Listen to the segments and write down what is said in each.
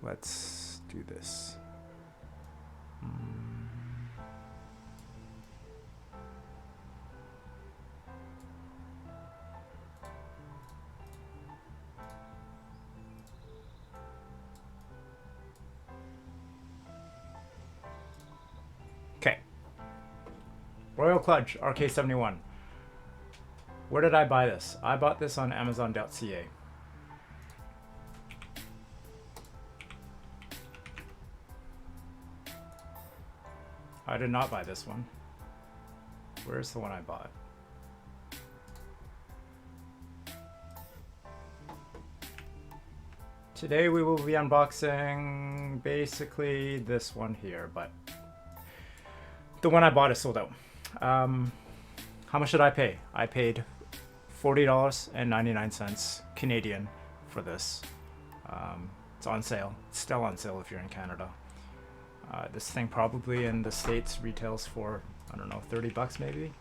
Let's do this. Okay. Royal Kludge RK71. Where did I buy this? I bought this on Amazon.ca. I did not buy this one. Where's the one I bought? Today we will be unboxing basically this one here, but the one I bought is sold out. How much did I pay? I paid $40.99 Canadian for this. It's on sale. It's still on sale if you're in Canada. This thing probably in the States retails for, I don't know, 30 bucks maybe.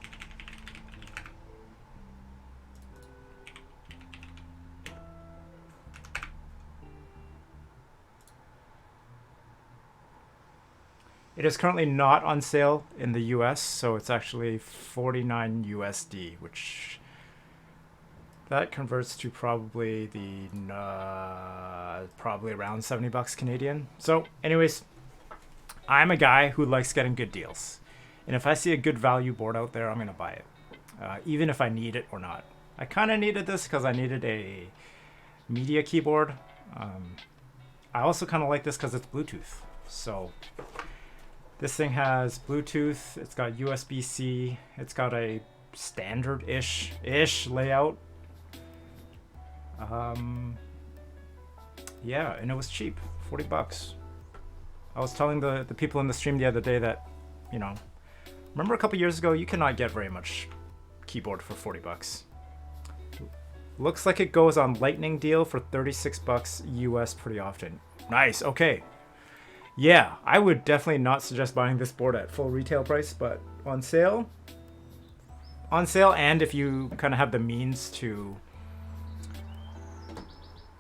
It is currently not on sale in the US, so it's actually 49 USD, which that converts to probably probably around 70 bucks Canadian. So anyways, I'm a guy who likes getting good deals. And if I see a good value board out there, I'm going to buy it, even if I need it or not. I kind of needed this because I needed a media keyboard. I also kind of like this because it's Bluetooth. So this thing has Bluetooth, it's got USB-C, it's got a standard-ish layout. Yeah, and it was cheap, 40 bucks. I was telling the people in the stream the other day that, you know, remember a couple years ago, you cannot get very much keyboard for 40 bucks. Looks like it goes on Lightning deal for 36 bucks US pretty often. Nice, okay. Yeah, I would definitely not suggest buying this board at full retail price, but on sale, and if you kind of have the means to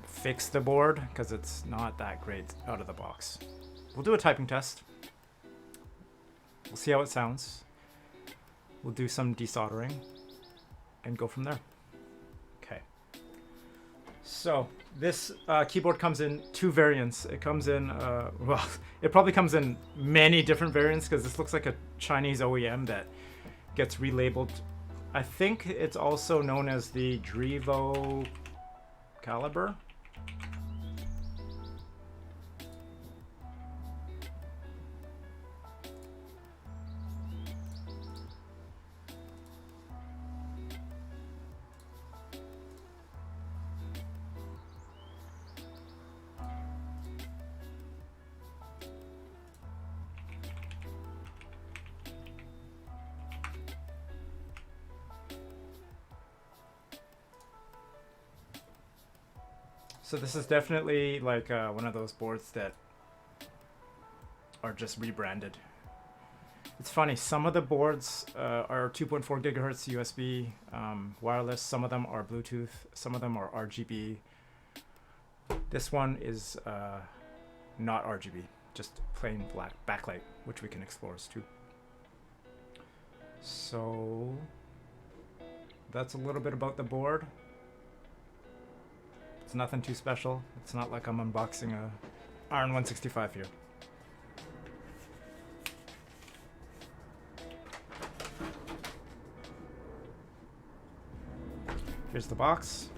fix the board, because it's not that great out of the box. We'll do a typing test. We'll see how it sounds. We'll do some desoldering and go from there. Okay. So this keyboard comes in two variants. It comes in, well, it probably comes in many different variants because this looks like a Chinese OEM that gets relabeled. I think it's also known as the Drevo Caliber. So this is definitely like one of those boards that are just rebranded. It's funny, some of the boards are 2.4 gigahertz USB wireless, some of them are Bluetooth, some of them are RGB. This one is not RGB, just plain black backlight, which we can explore too. So that's a little bit about the board. It's nothing too special. It's not like I'm unboxing a Iron 165 here. Here's the box.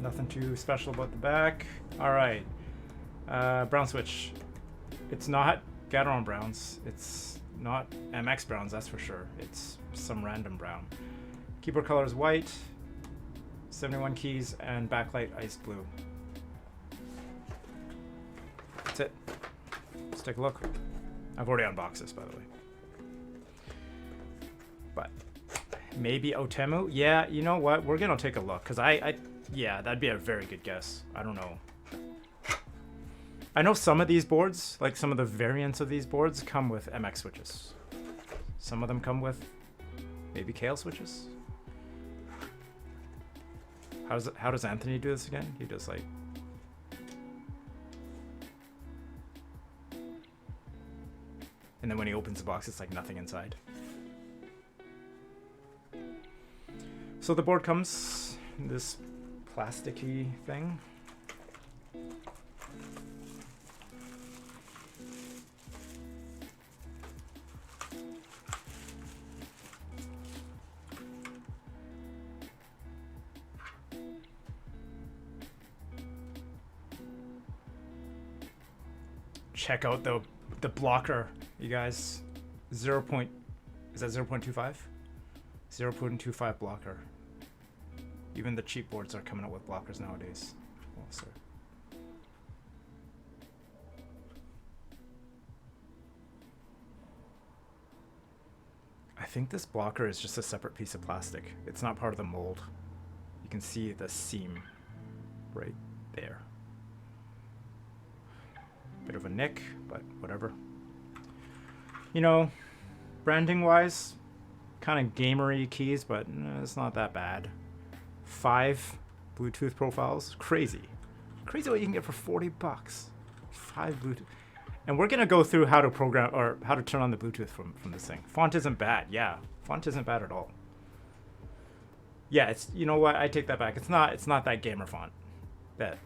Nothing too special about the back. All right, brown switch. It's not Gateron browns. It's not MX browns, that's for sure. It's some random brown. Keyboard color is white, 71 keys, and backlight ice blue. That's it. Let's take a look. I've already unboxed this, by the way. But maybe Otemu? Yeah, you know what? We're gonna take a look, because yeah, that'd be a very good guess. I don't know. I know some of these boards, like some of the variants of these boards, come with MX switches. Some of them come with maybe KL switches. How does Anthony do this again? He does like. And then when he opens the box, it's like nothing inside. So the board comes in this plasticky thing. Check out the blocker, you guys. Is that 0.25? 0.25 blocker. Even the cheap boards are coming out with blockers nowadays. Oh, sorry. I think this blocker is just a separate piece of plastic. It's not part of the mold. You can see the seam right there. Bit of a nick, but whatever. You know, branding wise, kind of gamery keys, but it's not that bad. 5 Bluetooth profiles. Crazy what you can get for 40 bucks. 5 Bluetooth. And we're gonna go through how to program or how to turn on the Bluetooth from this thing. Font isn't bad. Yeah, font isn't bad at all. Yeah, it's, you know what, I take that back. It's not that gamer font. That.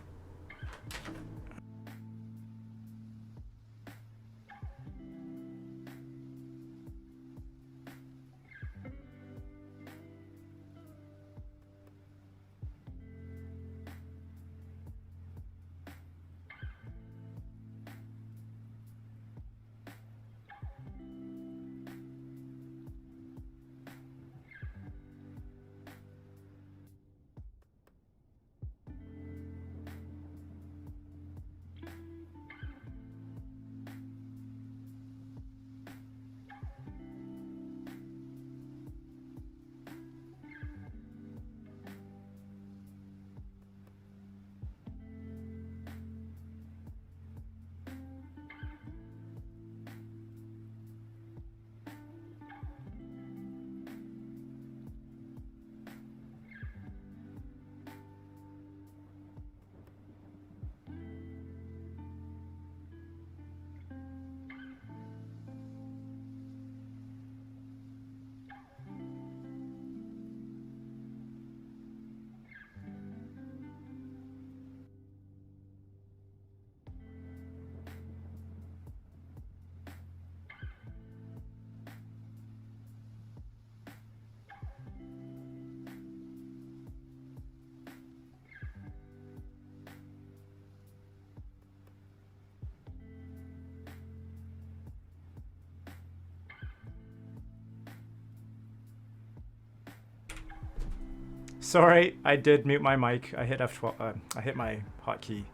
Sorry, I did mute my mic. I hit F12. I hit my hotkey.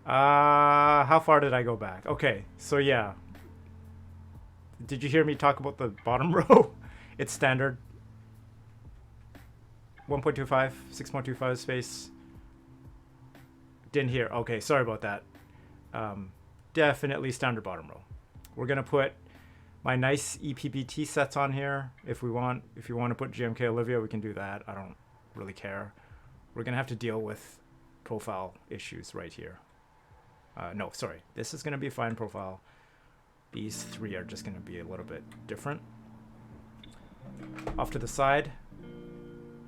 How far did I go back? Okay, so yeah. Did you hear me talk about the bottom row? It's standard. 1.25, 6.25 space. Didn't hear. Okay, sorry about that. Definitely standard bottom row. We're gonna put my nice EPBT sets on here. If you want to put GMK Olivia, we can do that. I don't really care. We're gonna have to deal with profile issues right here. No, sorry. This is gonna be a fine profile. These 3 are just gonna be a little bit different. Off to the side.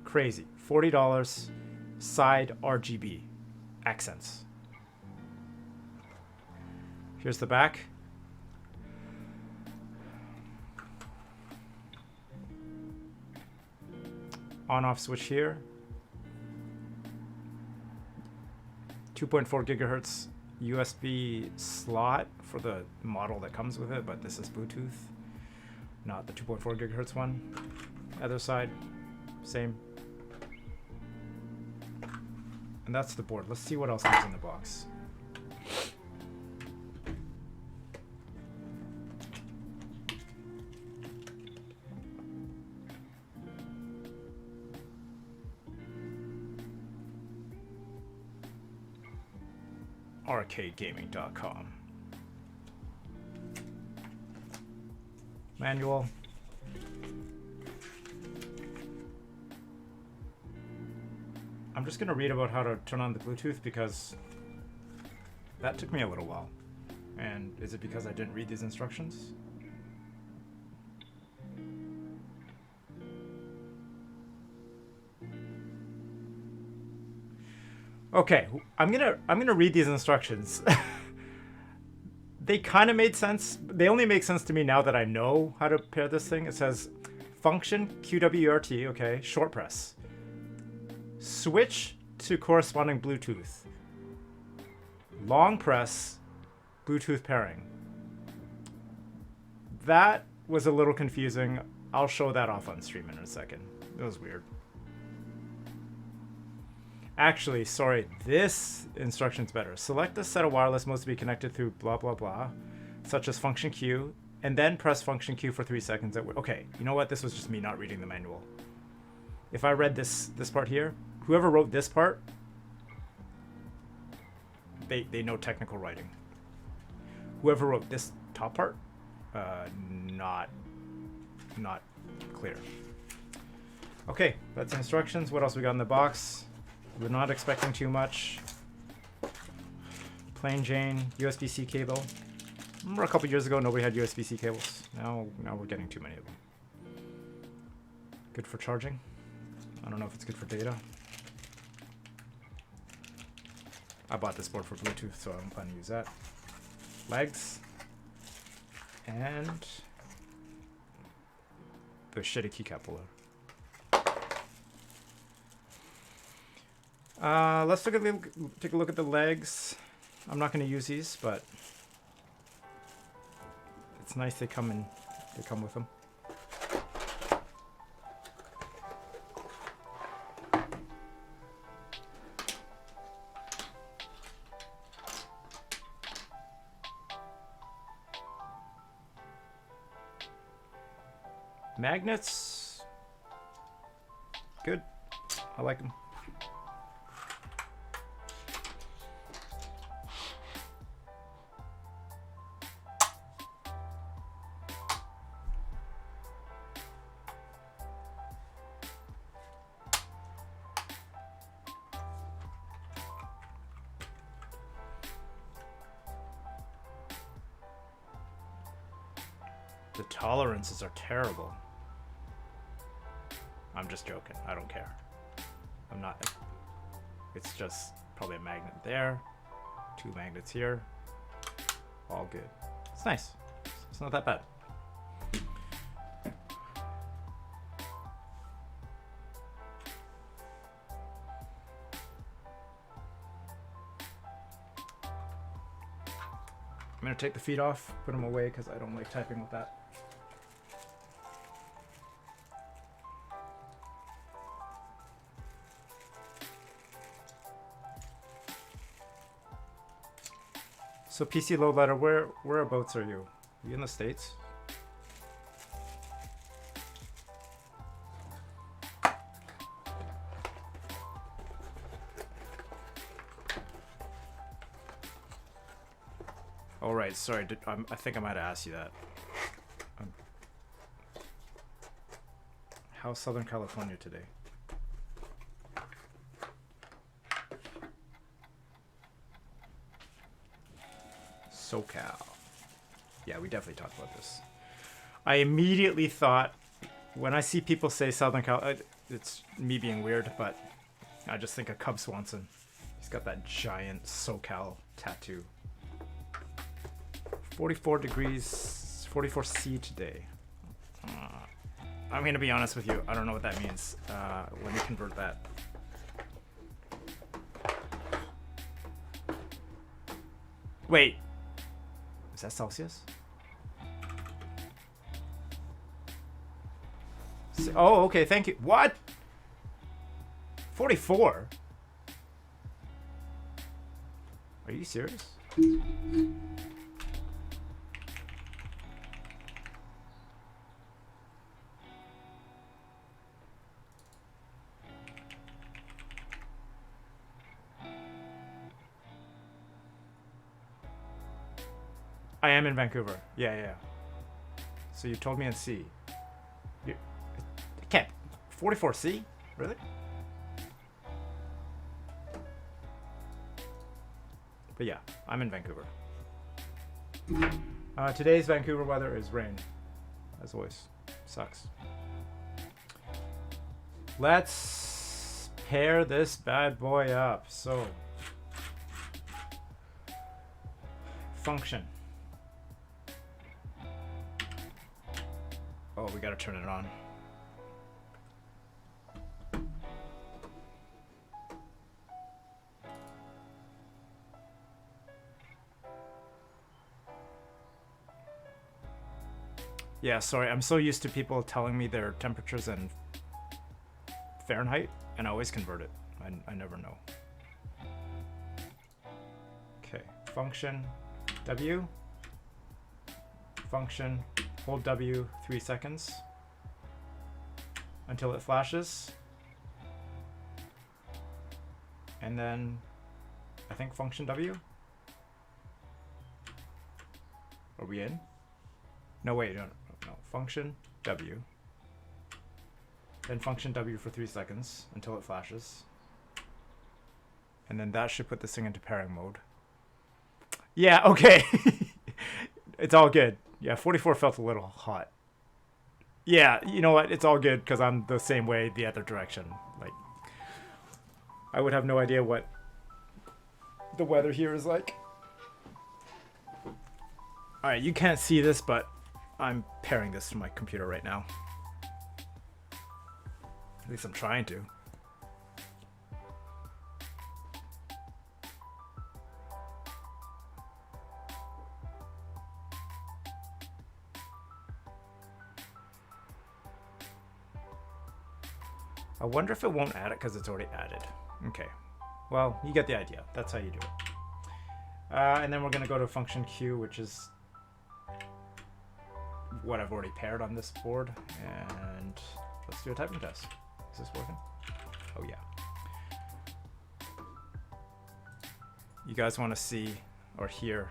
Crazy. $40. Side RGB. Accents. Here's the back. On-off switch here. 2.4 gigahertz USB slot for the model that comes with it, but this is Bluetooth, not the 2.4 gigahertz one. Other side, same. And that's the board. Let's see what else comes in the box. arcadegaming.com. Manual. I'm just gonna read about how to turn on the Bluetooth because that took me a little while. And is it because I didn't read these instructions? Okay, I'm gonna read these instructions. They kind of made sense. They only make sense to me now that I know how to pair this thing. It says function QWERT, okay, short press. Switch to corresponding Bluetooth. Long press, Bluetooth pairing. That was a little confusing. I'll show that off on stream in a second. It was weird. Actually, sorry, this instruction's better. Select a set of wireless modes to be connected through blah, blah, blah, such as function Q, and then press function Q for 3 seconds. Okay, you know what? This was just me not reading the manual. If I read this part here, whoever wrote this part, they know technical writing. Whoever wrote this top part, not clear. Okay, that's instructions. What else we got in the box? We're not expecting too much. Plain Jane USB-C cable. Remember a couple years ago nobody had USB-C cables. Now we're getting too many of them. Good for charging. I don't know if it's good for data. I bought this board for Bluetooth, so I'm planning to use that. Legs. And the shitty keycap puller. Let's take a look at the legs. I'm not going to use these, but it's nice they come with them. Magnets, good. I like them. The tolerances are terrible. I'm just joking. I don't care. I'm not. It's just probably a magnet there. 2 magnets here. All good. It's nice. It's not that bad. I'm gonna take the feet off, put them away because I don't like typing with that. So PC load letter, whereabouts are you? Are you in the States? Oh right, sorry, I think I might have asked you that. How's Southern California today? SoCal. Yeah, we definitely talked about this. I immediately thought, when I see people say Southern Cal, it's me being weird, but I just think of Cub Swanson. He's got that giant SoCal tattoo. 44 degrees, 44C today. I'm gonna be honest with you, I don't know what that means. Let me convert that. Wait. Is that Celsius? Oh, okay, thank you. What? 44? Are you serious? I am in Vancouver. Yeah. So you told me in C. It can't. 44C? Really? But yeah, I'm in Vancouver. Today's Vancouver weather is rain, as always. Sucks. Let's pair this bad boy up. So, function. Oh, we gotta turn it on. Yeah, sorry, I'm so used to people telling me their temperatures in Fahrenheit, and I always convert it. I never know. Okay, function W. Function, hold W 3 seconds until it flashes. And then I think function W. Are we in? No, wait, no. Function W. Then function W for 3 seconds until it flashes. And then that should put this thing into pairing mode. Yeah, okay. It's all good. Yeah, 44 felt a little hot. Yeah, you know what? It's all good because I'm the same way the other direction. Like, I would have no idea what the weather here is like. All right, you can't see this, but I'm pairing this to my computer right now. At least I'm trying to. I wonder if it won't add it because it's already added. Okay. Well, you get the idea. That's how you do it. And then we're going to go to function Q, which is what I've already paired on this board. And let's do a typing test. Is this working? Oh, yeah. You guys want to see or hear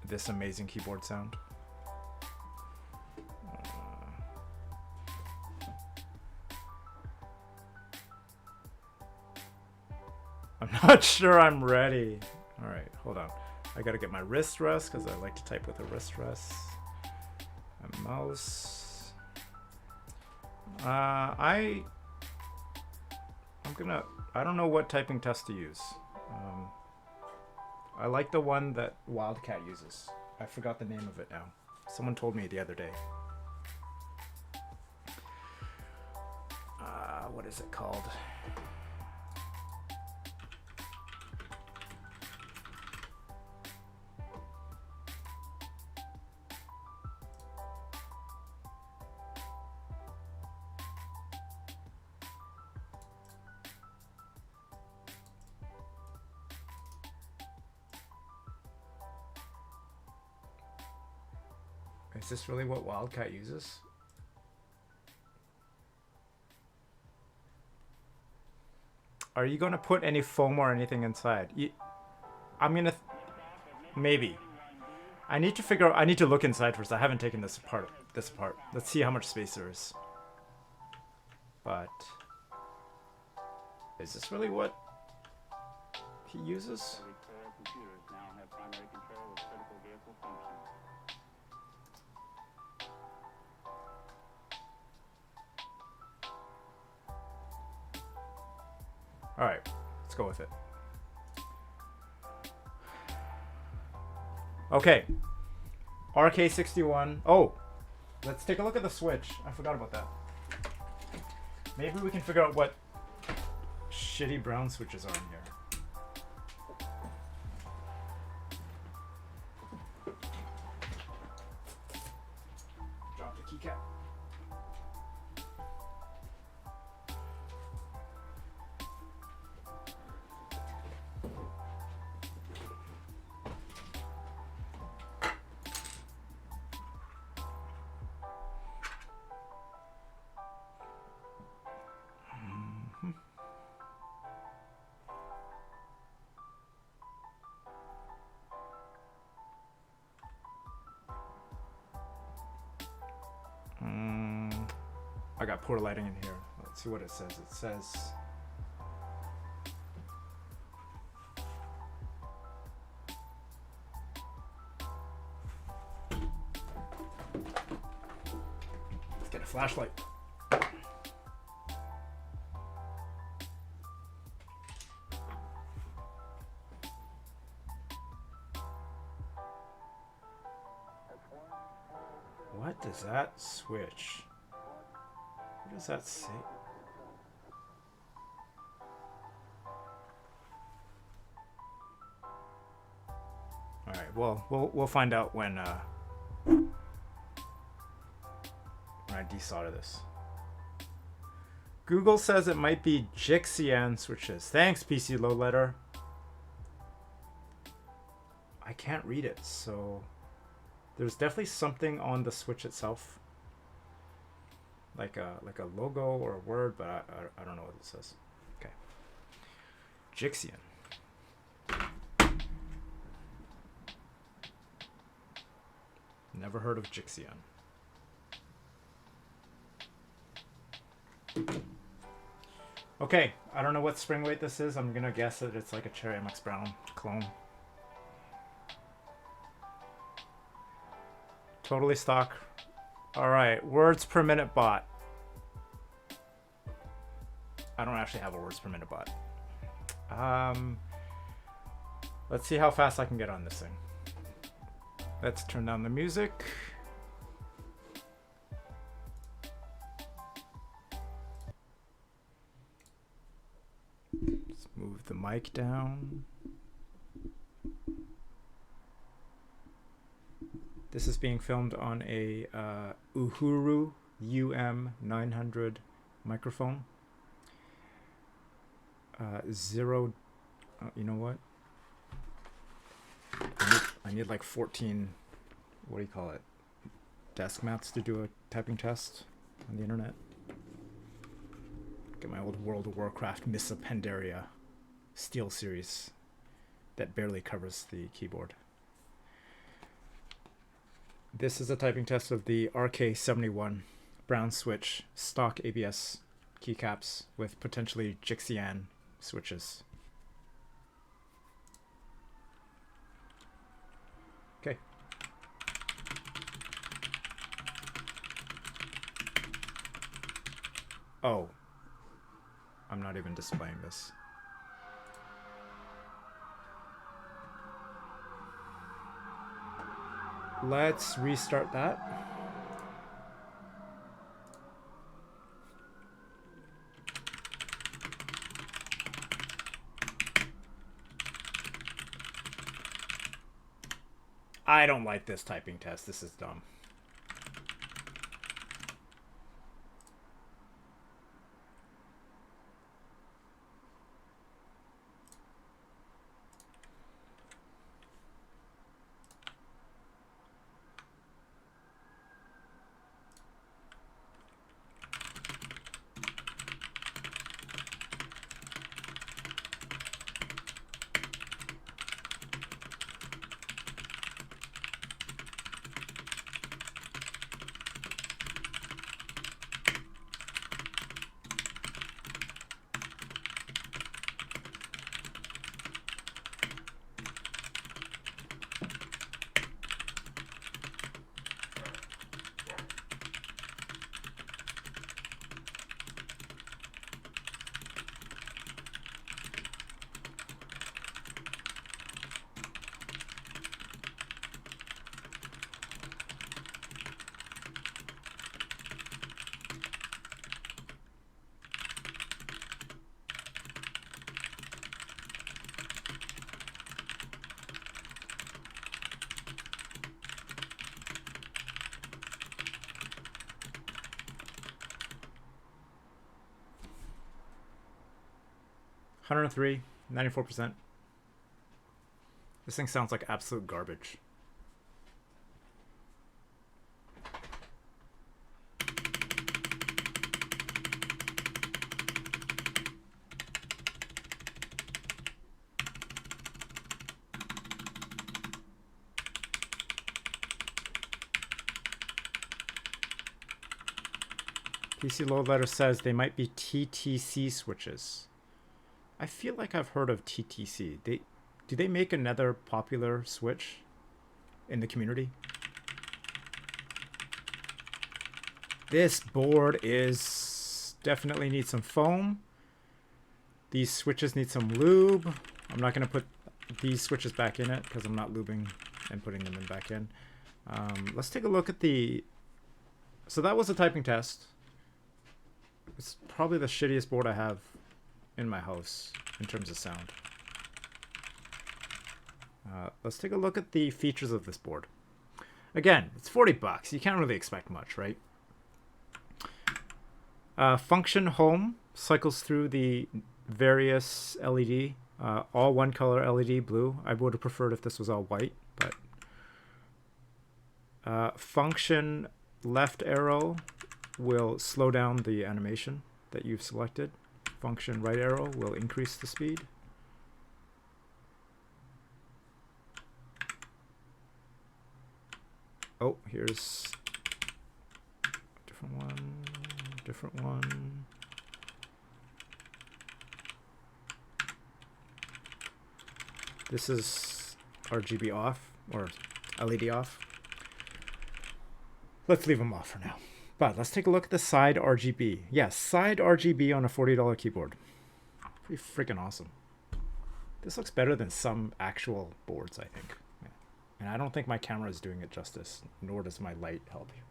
this amazing keyboard sound? I'm not sure I'm ready. All right, hold on. I gotta get my wrist rest because I like to type with a wrist rest. A mouse. I don't know what typing test to use. I like the one that Wildcat uses. I forgot the name of it now. Someone told me the other day. What is it called? Is this really what Wildcat uses? Are you going to put any foam or anything inside? I'm going to... Maybe. I need to figure out... I need to look inside first. I haven't taken this apart. Let's see how much space there is. But... is this really what he uses? All right, let's go with it. Okay, RK71. Oh, let's take a look at the switch. I forgot about that. Maybe we can figure out what shitty brown switches are in here. Drop the keycap. I got poor lighting in here. Let's see what it says. It says Flashlight. What does that switch? What does that say? All right. Well, we'll find out when I desolder this. Google says it might be Jixian switches. Thanks, PC Low Letter. I can't read it, so there's definitely something on the switch itself, like a logo or a word, but I don't know what it says. Okay, Jixian. Never heard of Jixian. Okay, I don't know what spring weight this is. I'm gonna guess that it's like a Cherry MX Brown clone. Totally stock. All right, words per minute bot. I don't actually have a words per minute bot. Let's see how fast I can get on this thing. Let's turn down the music. Let's move the mic down. This is being filmed on a Uhuru UM900 microphone. You know what? I need like 14, what do you call it? Desk mats to do a typing test on the internet. Get my old World of Warcraft Mists of Pandaria Steel series that barely covers the keyboard. This is a typing test of the RK71 brown switch stock ABS keycaps with potentially Jixian switches. Okay. Oh, I'm not even displaying this. Let's restart that. I don't like this typing test. This is dumb. $103, 94%. This thing sounds like absolute garbage. PC Low Letter says they might be TTC switches. I feel like I've heard of TTC. Do they make another popular switch in the community? This board is definitely needs some foam. These switches need some lube. I'm not going to put these switches back in it because I'm not lubing and putting them in back in. Let's take a look at the... So that was a typing test. It's probably the shittiest board I have in my house in terms of sound. Let's take a look at the features of this board. Again, it's 40 bucks. You can't really expect much, right? Function home cycles through the various LED, all one color LED blue. I would have preferred if this was all white, but function left arrow will slow down the animation that you've selected. Function right arrow will increase the speed. Oh, here's different one, different one. This is RGB off, or LED off. Let's leave them off for now. But let's take a look at the side RGB. Yes, side RGB on a $40 keyboard. Pretty freaking awesome. This looks better than some actual boards, I think. Yeah. And I don't think my camera is doing it justice, nor does my light help you.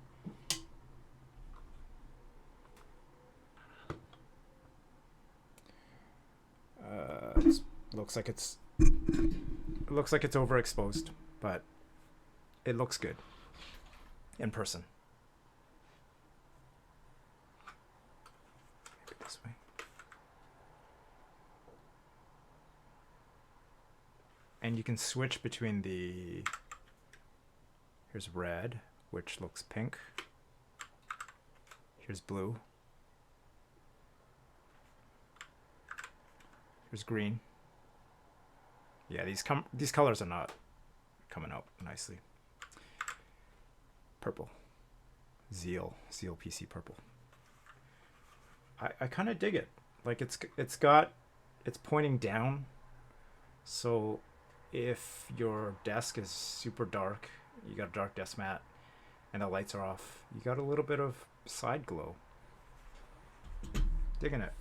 Looks like it's overexposed, but it looks good in person. Maybe this way. And you can switch between the... Here's red, which looks pink. Here's blue. Here's green. Yeah, these colors are not coming out nicely. Purple. Zeal PC purple. I kind of dig it. Like it's pointing down. So if your desk is super dark, you got a dark desk mat and the lights are off, you got a little bit of side glow. Digging it.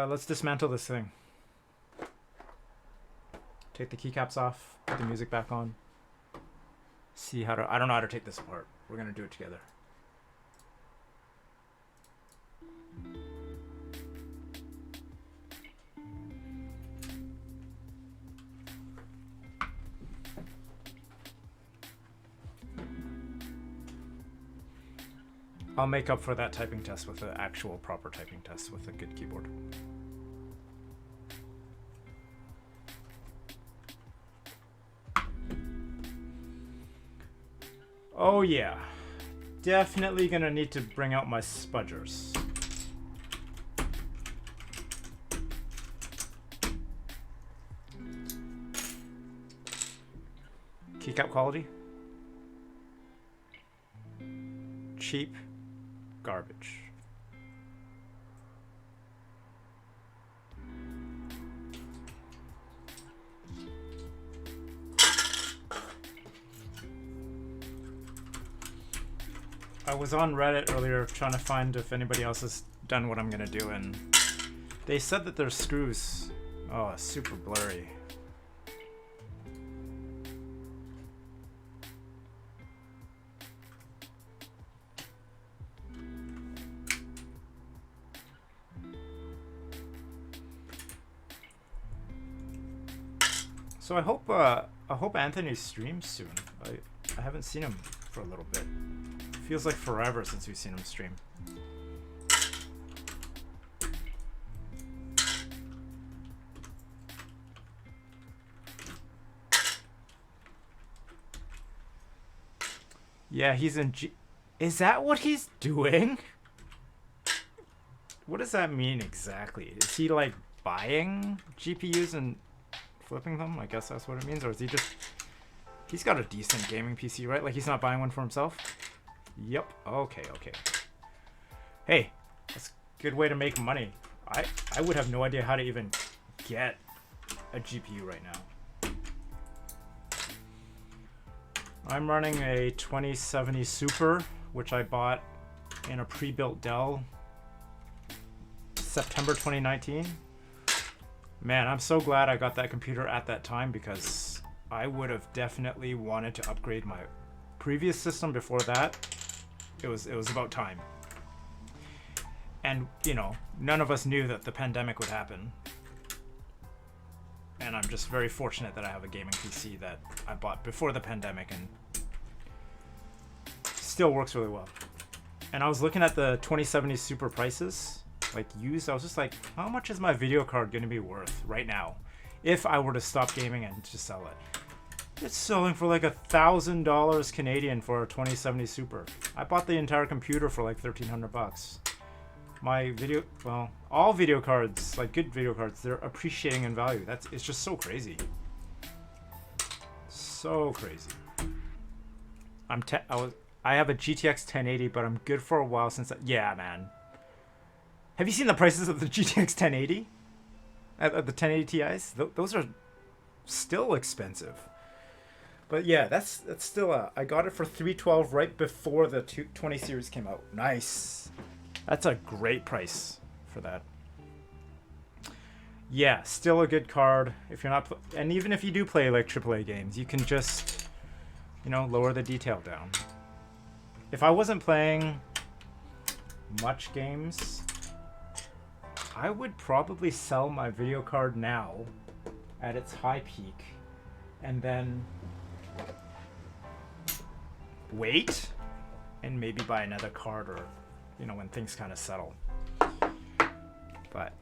Let's dismantle this thing. Take the keycaps off, put the music back on. See how to... I don't know how to take this apart. We're going to do it together. I'll make up for that typing test with an actual proper typing test with a good keyboard. Oh yeah, definitely gonna need to bring out my spudgers. Keycap quality? Cheap garbage. I was on Reddit earlier trying to find if anybody else has done what I'm gonna do, and they said that there's screws. Oh, super blurry. So I hope Anthony streams soon. I haven't seen him for a little bit. Feels like forever since we've seen him stream. Yeah, he's in G... Is that what he's doing? What does that mean exactly? Is he like buying GPUs and flipping them? I guess that's what it means. Or is he just... He's got a decent gaming PC, right? Like he's not buying one for himself? Yep. Okay. Hey, that's a good way to make money. I would have no idea how to even get a GPU right now. I'm running a 2070 Super, which I bought in a pre-built Dell September 2019. Man, I'm so glad I got that computer at that time, because I would have definitely wanted to upgrade my previous system before that. It was about time. And, you know, none of us knew that the pandemic would happen. And I'm just very fortunate that I have a gaming PC that I bought before the pandemic and still works really well. And I was looking at the 2070 Super prices, like used. I was just like, how much is my video card going to be worth right now if I were to stop gaming and just sell it? It's selling for like $1,000 Canadian for a 2070 Super. I bought the entire computer for like 1,300 bucks. My video, well, all video cards, like good video cards, they're appreciating in value. It's just so crazy. So crazy. I have a GTX 1080, but I'm good for a while since yeah, man. Have you seen the prices of the GTX 1080? The 1080 Ti's? Those are still expensive. But yeah, that's still I got it for $312 right before the 20 series came out. Nice. That's a great price for that. Yeah, still a good card. If you're not, and even if you do play like AAA games, you can just, you know, lower the detail down. If I wasn't playing much games, I would probably sell my video card now at its high peak, and then wait and maybe buy another card, or, you know, when things kind of settle. But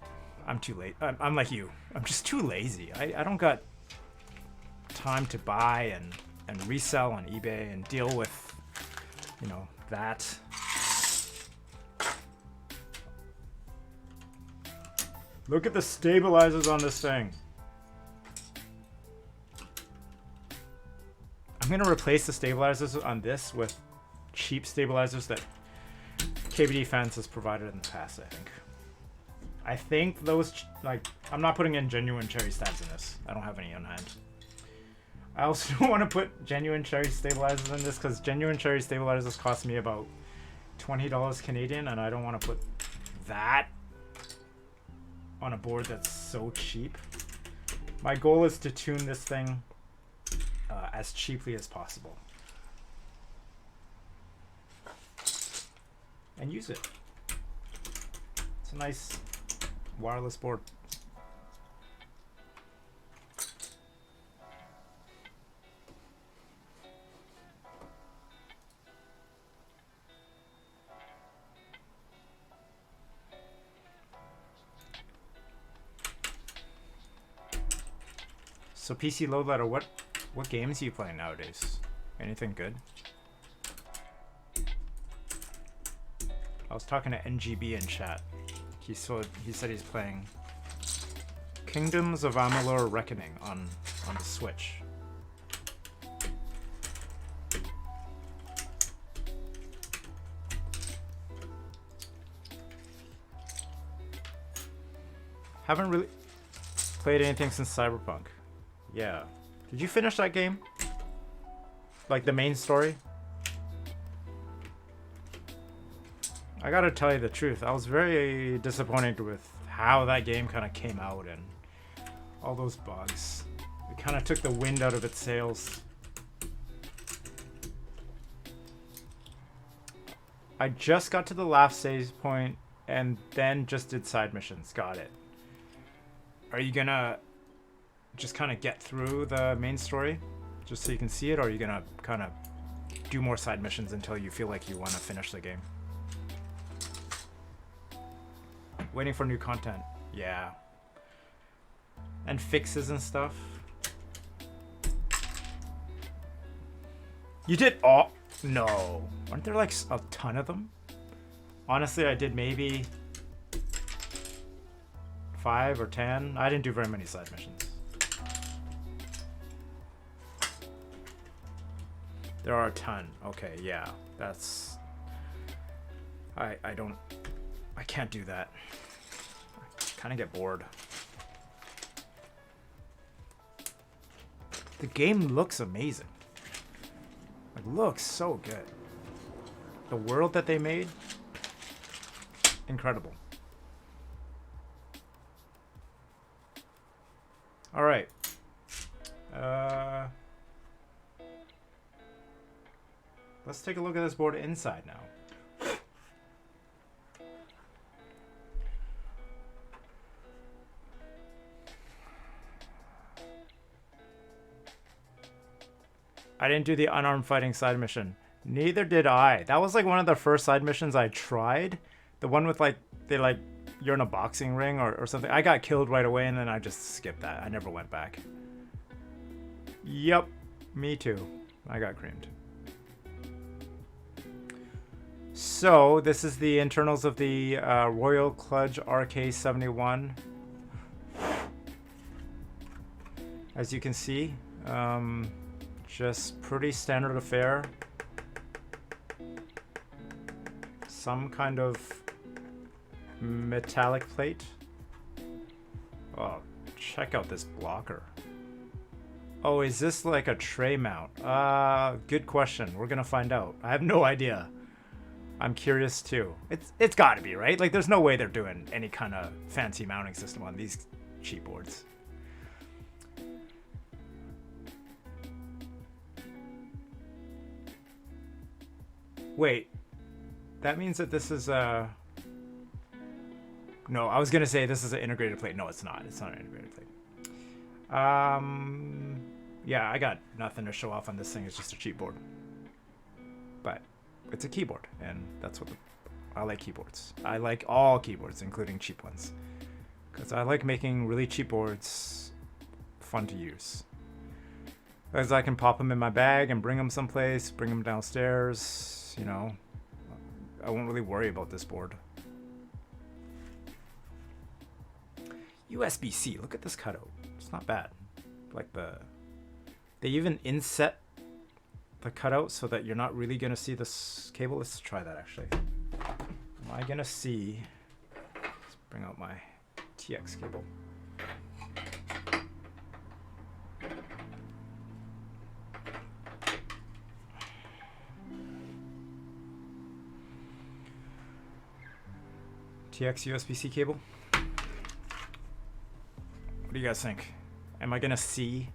I'm too late. I'm like you. I'm just too lazy. I don't got time to buy and resell on eBay and deal with, you know, that. Look at the stabilizers on this thing. I'm going to replace the stabilizers on this with cheap stabilizers that KBD Fans has provided in the past, I think those, like, I'm not putting in genuine cherry stabs in this. I don't have any on hand. I also don't want to put genuine cherry stabilizers in this, because genuine cherry stabilizers cost me about $20 Canadian, and I don't want to put that on a board that's so cheap. My goal is to tune this thing as cheaply as possible and use it. It's a nice wireless board. So PC load letter, what games are you playing nowadays? Anything good? I was talking to NGB in chat. He said he's playing Kingdoms of Amalur Reckoning on the Switch. Haven't really played anything since Cyberpunk. Yeah. Did you finish that game? Like the main story? I gotta tell you the truth, I was very disappointed with how that game kind of came out and all those bugs. It kind of took the wind out of its sails. I just got to the last save point and then just did side missions. Got it. Are you gonna just kind of get through the main story just so you can see it, or are you gonna kind of do more side missions until you feel like you want to finish the game? Waiting for new content. Yeah. And fixes and stuff. You did all? No. Aren't there like a ton of them? Honestly, I did maybe 5 or 10. I didn't do very many side missions. There are a ton. Okay, yeah. That's... I can't do that. I kind of get bored. The game looks amazing. It looks so good. The world that they made, incredible. All right. Let's take a look at this board inside now. I didn't do the unarmed fighting side mission. Neither did I. That was like one of the first side missions I tried. The one with like, you're in a boxing ring or something. I got killed right away and then I just skipped that. I never went back. Yep, me too. I got creamed. So this is the internals of the Royal Kludge RK71. As you can see, just pretty standard affair. Some kind of metallic plate. Oh, check out this blocker. Oh, is this like a tray mount? Good question. We're gonna find out. I have no idea. I'm curious too. It's gotta be, right? Like there's no way they're doing any kind of fancy mounting system on these cheap boards. Wait, that means that this is a... No, I was gonna say this is an integrated plate. No, it's not. It's not an integrated plate. Yeah, I got nothing to show off on this thing. It's just a cheap board. But it's a keyboard, and that's what I like keyboards. I like all keyboards, including cheap ones. Because I like making really cheap boards fun to use. Because I can pop them in my bag and bring them someplace, bring them downstairs, you know. I won't really worry about this board. USB-C, look at this cutout. It's not bad. Like they even inset the cutout so that you're not really gonna see this cable. Let's try that actually. Am I gonna see? Let's bring out my TX cable. TX USB-C cable. What do you guys think? Am I gonna see?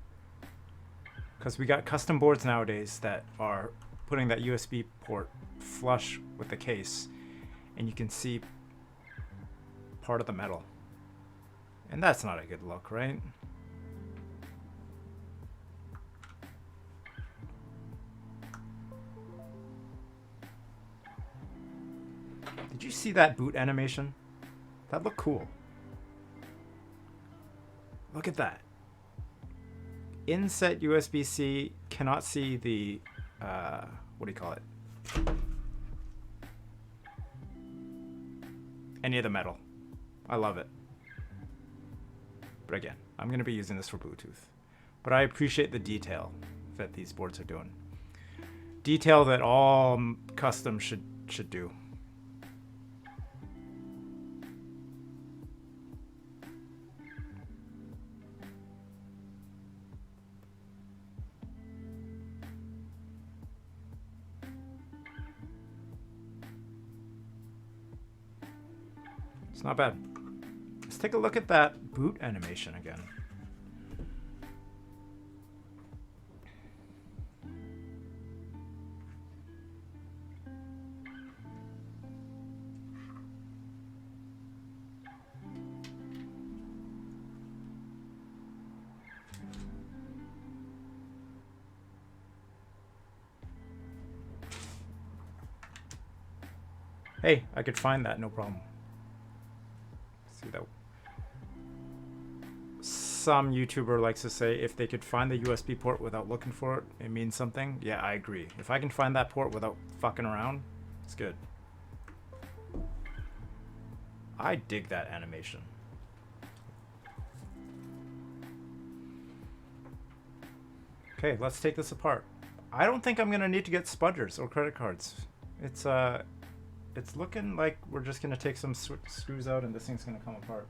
Because we got custom boards nowadays that are putting that USB port flush with the case, and you can see part of the metal. And that's not a good look, right? Did you see that boot animation? That looked cool. Look at that. Inset USB-C, cannot see the, what do you call it? Any of the metal. I love it. But again, I'm going to be using this for Bluetooth. But I appreciate the detail that these boards are doing. Detail that all custom should do. It's not bad. Let's take a look at that boot animation again. Hey, I could find that, no problem. See that? Some YouTuber likes to say if they could find the USB port without looking for it, it means something. Yeah, I agree. If I can find that port without fucking around, it's good. I dig that animation. Okay, let's take this apart. I don't think I'm gonna need to get spudgers or credit cards. It's looking like we're just gonna take some screws out and this thing's gonna come apart.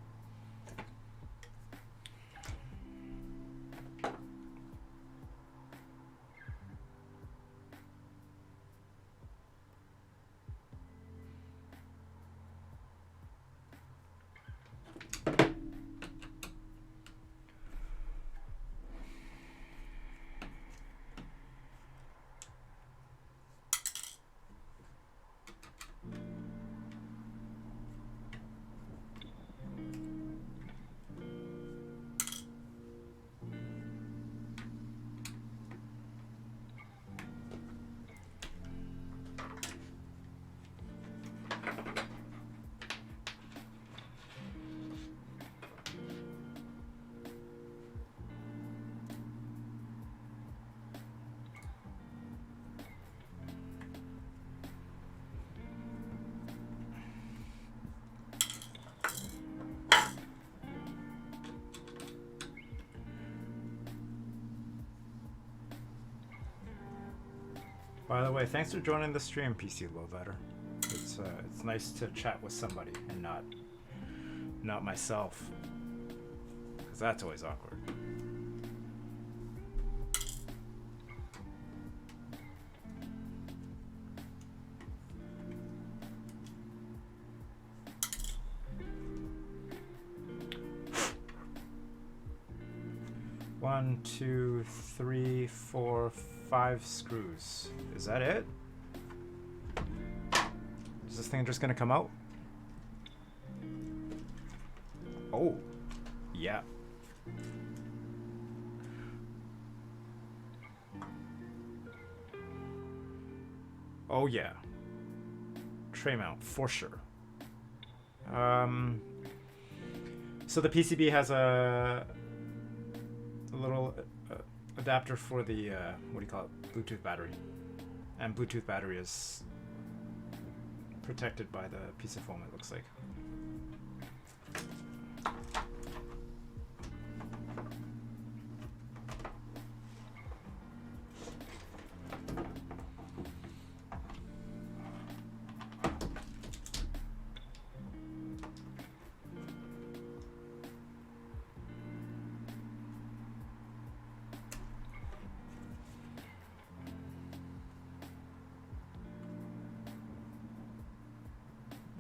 By the way, thanks for joining the stream, PC Loadletter. It's nice to chat with somebody and not myself, because that's always awkward. One, two, three, four, 5 screws. Is that it? Is this thing just gonna come out? Oh, yeah. Oh yeah. Tray mount for sure. So the PCB has a little adapter for the what do you call it? Bluetooth battery, and Bluetooth battery is protected by the piece of foam. It looks like.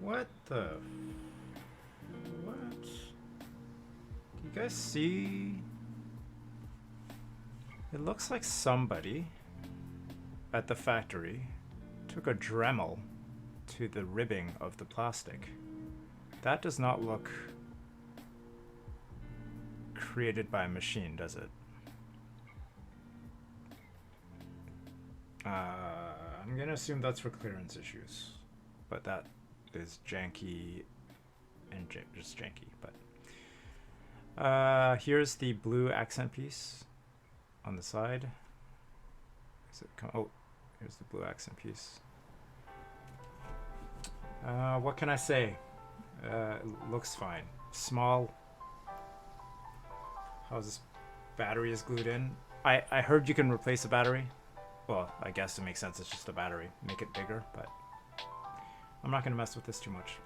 What the? What? Do you guys see? It looks like somebody at the factory took a Dremel to the ribbing of the plastic. That does not look created by a machine, does it? I'm gonna assume that's for clearance issues, but that is janky and just janky. But here's the blue accent piece on the side. Is it oh, here's the blue accent piece. What can I say? It looks fine. Small. How's this battery is glued in? I heard you can replace a battery. Well, I guess it makes sense. It's just a battery. Make it bigger, but I'm not gonna mess with this too much.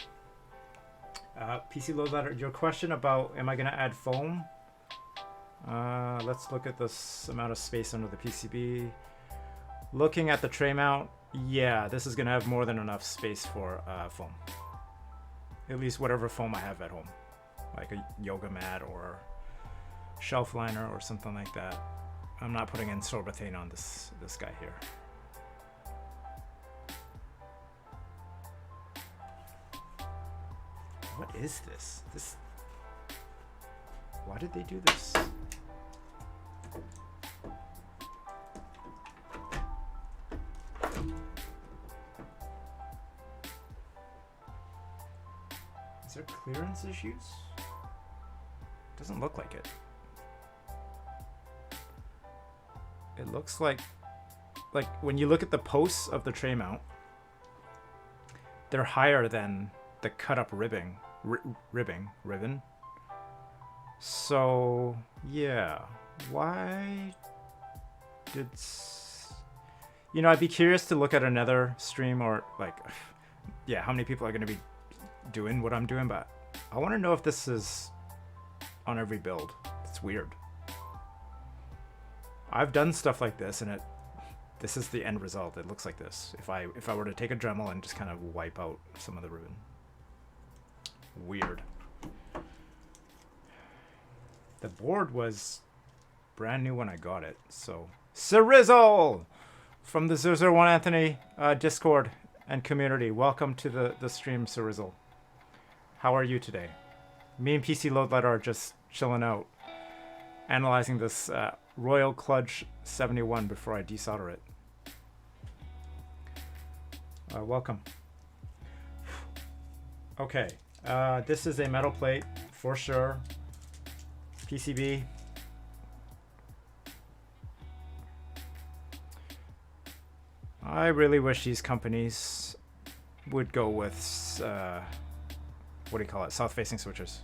PC load letter. Your question about am I gonna add foam? Let's look at this amount of space under the PCB. Looking at the tray mount, yeah, this is gonna have more than enough space for foam. At least whatever foam I have at home, like a yoga mat or shelf liner or something like that. I'm not putting in sorbethane on this guy here. What is this? Why did they do this? Is there clearance issues? Doesn't look like it. It looks like when you look at the posts of the tray mount, they're higher than the cut up ribbon. So yeah, why did I'd be curious to look at another stream or like, yeah, how many people are going to be doing what I'm doing, but I want to know if this is on every build. It's weird. I've done stuff like this and this is the end result. It looks like this. If I were to take a Dremel and just kind of wipe out some of the ribbon. Weird. The board was brand new when I got it. So Cerizzle from the 001 Anthony Discord and community. Welcome to the stream, Cerizzle. How are you today? Me and PC Load Letter are just chilling out, analyzing this Royal Kludge RK71 before I desolder it. Welcome. Okay, this is a metal plate for sure. PCB. I really wish these companies would go with what do you call it? South-facing switches.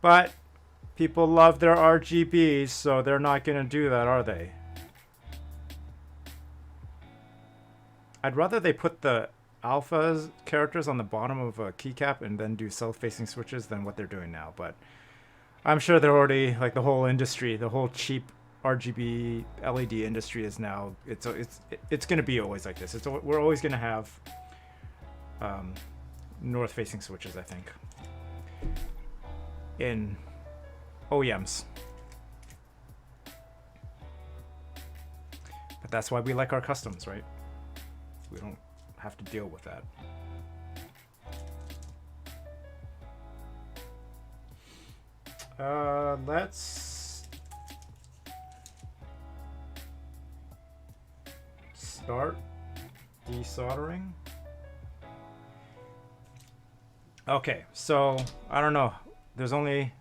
But People love their RGBs, so they're not gonna do that, are they? I'd rather they put the alpha characters on the bottom of a keycap and then do south-facing switches than what they're doing now, but I'm sure they're already, like, the whole industry, the whole cheap RGB LED industry is now, it's gonna be always like this. We're always gonna have north-facing switches, I think, in OEMs. But that's why we like our customs, right? We don't have to deal with that. Let's start desoldering. Okay, so I don't know. There's only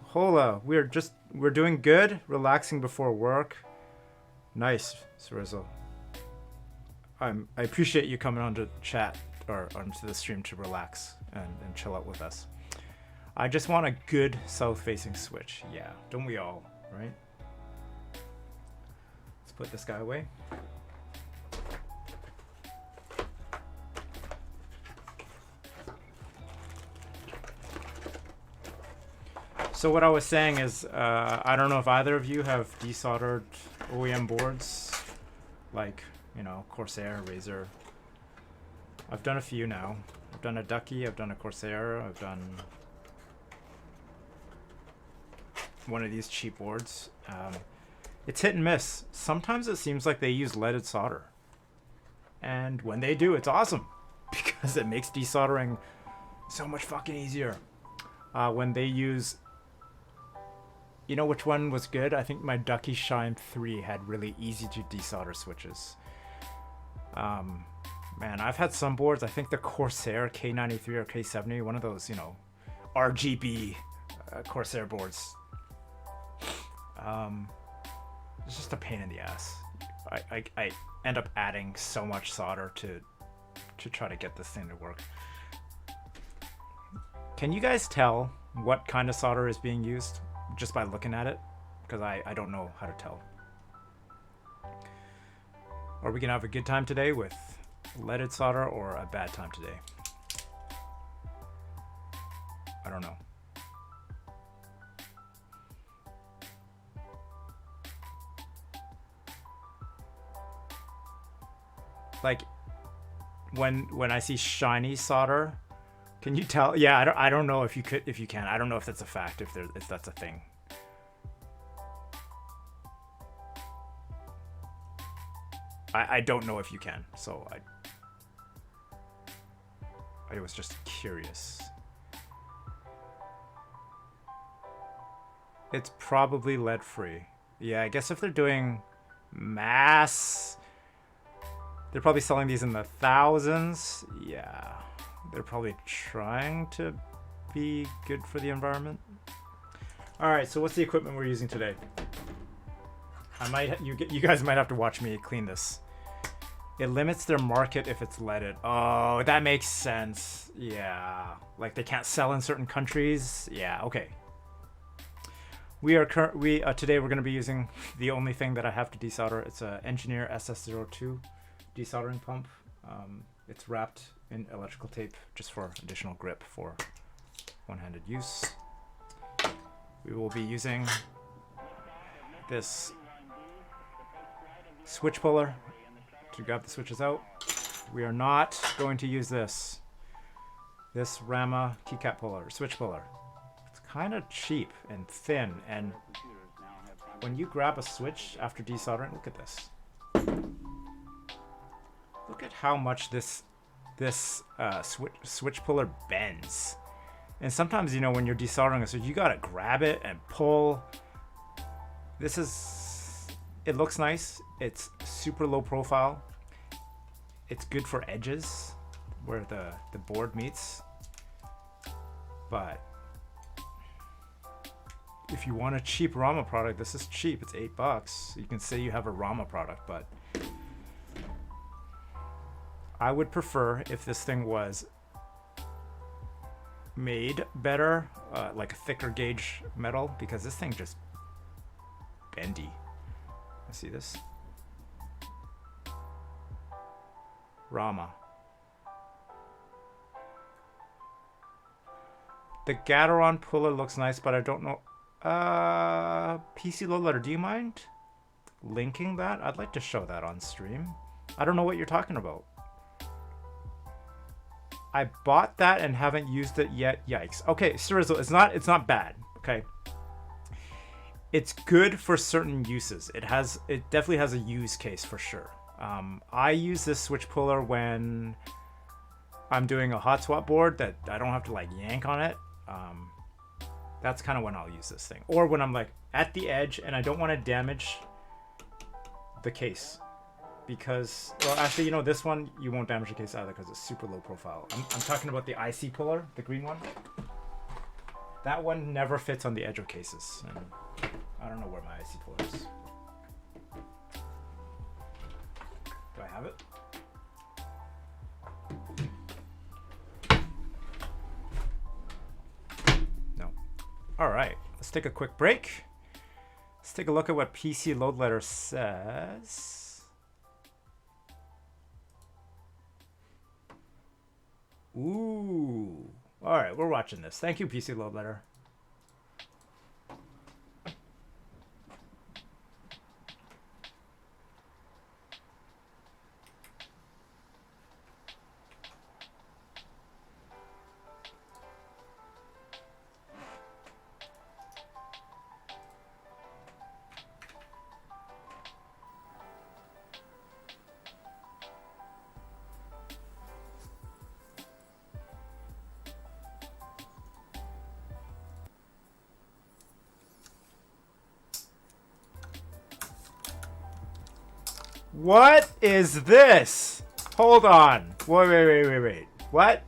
hola. We're doing good. Relaxing before work. Nice, Cerizo. I appreciate you coming onto chat or onto the stream to relax and chill out with us. I just want a good south-facing switch. Yeah, don't we all, right? Let's put this guy away. So what I was saying is, I don't know if either of you have desoldered OEM boards, like, you know, Corsair, Razer. I've done a few now. I've done a Ducky, I've done a Corsair, I've done one of these cheap boards. It's hit and miss. Sometimes it seems like they use leaded solder. And when they do, it's awesome because it makes desoldering so much fucking easier. When they use, you know which one was good? I think my Ducky Shine 3 had really easy to desolder switches. Man, I've had some boards. I think the Corsair K93 or K70, one of those, you know, RGB Corsair boards. It's just a pain in the ass. I end up adding so much solder to try to get this thing to work. Can you guys tell what kind of solder is being used just by looking at it? Because I don't know how to tell. Are we gonna have a good time today with leaded solder or a bad time today? I don't know. Like when I see shiny solder, can you tell? Yeah, I don't know if you can. I don't know if that's a fact, if that's a thing. I don't know if you can, so I was just curious. It's probably lead free. Yeah, I guess if they're doing mass, they're probably selling these in the thousands. Yeah, they're probably trying to be good for the environment. All right, so what's the equipment we're using today? You guys might have to watch me clean this. It limits their market if it's leaded. Oh, that makes sense. Yeah, like they can't sell in certain countries. Yeah, okay. Today we're going to be using the only thing that I have to desolder. It's a Engineer SS02 desoldering pump. It's wrapped in electrical tape just for additional grip for one-handed use. We will be using this switch puller to grab the switches out. We are not going to use this Rama keycap puller, switch puller. It's kind of cheap and thin, and when you grab a switch after desoldering, look at this. Look at how much this switch puller bends. And sometimes, you know, when you're desoldering a switch, you gotta grab it and pull. It looks nice. It's super low profile. It's good for edges where the board meets. But if you want a cheap Rama product, this is cheap. It's $8. You can say you have a Rama product, but I would prefer if this thing was made better, like a thicker gauge metal, because this thing just bendy. I see this. Rama. The Gateron puller looks nice, but I don't know. PC Load Letter, do you mind linking that? I'd like to show that on stream. I don't know what you're talking about. I bought that and haven't used it yet. Yikes. Okay, Cerizzle, it's not bad. Okay. It's good for certain uses. It definitely has a use case for sure. I use this switch puller when I'm doing a hot swap board that I don't have to like yank on it. That's kind of when I'll use this thing. Or when I'm like at the edge and I don't want to damage the case. Because, well, actually, you know, this one, you won't damage the case either because it's super low profile. I'm talking about the IC puller, the green one. That one never fits on the edge of cases. And I don't know where my IC puller is. Do I have it? No. All right, let's take a quick break. Let's take a look at what PC Load Letter says. Ooh. All right, we're watching this. Thank you, PC Load Letter. What is this? Hold on. Wait. What?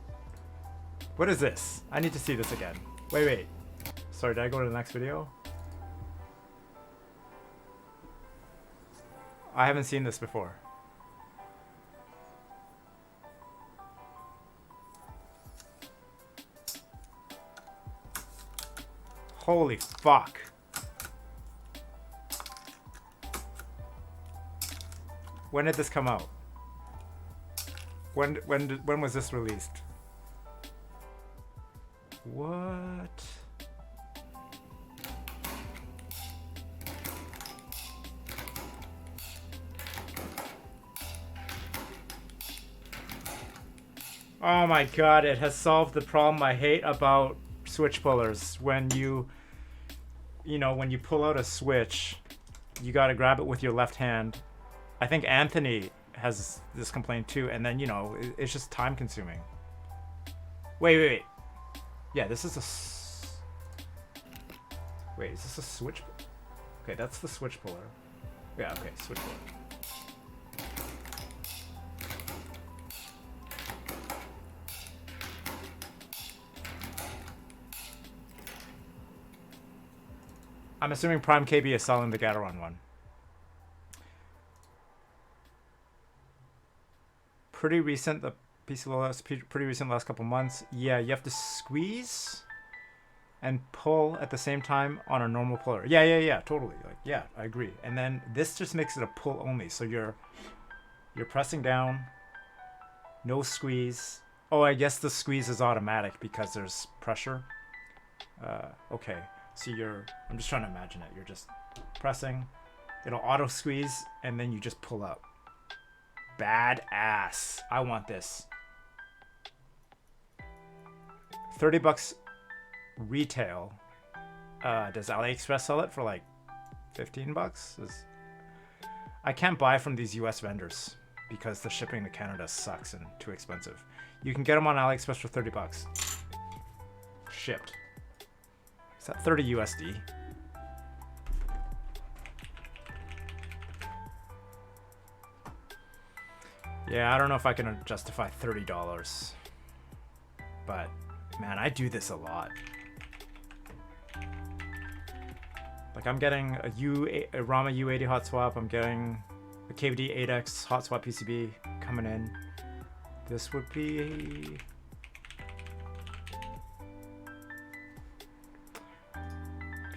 What is this? I need to see this again. Wait. Sorry, did I go to the next video? I haven't seen this before. Holy fuck. When did this come out? When was this released? What? Oh my god, it has solved the problem I hate about switch pullers. When you pull out a switch, you gotta grab it with your left hand. I think Anthony has this complaint too, and then, you know, it's just time consuming. Wait. Yeah, this is Wait, is this a switch? Okay, that's the switch puller. Yeah, okay, switch puller. I'm assuming Prime KB is selling the Gateron one. Pretty recent, the PCLS, pretty recent last couple months. Yeah, you have to squeeze and pull at the same time on a normal puller. Yeah, totally. Like, yeah, I agree. And then this just makes it a pull only. So you're pressing down, no squeeze. Oh, I guess the squeeze is automatic because there's pressure. Okay, so I'm just trying to imagine it. You're just pressing, it'll auto squeeze, and then you just pull up. Badass. I want this. $30 retail. Does AliExpress sell it for like $15? I can't buy from these US vendors because the shipping to Canada sucks and too expensive. You can get them on AliExpress for $30. Shipped. Is that 30 USD? Yeah, I don't know if I can justify $30. But, man, I do this a lot. Like, I'm getting a Rama U80 hot swap. I'm getting a KVD 8X hot swap PCB coming in. This would be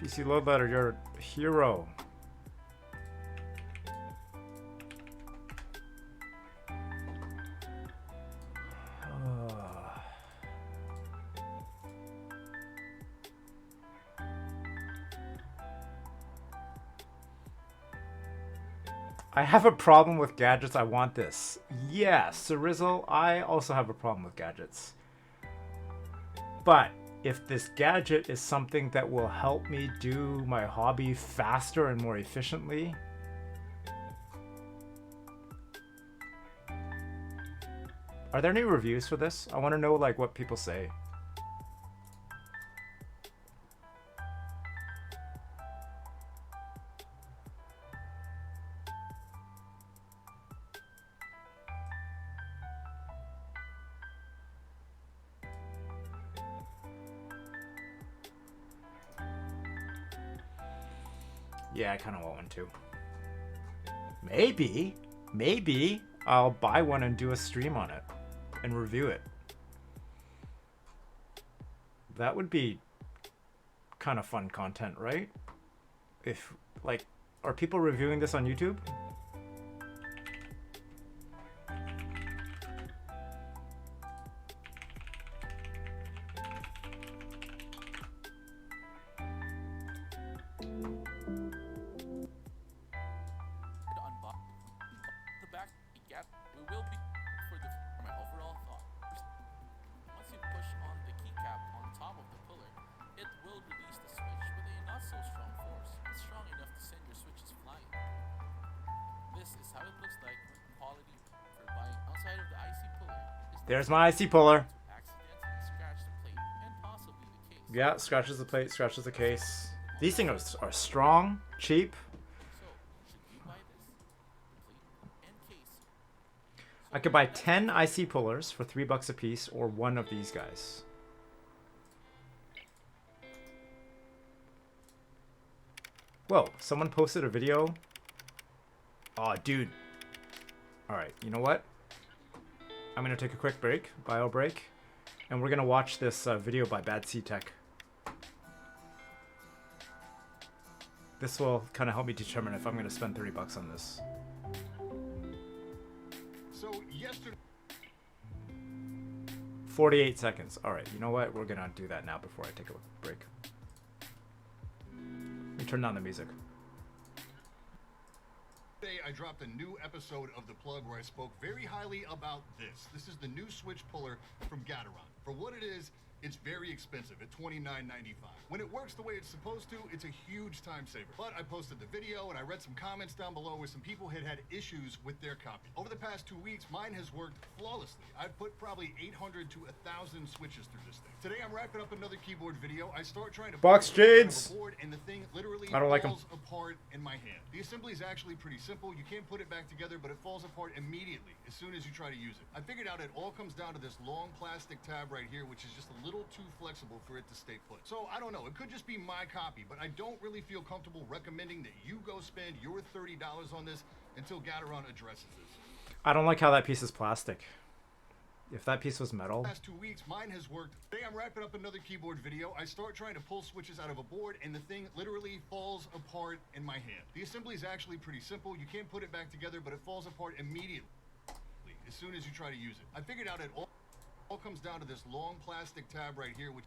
PC load letter, you're a hero. I have a problem with gadgets. I want this. Yes, Cerizzle, I also have a problem with gadgets. But if this gadget is something that will help me do my hobby faster and more efficiently, are there any reviews for this? I want to know like what people say. Yeah, I kind of want one too. Maybe I'll buy one and do a stream on it and review it. That would be kind of fun content, right? If, like, are people reviewing this on YouTube? There's my IC puller. Yeah, scratches the plate, scratches the case. These things are strong, cheap. I could buy 10 IC pullers for $3 a piece, or one of these guys. Whoa, someone posted a video. Oh, dude. Alright, you know what? I'm going to take a quick break, bio break, and we're going to watch this video by Bad C Tech. This will kind of help me determine if I'm going to spend $30 on this. So yesterday... 48 seconds. Alright, you know what? We're going to do that now before I take a break. Let me turn down the music. Today I dropped a new episode of The Plug where I spoke very highly about this. This is the new switch puller from Gateron. For what it is, it's very expensive at $29.95. When it works the way it's supposed to, it's a huge time saver. But I posted the video and I read some comments down below where some people had issues with their copy. Over the past 2 weeks, mine has worked flawlessly. I've put probably 800 to 1,000 switches through this thing. Today I'm wrapping up another keyboard video. I start trying to box jades, board and the thing literally I don't like them. falls apart in my hand. The assembly is actually pretty simple. You can't put it back together, but it falls apart immediately as soon as you try to use it. I figured out it all comes down to this long plastic tab right here, which is just a little too flexible for it to stay put. So I don't know, it could just be my copy, but I don't really feel comfortable recommending that you go spend your $30 on this until Gateron addresses this. I don't like how that piece is plastic. If that piece was metal. Past 2 weeks, mine has worked. Today I'm wrapping up another keyboard video. I start trying to pull switches out of a board and the thing literally falls apart in my hand. The assembly is actually pretty simple. You can't put it back together, but it falls apart immediately as soon as you try to use it. I figured out it all comes down to this long plastic tab right here, which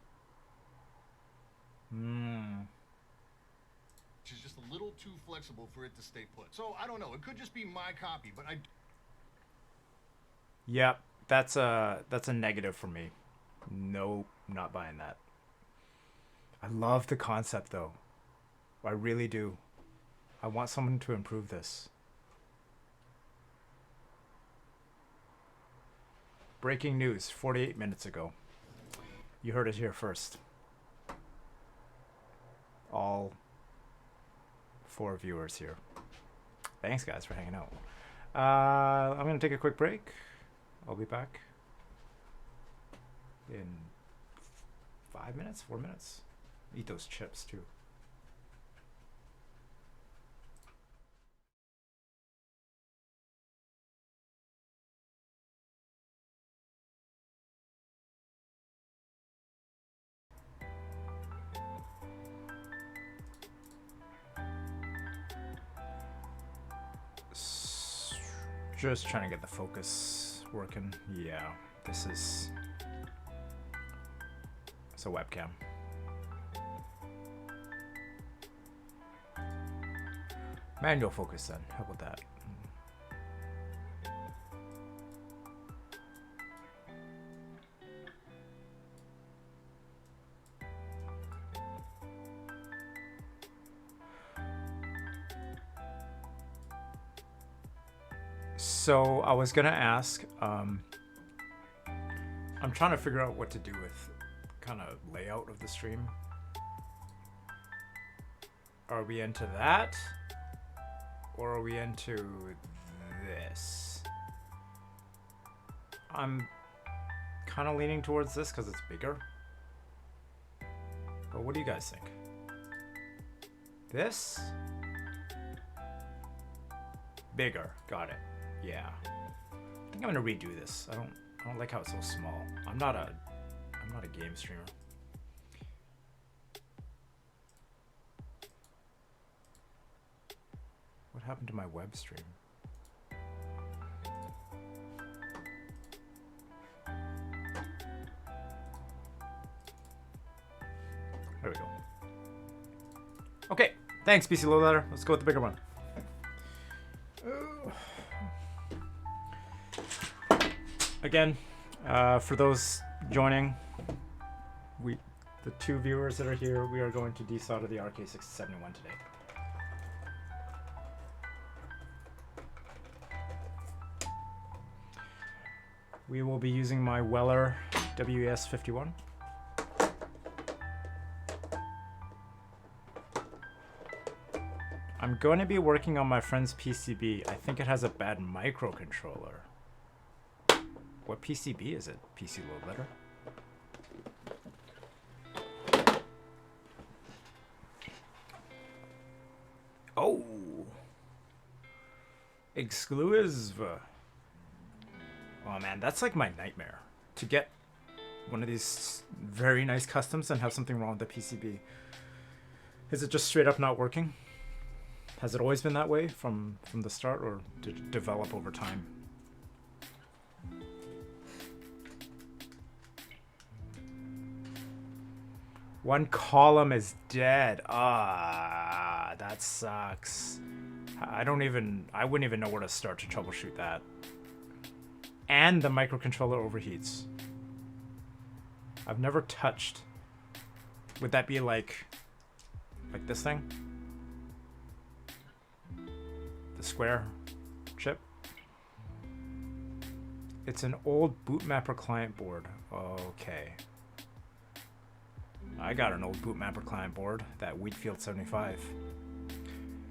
is just a little too flexible for it to stay put. So I don't know, it could just be my copy, but Yep, that's a negative for me. Nope, not buying that. I love the concept though. I really do. I want someone to improve this. Breaking news 48 minutes ago. You heard it here first. All 4 viewers here. Thanks guys for hanging out. I'm gonna take a quick break. I'll be back in 5 minutes, 4 minutes. Eat those chips too. Just trying to get the focus working. Yeah, this is... It's a webcam. Manual focus then. How about that? So I was gonna ask, I'm trying to figure out what to do with kind of layout of the stream. Are we into that? Or are we into this? I'm kind of leaning towards this because it's bigger. But what do you guys think? This? Bigger. Got it. Yeah. I think I'm gonna redo this. I don't like how it's so small. I'm not a game streamer. What happened to my web stream? There we go. Okay, thanks, PC Low Ladder. Let's go with the bigger one. Again, for those joining, the 2 viewers that are here, we are going to desolder the RK71 today. We will be using my Weller WES51. I'm going to be working on my friend's PCB. I think it has a bad microcontroller. What PCB is it? PC Load Letter? Oh! Exclusive. Oh man, that's like my nightmare. To get one of these very nice customs and have something wrong with the PCB. Is it just straight up not working? Has it always been that way from the start, or did it develop over time? One column is dead. Ah, that sucks. I wouldn't even know where to start to troubleshoot that. And the microcontroller overheats. I've never touched. Would that be like this thing? The square chip? It's an old bootmapper client board. Okay. I got an old bootmapper client board, that Wheatfield 75.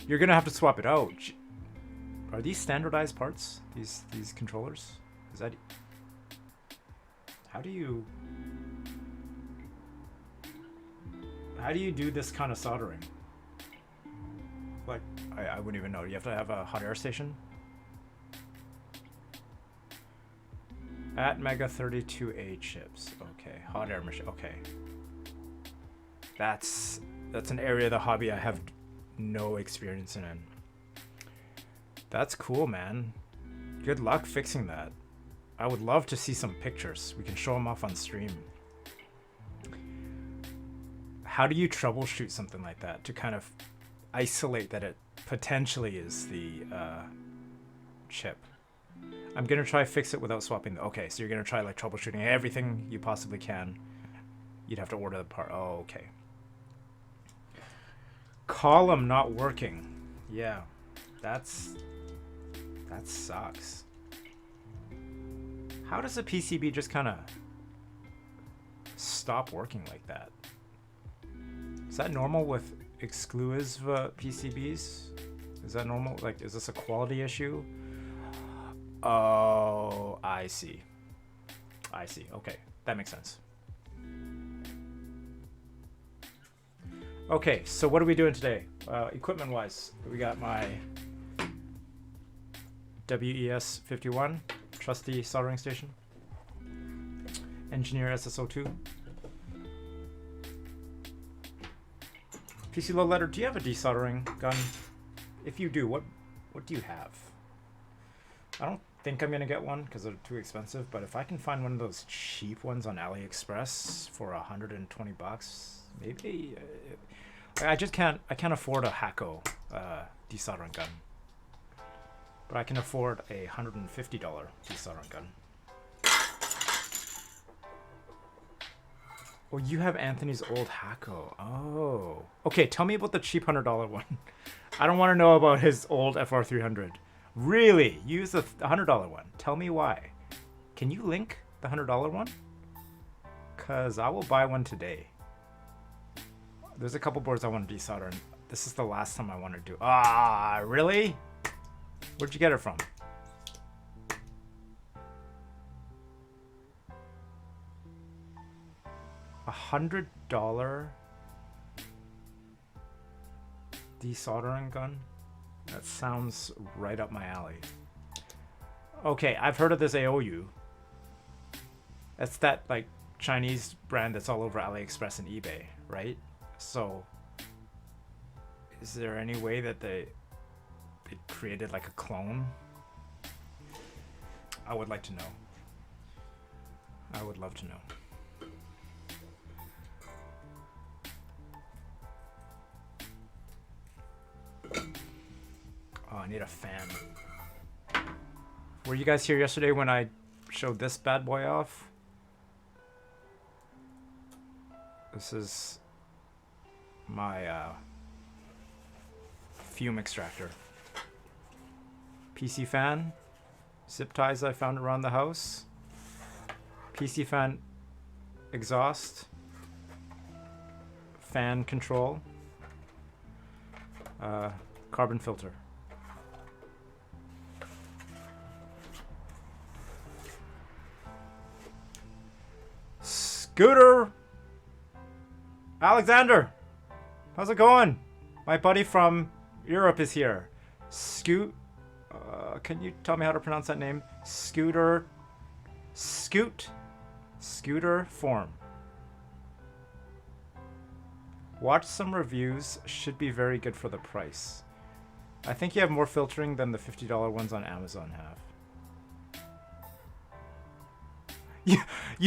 You're gonna have to swap it out. Are these standardized parts? These controllers? Is that... How do you do this kind of soldering? Like, I wouldn't even know. You have to have a hot air station? At Mega 32A chips. Okay, hot air machine. Okay. That's an area of the hobby I have no experience in. That's cool, man. Good luck fixing that. I would love to see some pictures. We can show them off on stream. How do you troubleshoot something like that to kind of isolate that it potentially is the chip? I'm gonna try fix it without swapping okay, so you're gonna try like troubleshooting everything you possibly can. You'd have to order the part. Oh, okay. Column not working. Yeah, that sucks. How does a PCB just kind of stop working like that? Is that normal with exclusive PCBs? Is that normal? Like, is this a quality issue? Oh, I see. I see. Okay, that makes sense. Okay, so what are we doing today? Equipment-wise, we got my WES51, trusty soldering station. Engineer SSO2. PC Low Letter, do you have a desoldering gun? If you do, what do you have? I don't think I'm gonna get one because they're too expensive. But if I can find one of those cheap ones on AliExpress for $120, maybe. I just can't. I can't afford a Hako desoldering gun, but I can afford a $150 desoldering gun. Oh, you have Anthony's old Hako. Oh, okay. Tell me about the cheap $100 one. I don't want to know about his old FR300. Really? Use the $100 one. Tell me why. Can you link the $100 one? Cause I will buy one today. There's a couple boards I want to desolder, and this is the last time I want to do. Ah, really? Where'd you get it from? $100 desoldering gun? That sounds right up my alley. Okay, I've heard of this AOU. That's that like Chinese brand that's all over AliExpress and eBay, right? So is there any way that they created like a clone? I would like to know. I would love to know. Oh, I need a fan. Were you guys here yesterday when I showed this bad boy off? This is my fume extractor. PC fan. Zip ties I found around the house. PC fan exhaust. Fan control. Carbon filter. Scooter Alexander, how's it going? My buddy from Europe is here. Can you tell me how to pronounce that name? Scooter Form. Watch some reviews, should be very good for the price. I think you have more filtering than the $50 ones on Amazon have.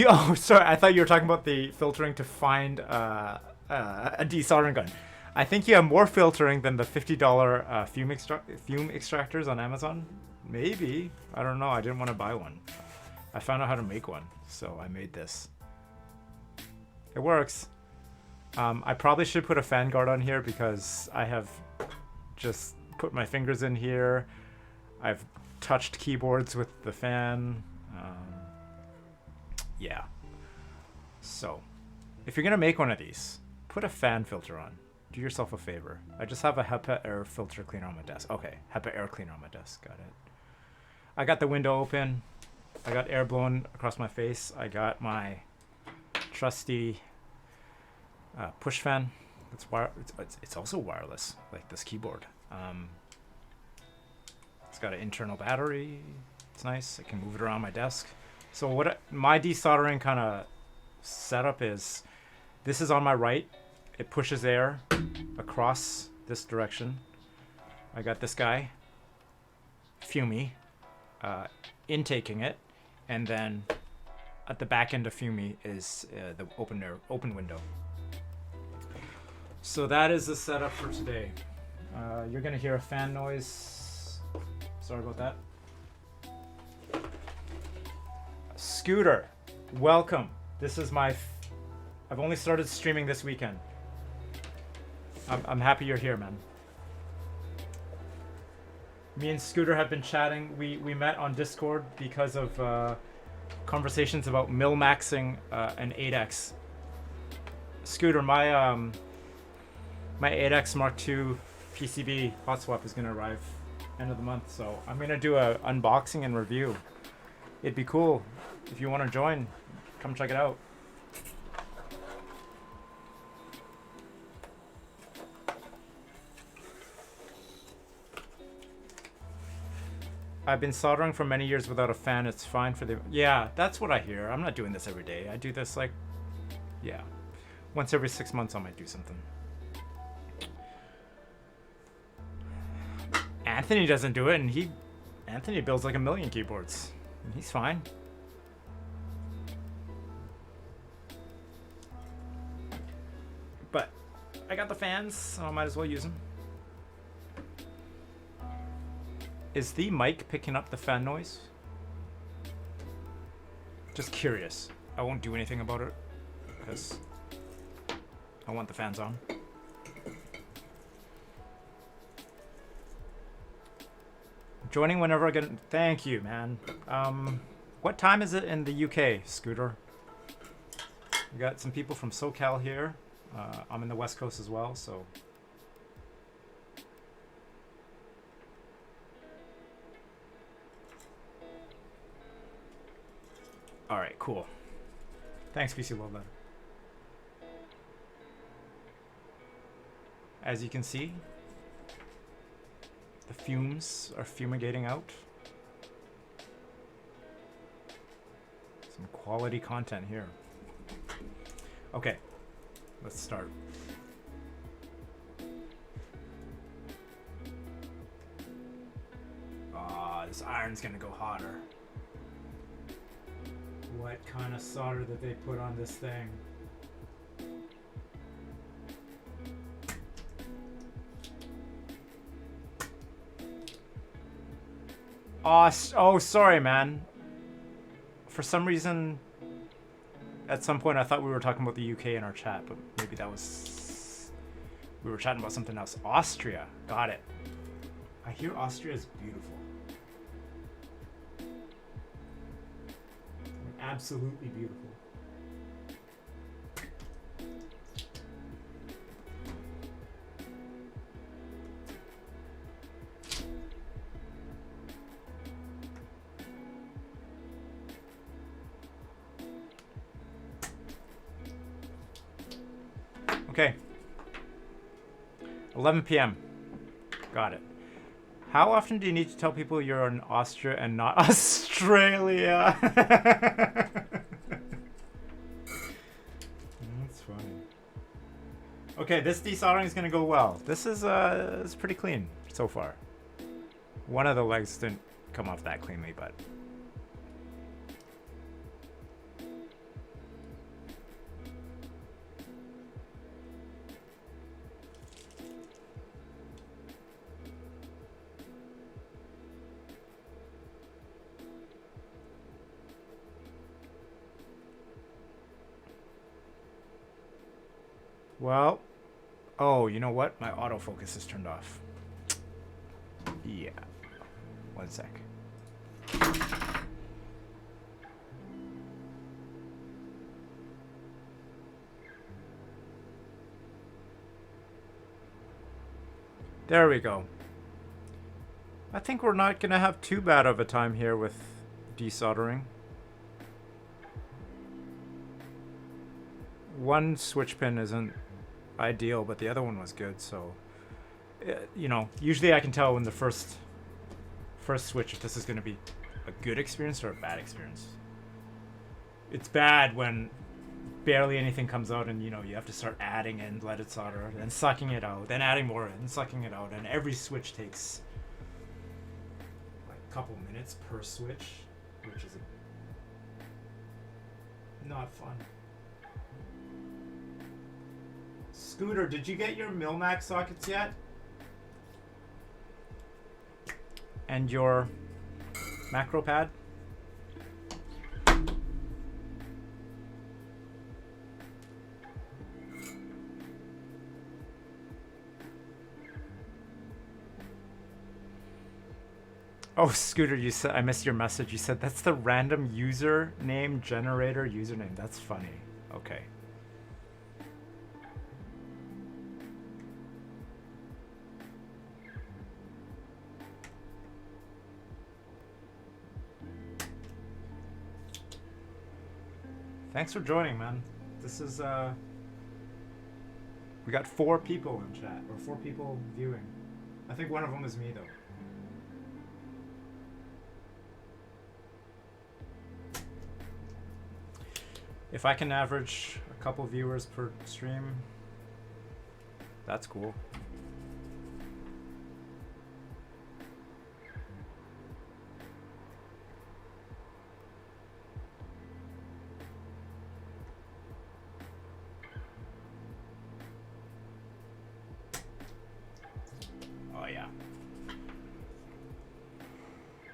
Oh, sorry. I thought you were talking about the filtering to find a desoldering gun. I think you have more filtering than the $50 fume extractors on Amazon. Maybe. I don't know. I didn't want to buy one. I found out how to make one, so I made this. It works. I probably should put a fan guard on here because I have just put my fingers in here. I've touched keyboards with the fan. Yeah. So, if you're gonna make one of these, put a fan filter on. Do yourself a favor. I just have a HEPA air filter cleaner on my desk. Okay, HEPA air cleaner on my desk. Got it. I got the window open. I got air blown across my face. I got my trusty push fan. It's also wireless, like this keyboard. It's got an internal battery. It's nice. I can move it around my desk. So my desoldering kind of setup is, this is on my right. It pushes air across this direction. I got this guy, Fumi, intaking it, and then at the back end of Fumi is the open window. So that is the setup for today. You're gonna hear a fan noise. Sorry about that. Scooter, welcome. This is I've only started streaming this weekend. I'm happy you're here, man. Me and Scooter have been chatting. We met on Discord because of conversations about mil-maxing an 8X. Scooter, my 8X Mark II PCB hot swap is gonna arrive end of the month, so I'm gonna do a unboxing and review. It'd be cool if you want to join. Come check it out. I've been soldering for many years without a fan. It's fine for the... Yeah, that's what I hear. I'm not doing this every day. I do this like... Yeah. Once every 6 months I might do something. Anthony doesn't do it, and he Anthony builds like 1,000,000 keyboards. He's fine. But I got the fans, so I might as well use them. Is the mic picking up the fan noise? Just curious. I won't do anything about it because I want the fans on. Joining whenever I get. Thank you, man. What time is it in the UK, Scooter? We got some people from SoCal here. I'm in the West Coast as well, so. All right, cool. Thanks, PC Love Letter. As you can see, the fumes are fumigating out. Some quality content here. Okay, let's start. Ah, this iron's gonna go hotter. What kind of solder did they put on this thing? Oh, sorry, man. For some reason, at some point I thought we were talking about the UK in our chat, but maybe that was... We were chatting about something else. Austria. Got it. I hear Austria is beautiful. Absolutely beautiful. Okay. 11 p.m. Got it. How often do you need to tell people you're in Austria and not Australia? That's funny. Okay, this desoldering is gonna go well. This is pretty clean so far. One of the legs didn't come off that cleanly, but. Well, oh, you know what? My autofocus is turned off. Yeah. One sec. There we go. I think we're not going to have too bad of a time here with desoldering. One switch pin isn't ideal, but the other one was good, so you know, usually I can tell when the first switch if this is going to be a good experience or a bad experience. It's bad when barely anything comes out and, you know, you have to start adding in leaded solder, then sucking it out, then adding more in, sucking it out, and every switch takes like a couple minutes per switch, which is not fun. Scooter, did you get your Milmax sockets yet? And your macro pad? Oh, Scooter, you said I missed your message. You said that's the random username generator username. That's funny. Okay. Thanks for joining, man. This is we got 4 people in chat, or 4 people viewing. I think one of them is me though. If I can average a couple viewers per stream, that's cool.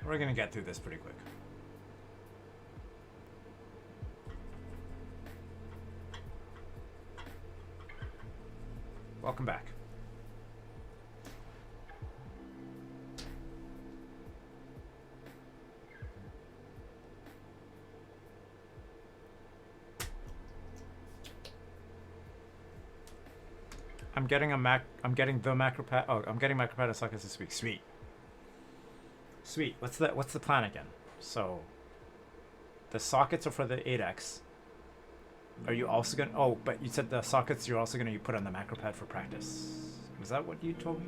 We're gonna get through this pretty quick. Welcome back. I'm getting the macro pad. Oh, I'm getting macro pad and sockets this week. Sweet. Sweet. What's the plan again? So the sockets are for the 8X. Are you also gonna? Oh, but you said the sockets you're also gonna put on the macro pad for practice. Was that what you told me?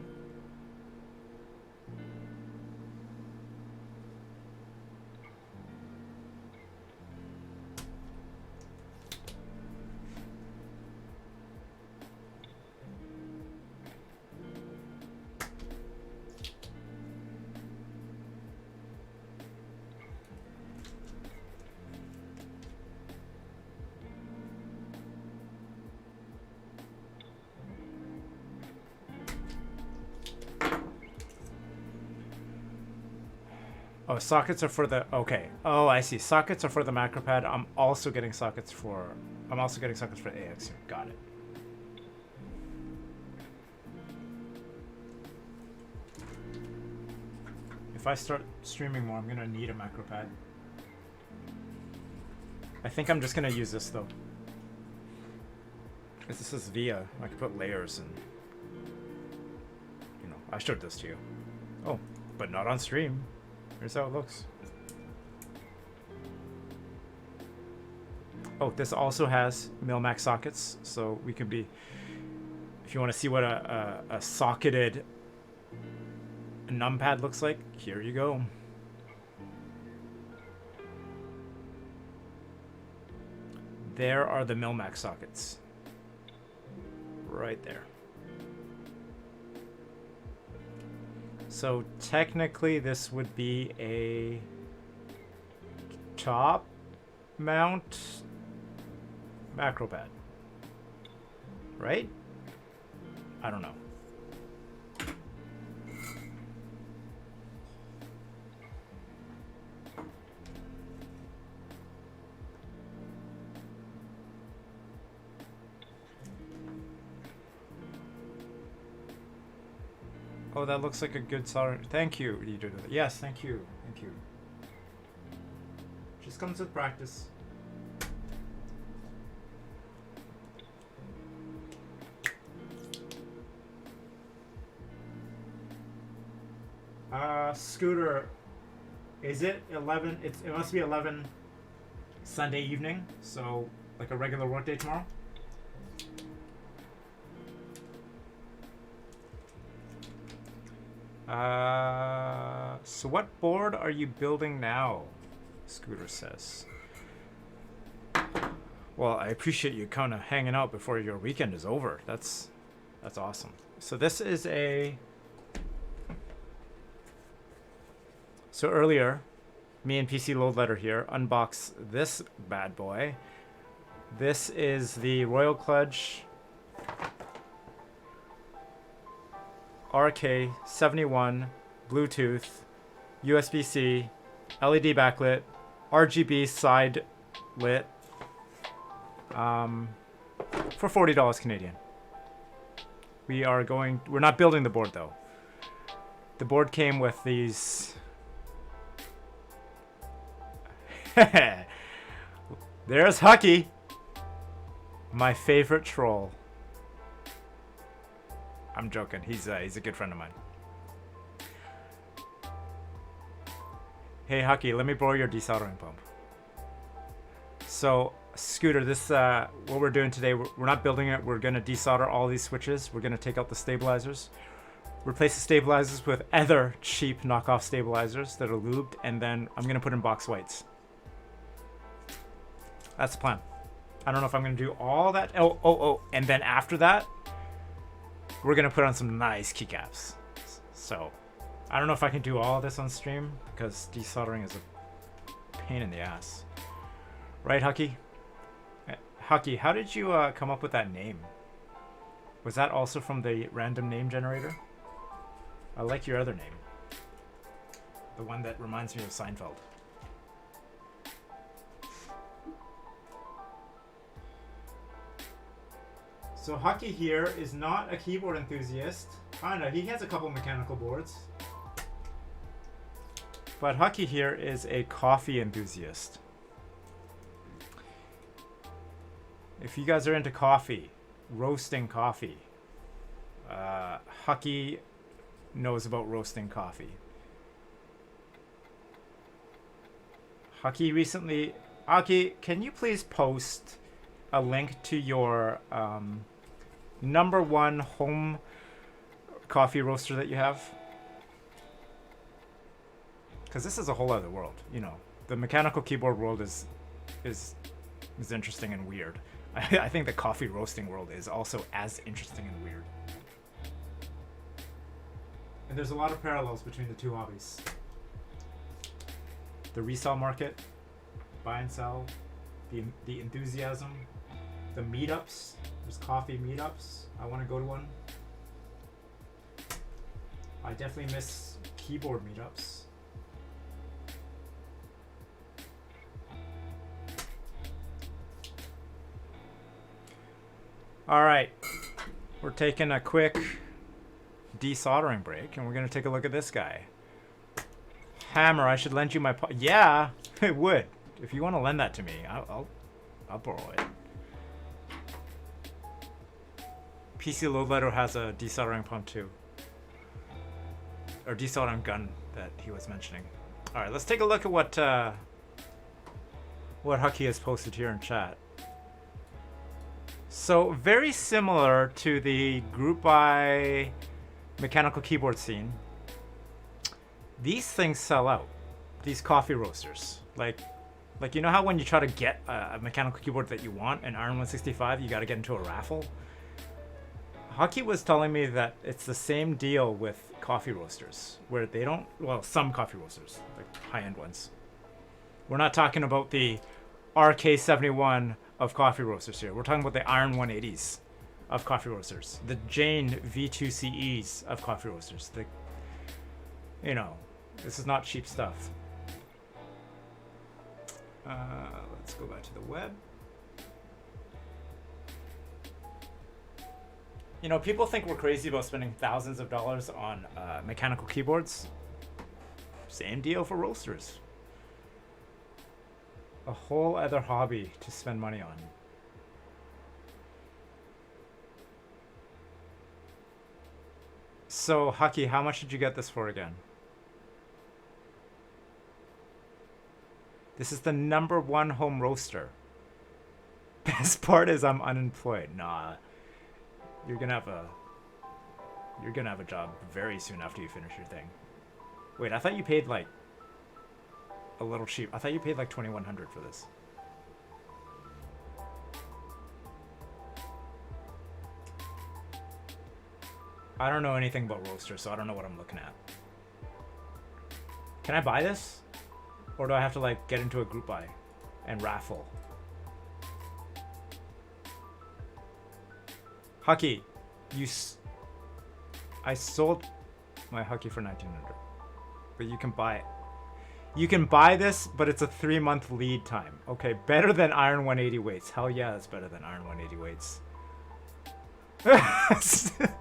Oh, sockets are for the, okay. Oh, I see. Sockets are for the macro pad. I'm also getting sockets for the AX here. Got it. If I start streaming more, I'm gonna need a macro pad. I think I'm just gonna use this though. Because this is via, I can put layers and, you know, I showed this to you. Oh, but not on stream. Here's how it looks. Oh, this also has mil-max sockets, so we can be, if you want to see what a socketed numpad looks like, here you go. There are the mil-max sockets. Right there. So technically this would be a top mount macro pad, right? I don't know. Oh, that looks like a good soldering. Thank you. You did it. Yes, thank you. Thank you. Just comes with practice. Scooter, is it 11? It must be 11 Sunday evening, so like a regular work day tomorrow. So what board are you building now? Scooter says. Well, I appreciate you kind of hanging out before your weekend is over. That's awesome. So this is a. So earlier, me and PC Load Letter here unbox this bad boy. This is the Royal Kludge RK71 Bluetooth USB-C LED backlit RGB side lit for $40 Canadian. We're not building the board though. The board came with these. There's Hucky, my favorite troll. I'm joking. He's a good friend of mine. Hey Hucky, let me borrow your desoldering pump. So Scooter, this what we're doing today, we're not building it. We're gonna desolder all these switches. We're gonna take out the stabilizers, replace the stabilizers with other cheap knockoff stabilizers that are lubed, and then I'm gonna put in box whites. That's the plan. I don't know if I'm gonna do all that. Oh, and then after that, we're gonna put on some nice keycaps. So I don't know if I can do all this on stream because desoldering is a pain in the ass. Right, Hucky? Hucky, how did you come up with that name? Was that also from the random name generator? I like your other name. The one that reminds me of Seinfeld. So Hucky here is not a keyboard enthusiast. Kinda, he has a couple mechanical boards. But Hucky here is a coffee enthusiast. If you guys are into coffee, roasting coffee, Hucky knows about roasting coffee. Hucky recently... Hucky, can you please post a link to your #1 home coffee roaster that you have? Because this is a whole other world, you know. The mechanical keyboard world is interesting and weird. I think the coffee roasting world is also as interesting and weird. And there's a lot of parallels between the two hobbies. The resale market, buy and sell, the enthusiasm, the meetups. There's coffee meetups. I want to go to one. I definitely miss keyboard meetups. All right, we're taking a quick desoldering break, and we're gonna take a look at this guy. Hammer, I should lend you my yeah, it would. If you want to lend that to me, I'll borrow it. PC Load Letter has a desoldering pump too, or desoldering gun that he was mentioning. All right, let's take a look at what Hucky has posted here in chat. So very similar to the group buy mechanical keyboard scene. These things sell out. These coffee roasters, like you know how when you try to get a mechanical keyboard that you want, an Iron 165, you got to get into a raffle. Hucky was telling me that it's the same deal with coffee roasters, where they don't. Well, some coffee roasters, like high-end ones. We're not talking about the RK71 of coffee roasters here. We're talking about the Iron 180s of coffee roasters, the Jane V2CEs of coffee roasters. You know, this is not cheap stuff. Let's go back to the web. You know, people think we're crazy about spending thousands of dollars on mechanical keyboards. Same deal for roasters. A whole other hobby to spend money on. So, Hucky, how much did you get this for again? This is the #1 home roaster. Best part is I'm unemployed. Nah, you're gonna have a job very soon after you finish your thing. Wait, I thought you paid like a little cheap. I thought you paid like $2,100 for this. I don't know anything about roasters, so I don't know what I'm looking at. Can I buy this? Or do I have to like get into a group buy and raffle? Hucky, I sold my Hucky for $1,900, but you can buy it. You can buy this, but it's a 3-month lead time. Okay, better than Iron 180 weights. Hell yeah, that's better than Iron 180 weights.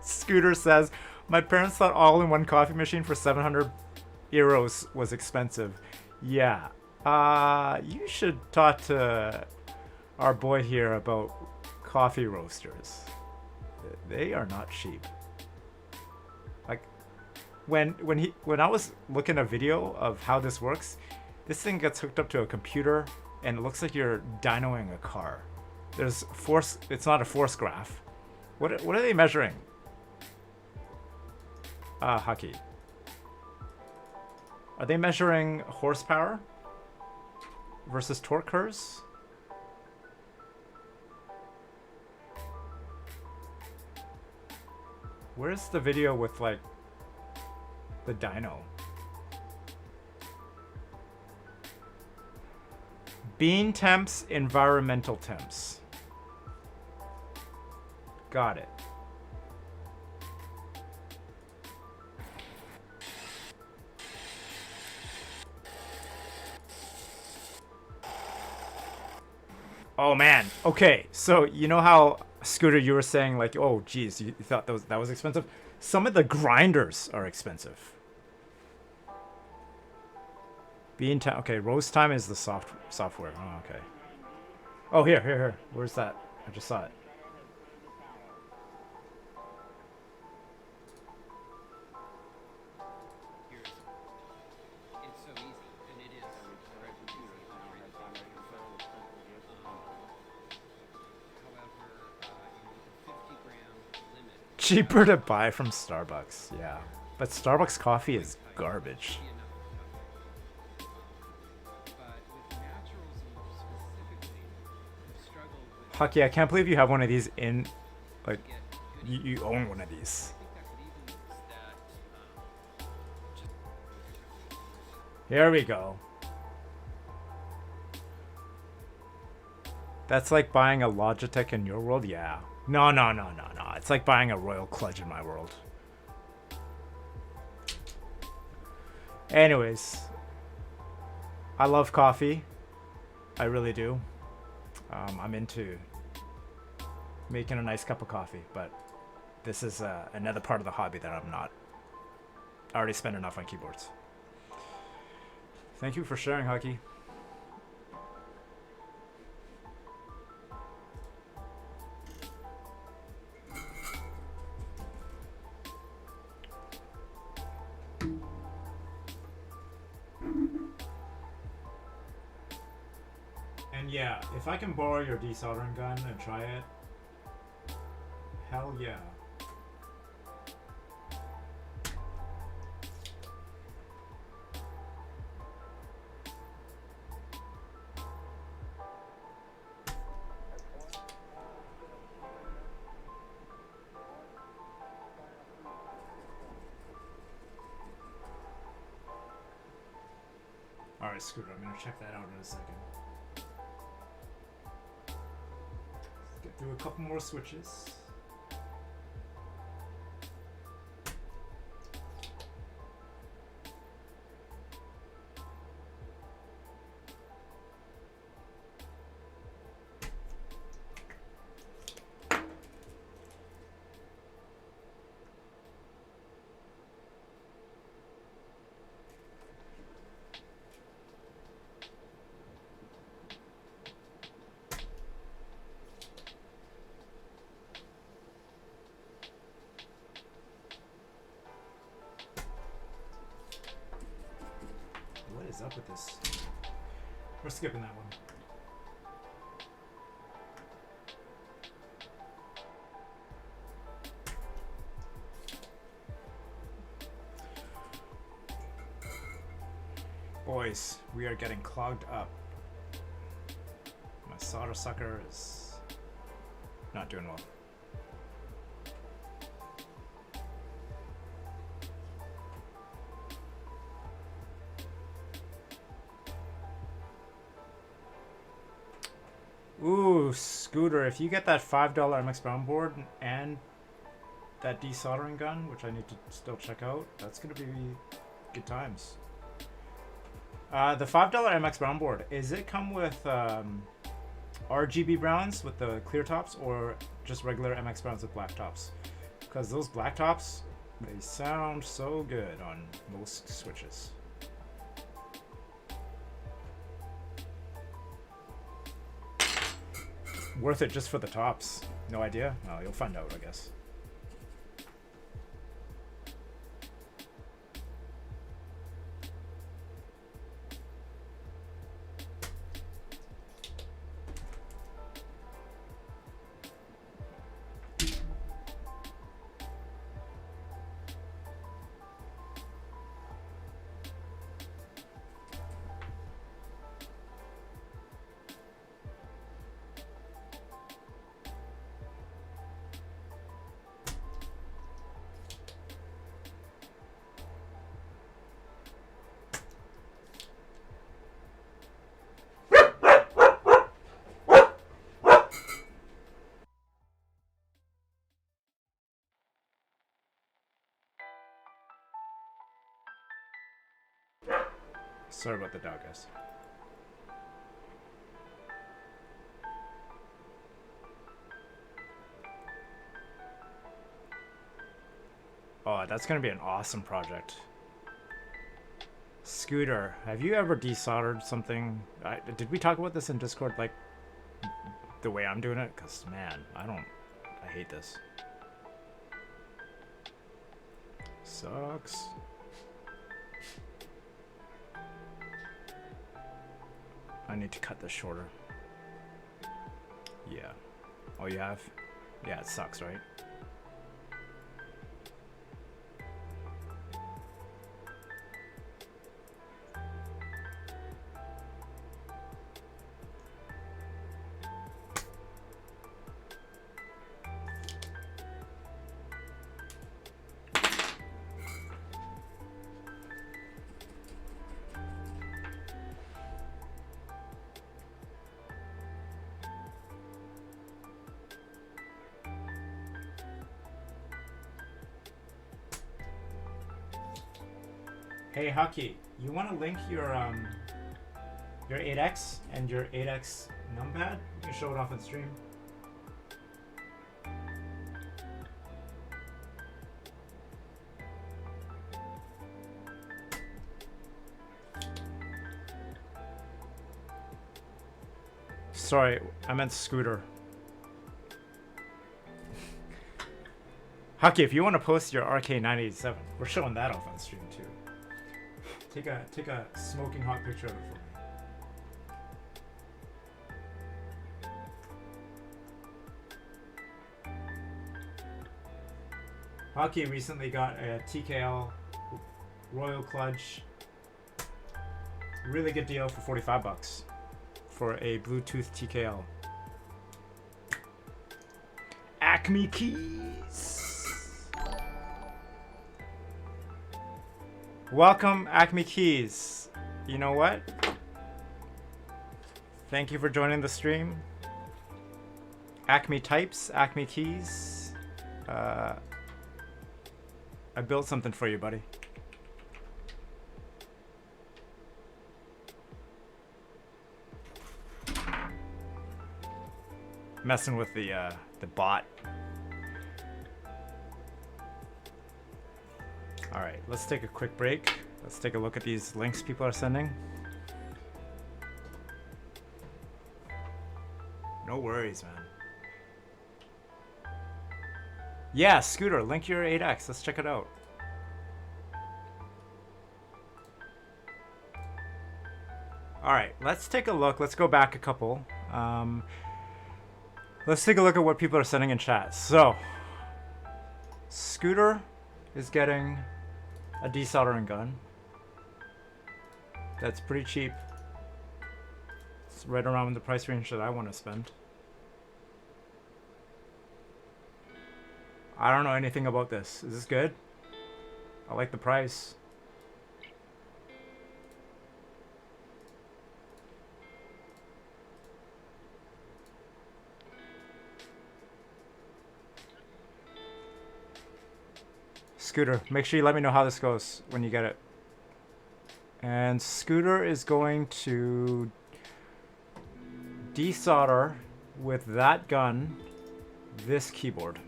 Scooter says, my parents thought all-in-one coffee machine for 700 euros was expensive. Yeah, you should talk to our boy here about coffee roasters. They are not cheap. Like, when I was looking at a video of how this works, this thing gets hooked up to a computer and it looks like you're dynoing a car. There's force. It's not a force graph. What are they measuring? Hucky. Are they measuring horsepower versus torque curves? Where's the video with like the dyno? Bean temps, environmental temps. Got it. Oh man. Okay, so you know how Scooter, you were saying like, oh geez, you thought that was expensive. Some of the grinders are expensive. Bean time. Okay, roast time is the software. Oh, okay. Oh, here. Where's that? I just saw it. Cheaper to buy from Starbucks, yeah. But Starbucks coffee is garbage. Hucky, I can't believe you have one of these in, like, you own one of these. Here we go. That's like buying a Logitech in your world? Yeah. No. It's like buying a Royal Kludge in my world. Anyways, I love coffee. I really do. I'm into making a nice cup of coffee, but this is another part of the hobby that I'm not. I already spent enough on keyboards. Thank you for sharing, Hucky. And yeah, if I can borrow your desoldering gun and try it, hell yeah. Alright, Scooter, I'm gonna check that out in a second. Get through a couple more switches. What is up with this? We're skipping that one. Boys, we are getting clogged up. My solder sucker is not doing well. Ooh, Scooter, if you get that $5 MX Brown board and that desoldering gun, which I need to still check out, that's going to be good times. The $5 MX Brown board, is it come with RGB browns with the clear tops or just regular MX browns with black tops? Because those black tops, they sound so good on most switches. Worth it just for the tops? No idea? Oh, you'll find out, I guess. Sorry about the dog, guys. god, that's gonna be an awesome project. Scooter, have you ever desoldered something? Did we talk about this in Discord, like the way I'm doing it? Cause man, I hate this. Sucks. I need to cut this shorter. Yeah. Oh, you have? Yeah, it sucks, right? Hey Hucky, you want to link your 8X and your 8X numpad? You can show it off on stream. Sorry, I meant Scooter. Hucky, if you want to post your RK987, we're showing that off on stream too. Take a smoking hot picture of it for me. Hockey recently got a TKL Royal Kludge. Really good deal for 45 bucks for a Bluetooth TKL. Acme keys. Welcome, Acme Keys. You know what? Thank you for joining the stream. Acme Types, Acme Keys. I built something for you, buddy. Messing with the bot. All right, let's take a quick break. Let's take a look at these links people are sending. No worries, man. Yeah, Scooter, link your 8X. Let's check it out. All right, let's take a look. Let's go back a couple. Let's take a look at what people are sending in chat. So, Scooter is getting a desoldering gun. That's pretty cheap. It's right around the price range that I want to spend. I don't know anything about this. Is this good? I like the price. Scooter, make sure you let me know how this goes when you get it. And Scooter is going to desolder with that gun this keyboard.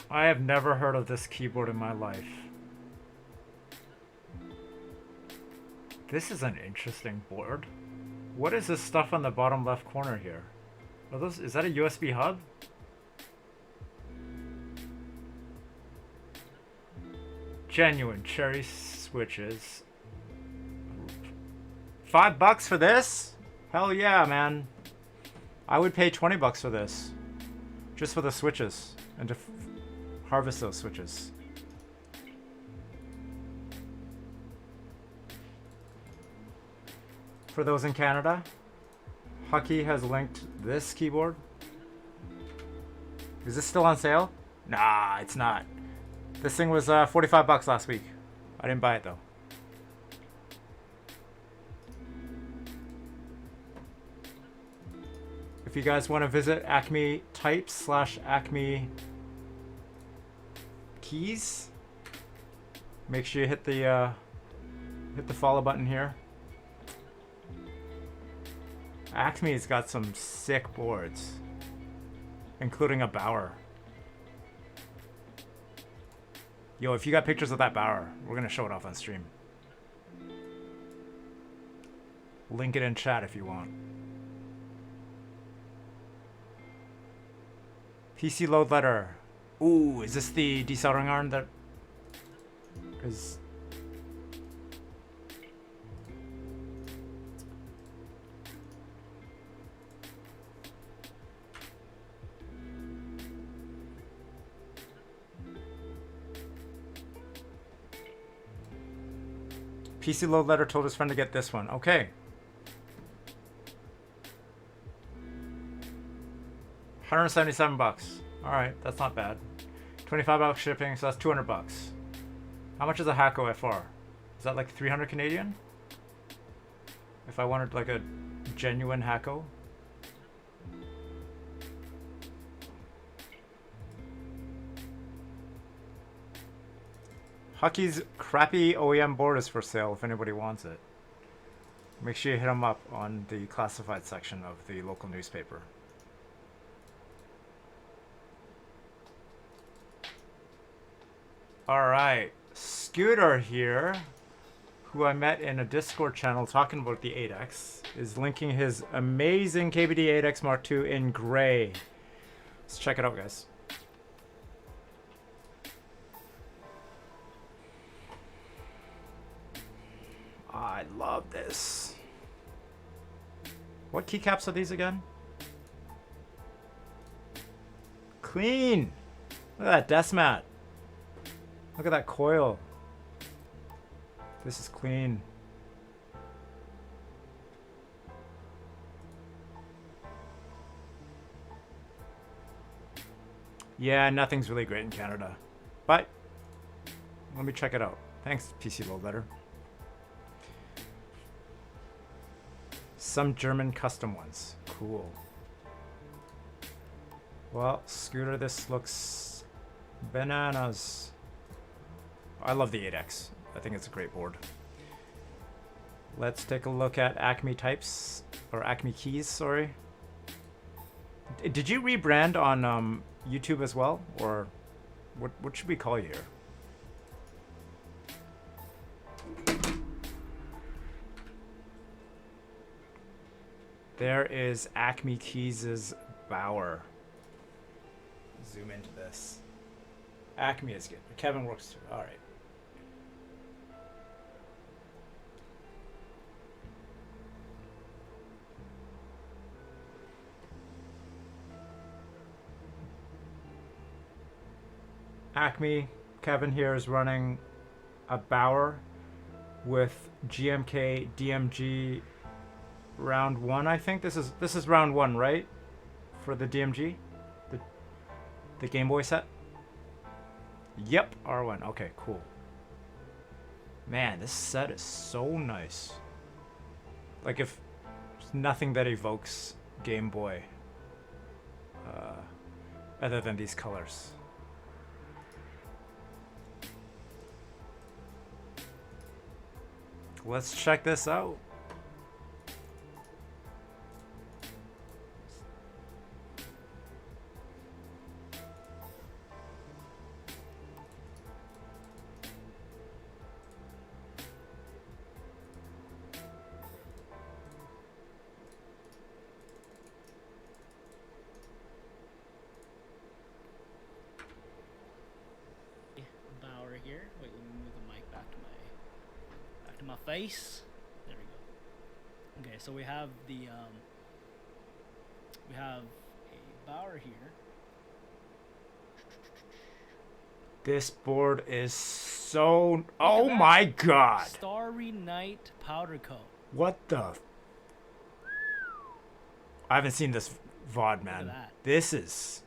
I have never heard of this keyboard in my life. This is an interesting board. What is this stuff on the bottom left corner here? Are those, is that a USB hub? Genuine cherry switches. $5 for this? Hell yeah, man. I would pay 20 bucks for this. Just for the switches. And to harvest those switches. For those in Canada, Hucky has linked this keyboard. Is this still on sale? Nah, it's not. This thing was 45 bucks last week. I didn't buy it though. If you guys want to visit Acme Types / Acme Keys, make sure you hit the follow button here. Acme's got some sick boards. including a Bower. Yo, if you got pictures of that Bower, we're gonna show it off on stream. Link it in chat if you want. PC load letter. Ooh, is this the desoldering iron that is... PC load letter told his friend to get this one. Okay. 177 bucks. All right, that's not bad. 25 bucks shipping, so that's 200 bucks. How much is a Hako FR? Is that like 300 Canadian? If I wanted like a genuine Hako? Hucky's crappy OEM board is for sale if anybody wants it. Make sure you hit him up on the classified section of the local newspaper. Alright, Scooter here, who I met in a Discord channel talking about the 8X, is linking his amazing KBD 8X Mark II in gray. Let's check it out, guys. I love this. What keycaps are these again? Clean! Look at that desk mat. Look at that coil. This is clean. Yeah, nothing's really great in Canada. But let me check it out. Thanks, PC Load Letter. Some German custom ones. Cool. Well, Scooter, this looks bananas. I love the 8X. I think it's a great board. Let's take a look at Acme types, or Acme keys, sorry. Did you rebrand on YouTube as well? Or what should we call you here? There is Acme Keys' Bower. Zoom into this. Acme is good. Kevin works too. All right. Acme, Kevin here is running a Bower with GMK DMG round 1, I think. This is round 1, right? For the DMG? The Game Boy set? Yep, R1. Okay, cool. Man, this set is so nice. Like, if there's nothing that evokes Game Boy other than these colors. Let's check this out. Bower here. Wait, let me move the mic back to my face. There we go. Okay, so we have the we have a Bower here. This board is so... Oh my god! Starry Night powder coat. What the... I haven't seen this VOD, man. Look at that. This is...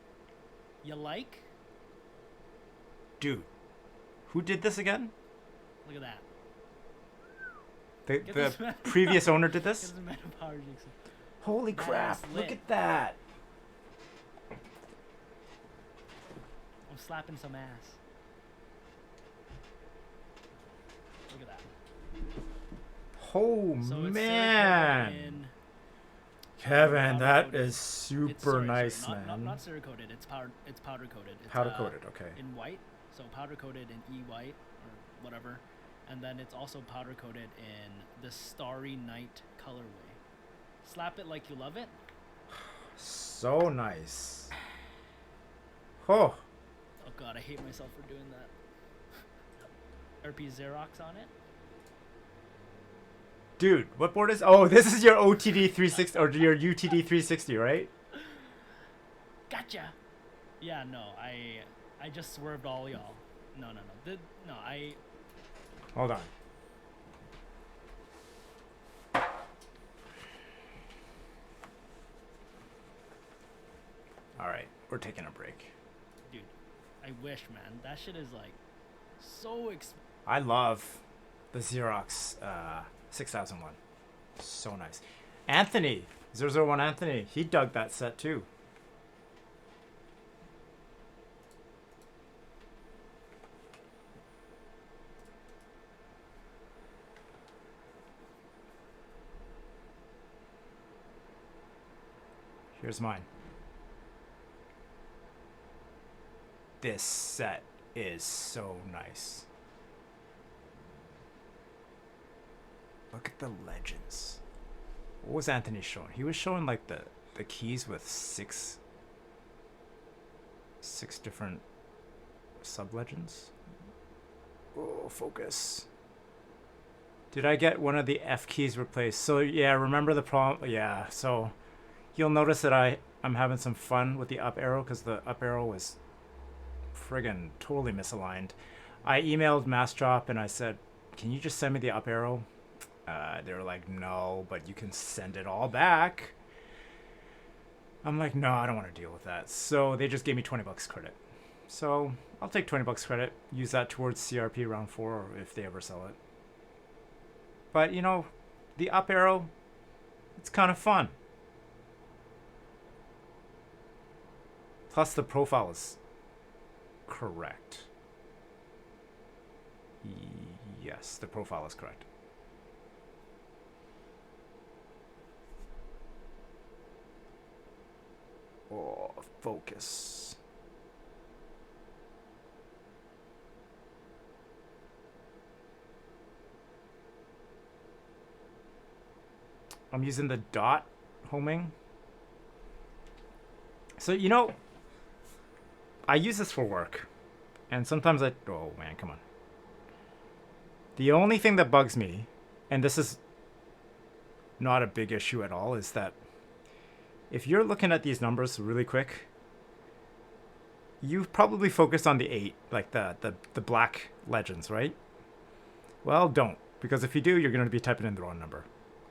You like? Dude. Who did this again? Look at that. The previous owner did this? Get this man a Power Jigsaw. Holy crap, That's look lit. at that. I'm slapping some ass. Look at that. Oh, So it's man. in Kevin, that powder-coated. is It's super nice, not, man. not cerakoted. It's powder coated. It's, Powder coated, okay. in white, so powder coated in white or whatever, and then it's also powder coated in the Starry Night colorway. Slap it like you love it. So nice. Oh, Oh god, I hate myself for doing that. RP Xerox on it. dude, what board is? Oh, this is your OTD 360 or your UTD 360, right? Gotcha. Yeah, no, I just swerved all y'all. No. Hold on. All right, we're taking a break. Dude, I wish, man. That shit is like so I love the Xerox 6001. So nice. Anthony, 001 Anthony, he dug that set too. Here's mine. This set is so nice. Look at the legends. What was Anthony showing? He was showing like the keys with six different sub-legends. Oh, focus. Did I get one of the F keys replaced? So yeah, remember the problem? Yeah, so you'll notice that I'm having some fun with the up arrow because the up arrow was friggin' totally misaligned. I emailed Massdrop and I said, can you just send me the up arrow? They were like, no, but you can send it all back. I'm like, no, I don't want to deal with that. So they just gave me 20 bucks credit. So I'll take 20 bucks credit, use that towards CRP round 4 or if they ever sell it. But you know, the up arrow, it's kind of fun. Plus the profile is correct. Yes, the profile is correct. Oh, focus. I'm using the dot homing. So, you know, I use this for work. And sometimes oh man, come on. The only thing that bugs me, and this is not a big issue at all, is that if you're looking at these numbers really quick, you've probably focused on the 8, like the black legends, right? Well, don't. Because if you do, you're going to be typing in the wrong number.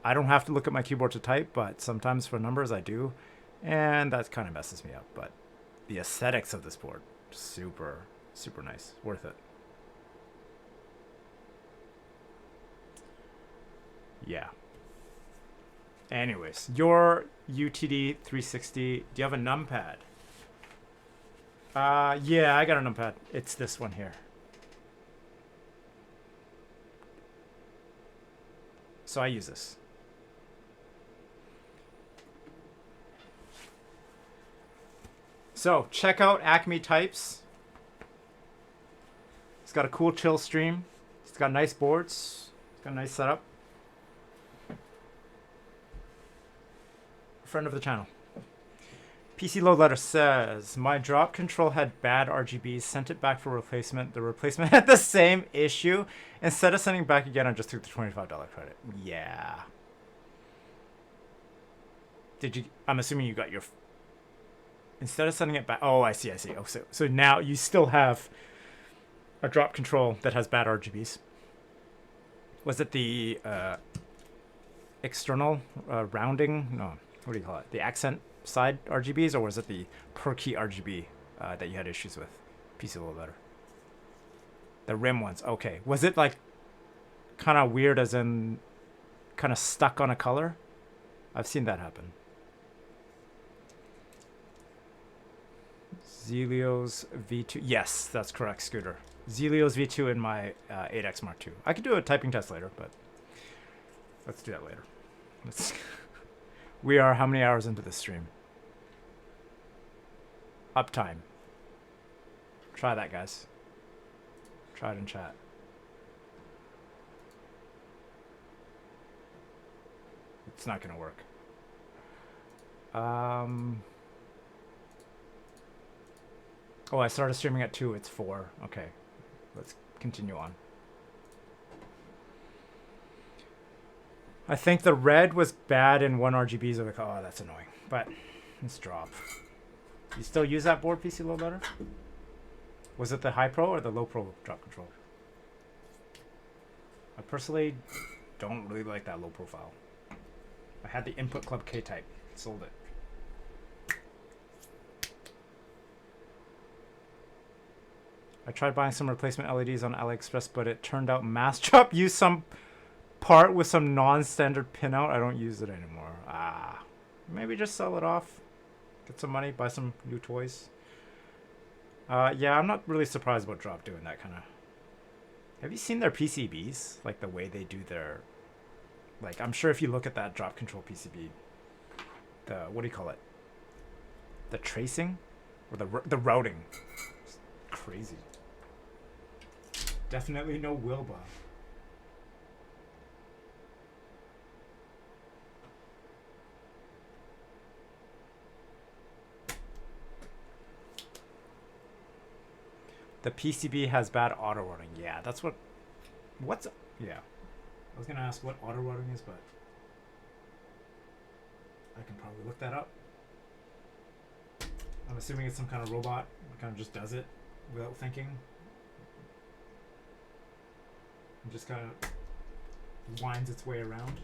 I don't have to look at my keyboard to type, but sometimes for numbers I do. And that kind of messes me up. But the aesthetics of this board, super, super nice. Worth it. Yeah. Anyways, your UTD 360, do you have a numpad? Yeah, I got a numpad. It's this one here. So I use this. So check out Acme Types. It's got a cool chill stream. It's got nice boards. It's got a nice setup. Friend of the channel. PC Load Letter says, my drop control had bad RGBs, sent it back for replacement. The replacement had the same issue. Instead of sending back again, I just took the $25 credit. Yeah. Did you, I'm assuming you got your, instead of sending it back, oh, I see. Oh, so now you still have a drop control that has bad RGBs. Was it the external rounding? No. What do you call it? The accent side RGBs, or was it the per key RGB that you had issues with? PC a little better. The rim ones. Okay. Was it like kind of weird as in kind of stuck on a color? I've seen that happen. Zelios V2. Yes, that's correct, Scooter. Zelios V2 in my 8X Mark II. I could do a typing test later, but let's do that later. We are how many hours into this stream? Uptime. Try that, guys. Try it in chat. It's not gonna work. Oh, I started streaming at 2. It's 4. Okay. Let's continue on. I think the red was bad in 1 RGBs. Of the oh, that's annoying. But let's drop. You still use that board, PC Low Letter? Was it the high pro or the low pro drop control? I personally don't really like that low profile. I had the Input Club K-Type. Sold it. I tried buying some replacement LEDs on AliExpress, but it turned out Mass Drop used some part with some non-standard pinout. I don't use it anymore. Maybe just sell it off. Get some money, buy some new toys. Yeah, I'm not really surprised about Drop doing that kind of... Have you seen their PCBs? Like the way they do their... Like, I'm sure if you look at that Drop Control PCB, the... What do you call it? The tracing? Or the routing. It's crazy. Definitely no Wilbur. The PCB has bad auto routing. Yeah, that's what... What's... Yeah. I was going to ask what auto routing is, but... I can probably look that up. I'm assuming it's some kind of robot that kind of just does it without thinking. And just kind of winds its way around.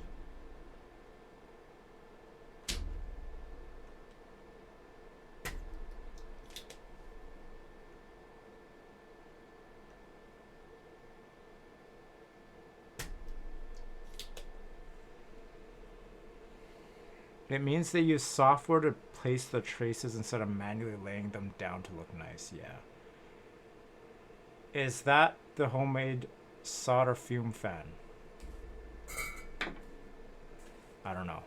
It means they use software to place the traces instead of manually laying them down to look nice. Yeah. Is that the homemade solder fume fan? I don't know.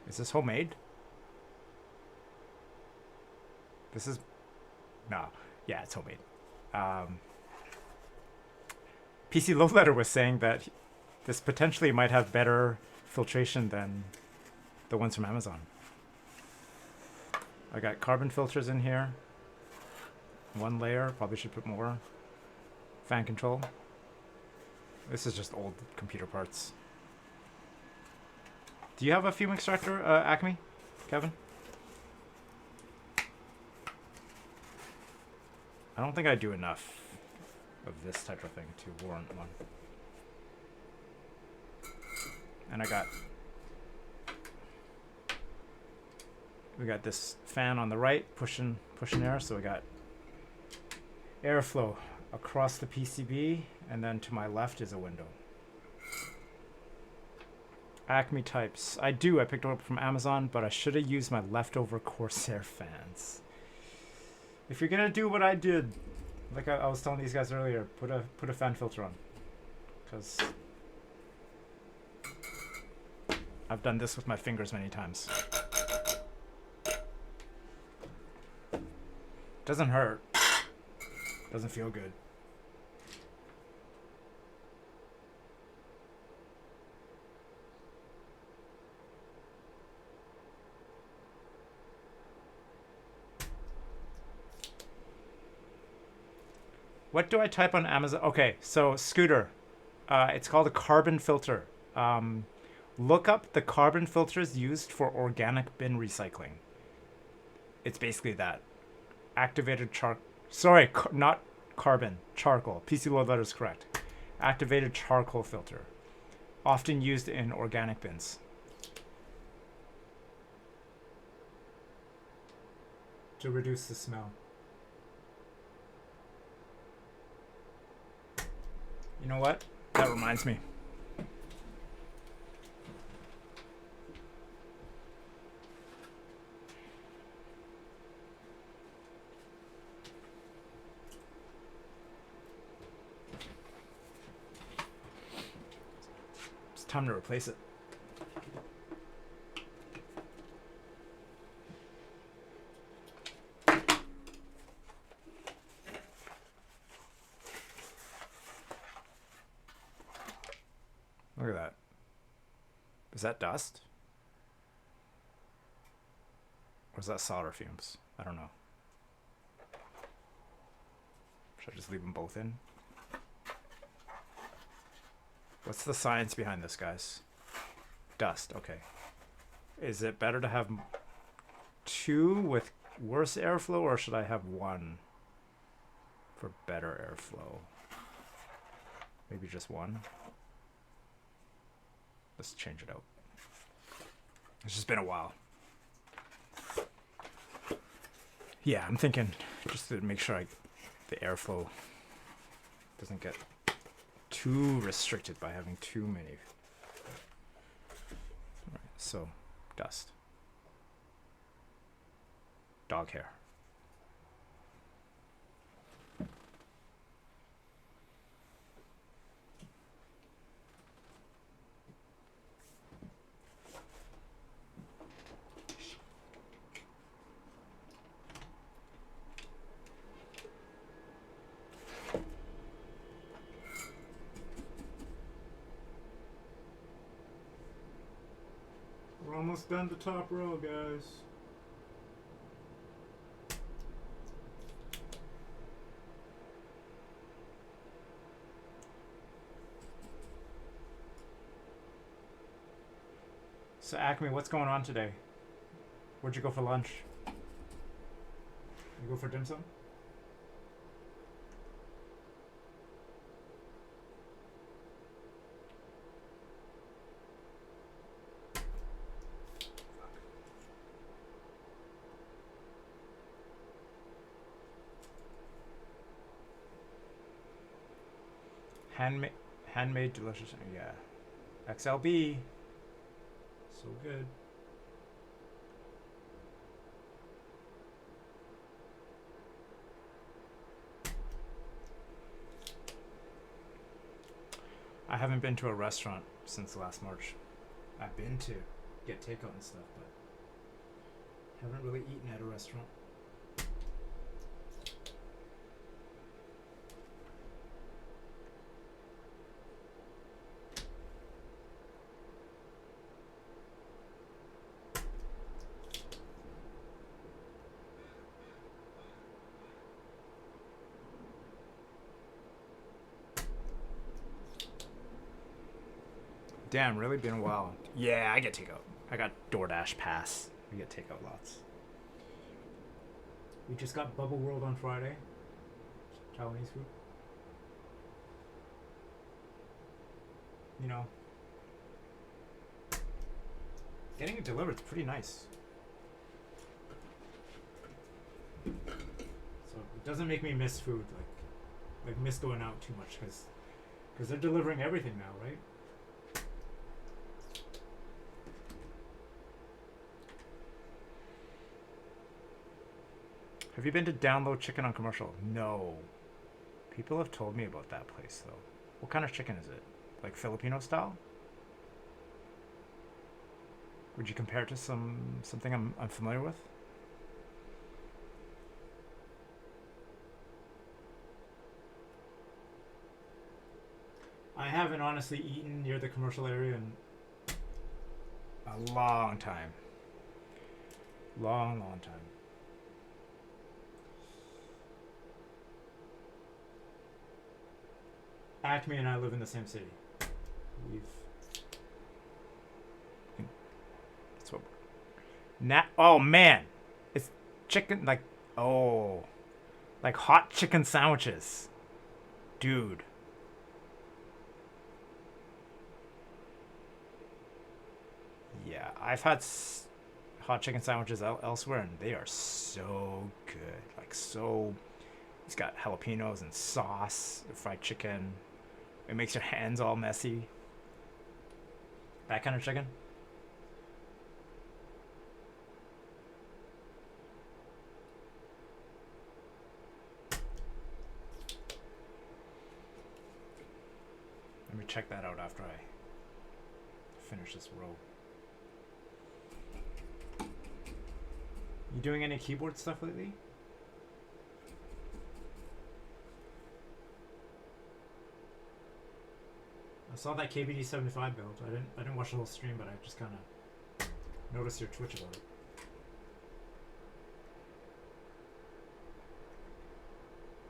Is this homemade? This is... No. Yeah, it's homemade. PC Low Letter was saying that this potentially might have better filtration than the ones from Amazon. I got carbon filters in here. 1 layer. Probably should put more. Fan control. This is just old computer parts. Do you have a fume extractor, Acme, Kevin? I don't think I do enough of this type of thing to warrant one. And we got this fan on the right pushing air, so we got airflow across the PCB, and then to my left is a window. Acme types. I picked them up from Amazon, but I should have used my leftover Corsair fans. If you're gonna do what I did, like I was telling these guys earlier, put a fan filter on, because I've done this with my fingers many times. Doesn't hurt. Doesn't feel good. What do I type on Amazon? Okay, so Scooter. It's called a carbon filter. Look up the carbon filters used for organic bin recycling. It's basically that. Activated not carbon, charcoal. PC Low Letter is correct. Activated charcoal filter. Often used in organic bins. To reduce the smell. You know what? That reminds me. It's time to replace it. Is that dust? Or is that solder fumes? I don't know. Should I just leave them both in? What's the science behind this, guys? Dust, okay. Is it better to have 2 with worse airflow, or should I have 1 for better airflow? Maybe just 1. Let's change it out. It's just been a while. Yeah, I'm thinking just to make sure the airflow doesn't get too restricted by having too many. All right, so dust. Dog hair. We're almost done the top row, guys. So Acme, what's going on today? Where'd you go for lunch? You go for dim sum? Handmade delicious. Yeah. XLB. So good. I haven't been to a restaurant since last March. I've been to get takeout and stuff, but haven't really eaten at a restaurant. Damn, really been a while. Yeah, I get takeout. I got DoorDash Pass. We get takeout lots. We just got Bubble World on Friday. Taiwanese food. You know, getting it delivered is pretty nice. So it doesn't make me miss food, like miss going out too much, because they're delivering everything now, right? Have you been to Download Chicken on Commercial? No. People have told me about that place, though. What kind of chicken is it? Like Filipino style? Would you compare it to something I'm familiar with? I haven't honestly eaten near the commercial area in a long time. Long time. Acme and I live in the same city. That's what. Oh man, it's chicken like hot chicken sandwiches, dude. Yeah, I've had hot chicken sandwiches elsewhere, and they are so good. Like so, it's got jalapenos and sauce, fried chicken. It makes your hands all messy. That kind of chicken. Let me check that out after I finish this row. You doing any keyboard stuff lately? saw that KBD75 build. I didn't watch the whole stream, but I just kind of noticed your Twitch about it.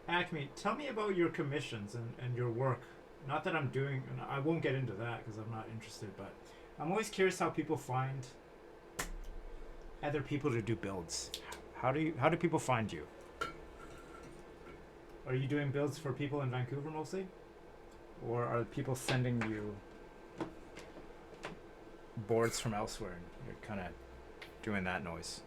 Acme, tell me about your commissions and your work. Not that I'm doing, and I won't get into that because I'm not interested, but I'm always curious how people find other people to do builds. How do people find you? Are you doing builds for people in Vancouver mostly? Or are people sending you boards from elsewhere and you're kind of doing that noise?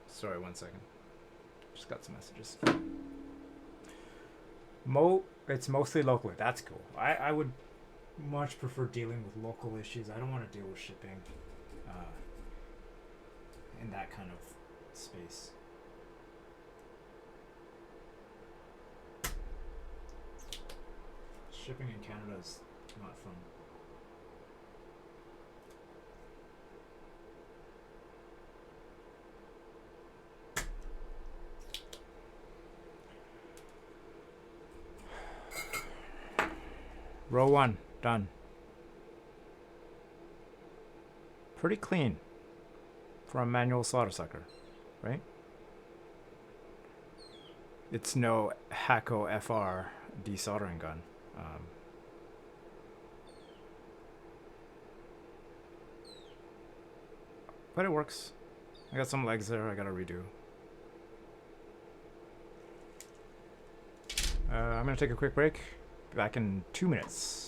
Sorry, 1 second. Just got some messages. It's mostly locally. That's cool. I would much prefer dealing with local issues. I don't want to deal with shipping in that kind of space. Shipping in Canada is not fun. Row 1, done. Pretty clean for a manual slaughter sucker, right? It's no Hacko FR desoldering gun. But it works. I got some legs there I gotta redo. I'm gonna take a quick break. Be back in 2 minutes.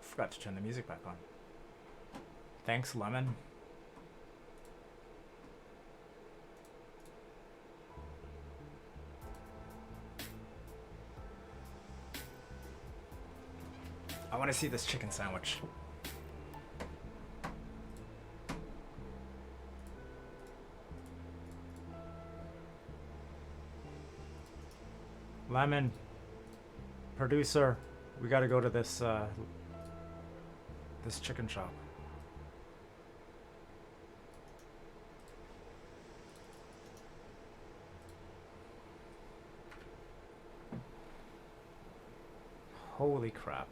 Forgot to turn the music back on. Thanks, Lemon. want to see this chicken sandwich. Lemon, producer, we got to go to this this chicken shop. Holy crap.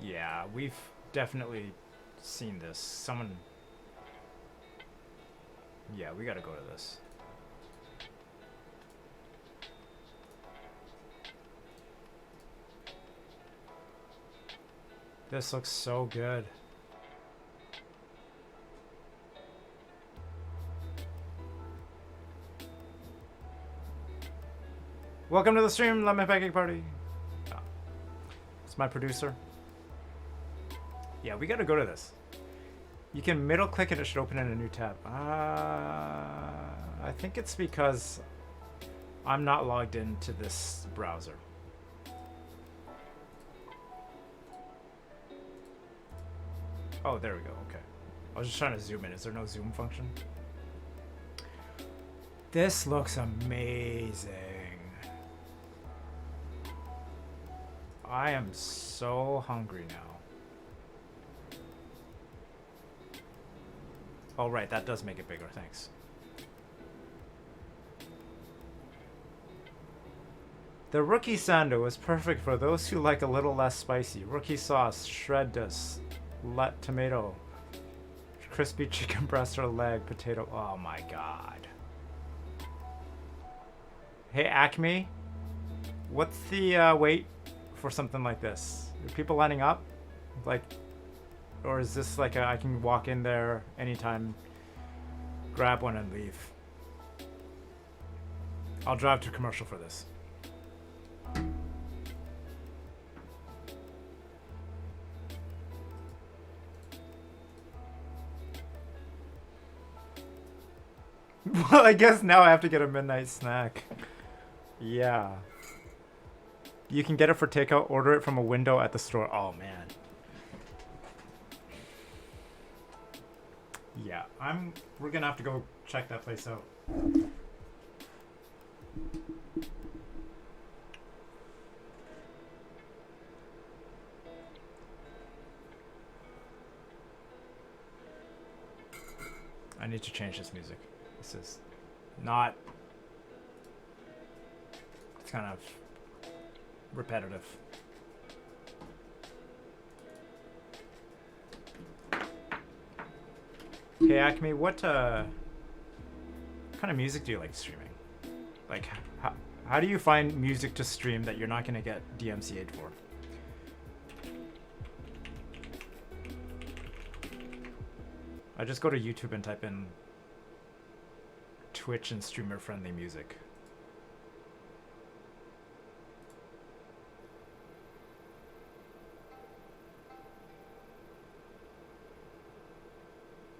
Yeah, we've definitely seen this. Someone... Yeah, we gotta go to this. This looks so good. Welcome to the stream, Lemon Pancake Party. Oh. It's my producer. Yeah, we gotta go to this. You can middle click and it should open in a new tab. I think it's because I'm not logged into this browser. Oh, there we go. Okay. I was just trying to zoom in. Is there no zoom function? This looks amazing. I am so hungry now. Oh, right. That does make it bigger. Thanks. The rookie sando is perfect for those who like a little less spicy. Rookie sauce, shred this, tomato, crispy chicken breast or leg, potato. Oh my god. Hey, Acme. What's the wait for something like this? Are people lining up? Like, or is this like I can walk in there anytime, grab one and leave? I'll drive to commercial for this. Well, I guess now I have to get a midnight snack. Yeah. You can get it for takeout, order it from a window at the store. Oh, man. Yeah, we're gonna have to go check that place out. I need to change this music. This is not... It's kind of repetitive. Hey Acme, what kind of music do you like streaming? Like, how do you find music to stream that you're not going to get DMCA'd for? I just go to YouTube and type in Twitch and streamer friendly music.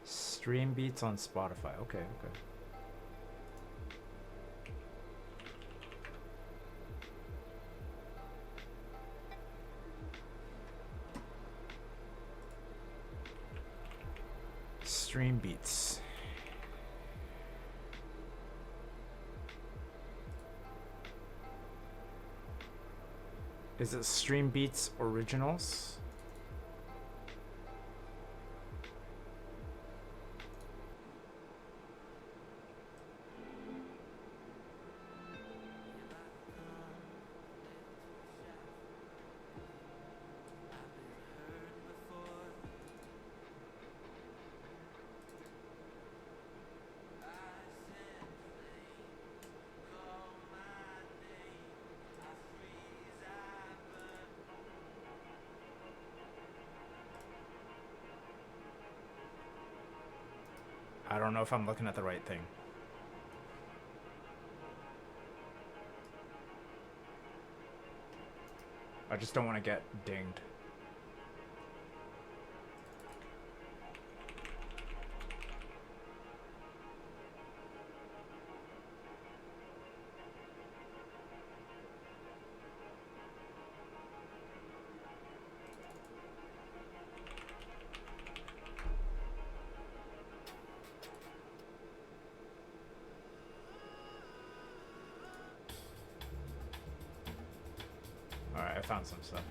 Stream beats on Spotify. Okay, okay. Stream beats. Is it Stream Beats Originals? I don't know if I'm looking at the right thing. I just don't want to get dinged. found some stuff.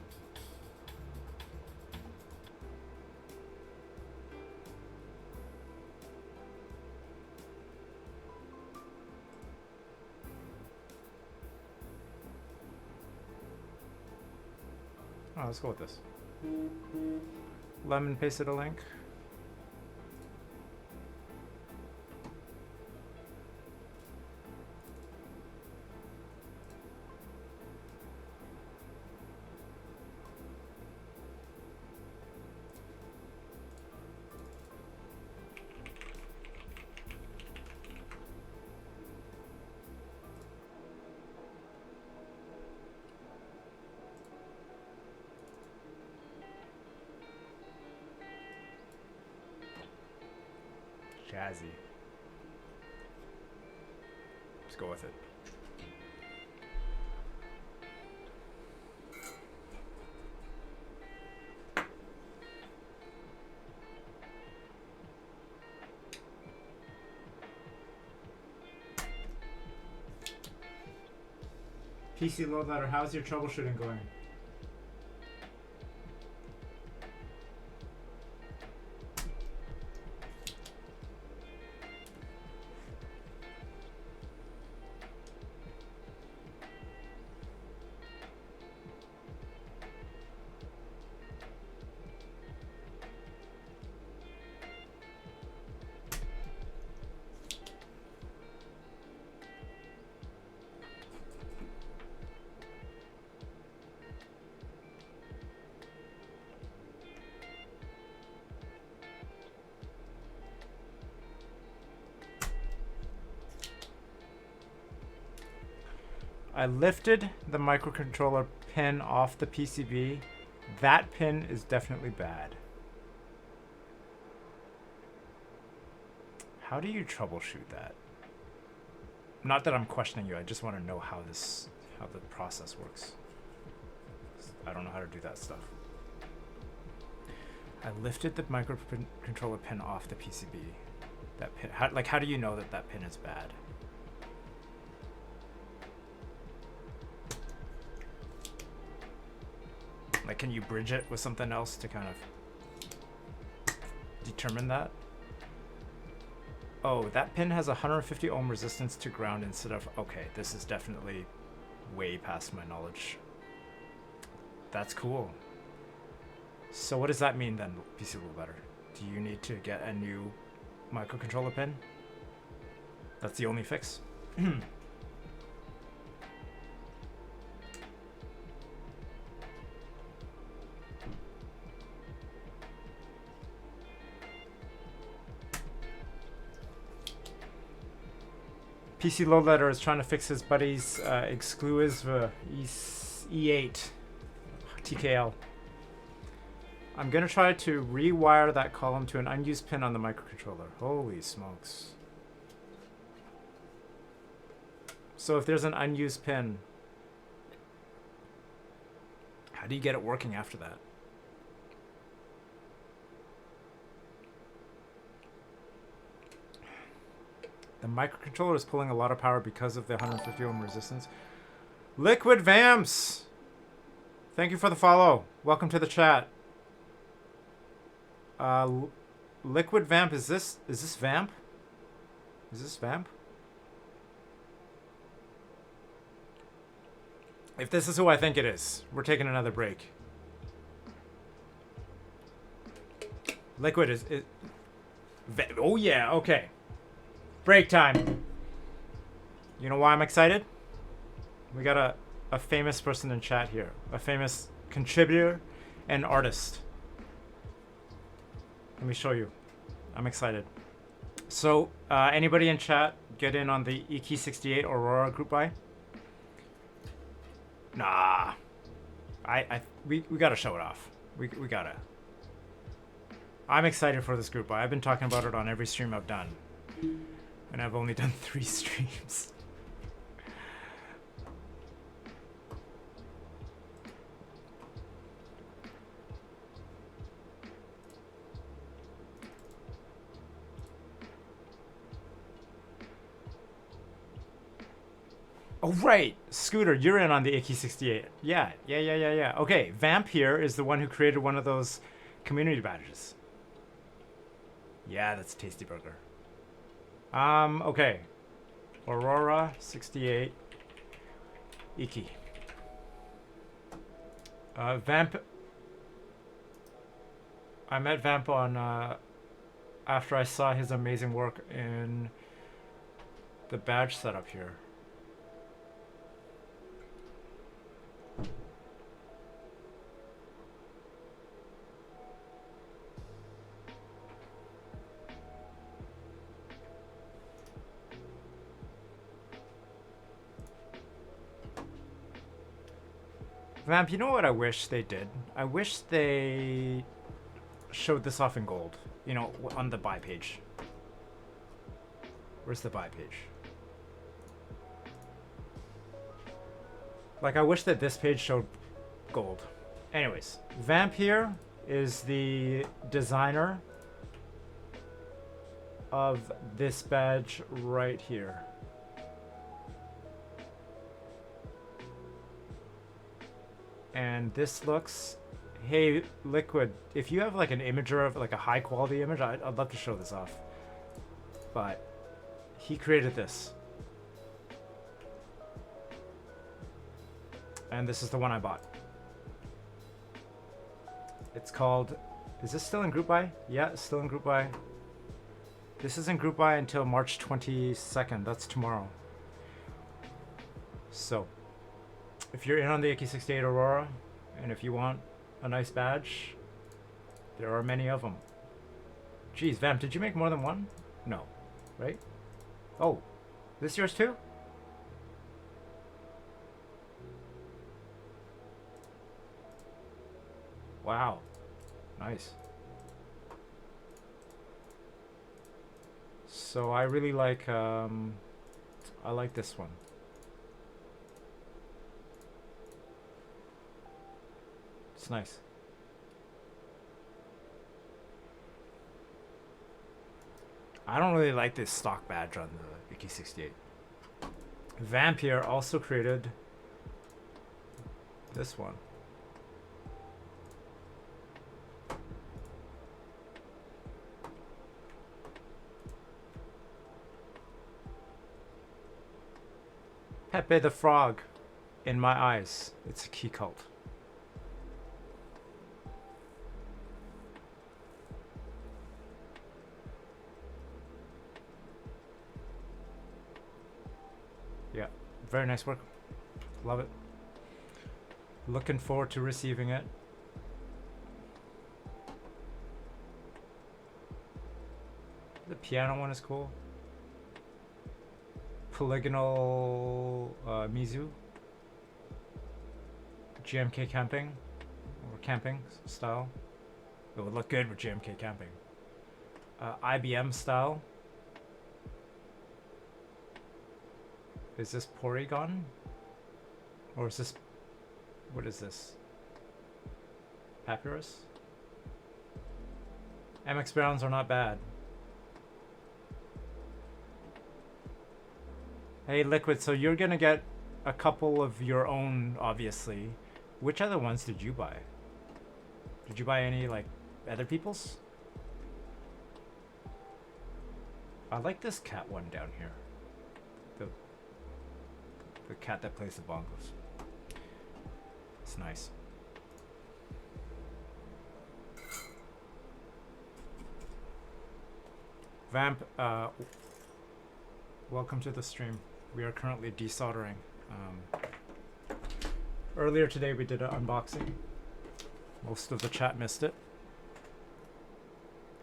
Oh, let's go with this. Lemon pasted a link. Jazzy. Let's go with it. PC load letter, how's your troubleshooting going? I lifted the microcontroller pin off the PCB. That pin is definitely bad. How do you troubleshoot that? Not that I'm questioning you, I just want to know how the process works. I don't know how to do that stuff. I lifted the microcontroller pin off the PCB. That pin, how do you know that that pin is bad? Like, can you bridge it with something else to kind of determine that? Oh, that pin has 150 ohm resistance to ground instead of... Okay, this is definitely way past my knowledge. That's cool. So what does that mean then, PC Rule Better? Do you need to get a new microcontroller pin? That's the only fix? PC Load Letter is trying to fix his buddy's exclusive E8 TKL. I'm going to try to rewire that column to an unused pin on the microcontroller. Holy smokes. So if there's an unused pin, how do you get it working after that? The microcontroller is pulling a lot of power because of the 150 ohm resistance. Liquid Vamps! Thank you for the follow. Welcome to the chat. Liquid Vamp, is this Vamp? Is this Vamp? If this is who I think it is, we're taking another break. Liquid is oh yeah, okay. Break time. You know why I'm excited? We got a famous person in chat here. A famous contributor and artist. Let me show you. I'm excited. So, anybody in chat get in on the EK68 Aurora group buy? Nah. We gotta show it off. We gotta. I'm excited for this group buy. I've been talking about it on every stream I've done. And I've only done 3 streams. Oh, right. Scooter, you're in on the AK68. Yeah. Okay, Vamp here is the one who created one of those community badges. Yeah, that's a tasty burger. Okay. Aurora 68. Iki. Vamp. I met Vamp on after I saw his amazing work in the badge setup here. Vamp, you know what I wish they did? I wish they showed this off in gold. You know, on the buy page. Where's the buy page? Like, I wish that this page showed gold. Anyways, Vamp here is the designer of this badge right here. And this looks, hey Liquid, if you have like an imager of like a high quality image, I'd love to show this off. But he created this. And this is the one I bought. It's called, is this still in group buy? Yeah, it's still in group buy. This is in group buy until March 22nd. That's tomorrow. So, if you're in on the AK68 Aurora, and if you want a nice badge, there are many of them. Geez, Vamp, did you make more than one? No, right? Oh, this yours too? Wow, nice. So I really like, I like this one. It's nice. I don't really like this stock badge on the AK68. Vamp here also created this one. Pepe the Frog, in my eyes, it's a key cult. Yeah, very nice work. Love it. Looking forward to receiving it. The piano one is cool. Polygonal Mizu. GMK camping, or camping style. It would look good with GMK camping. IBM style. Is this Porygon? Or is this, what is this? Papyrus? MX Browns are not bad. Hey Liquid, so you're gonna get a couple of your own, obviously. Which other ones did you buy? Did you buy any, like, other people's? I like this cat one down here. The cat that plays the bongos. It's nice. Vamp, welcome to the stream. We are currently desoldering. Earlier today we did an unboxing. Most of the chat missed it.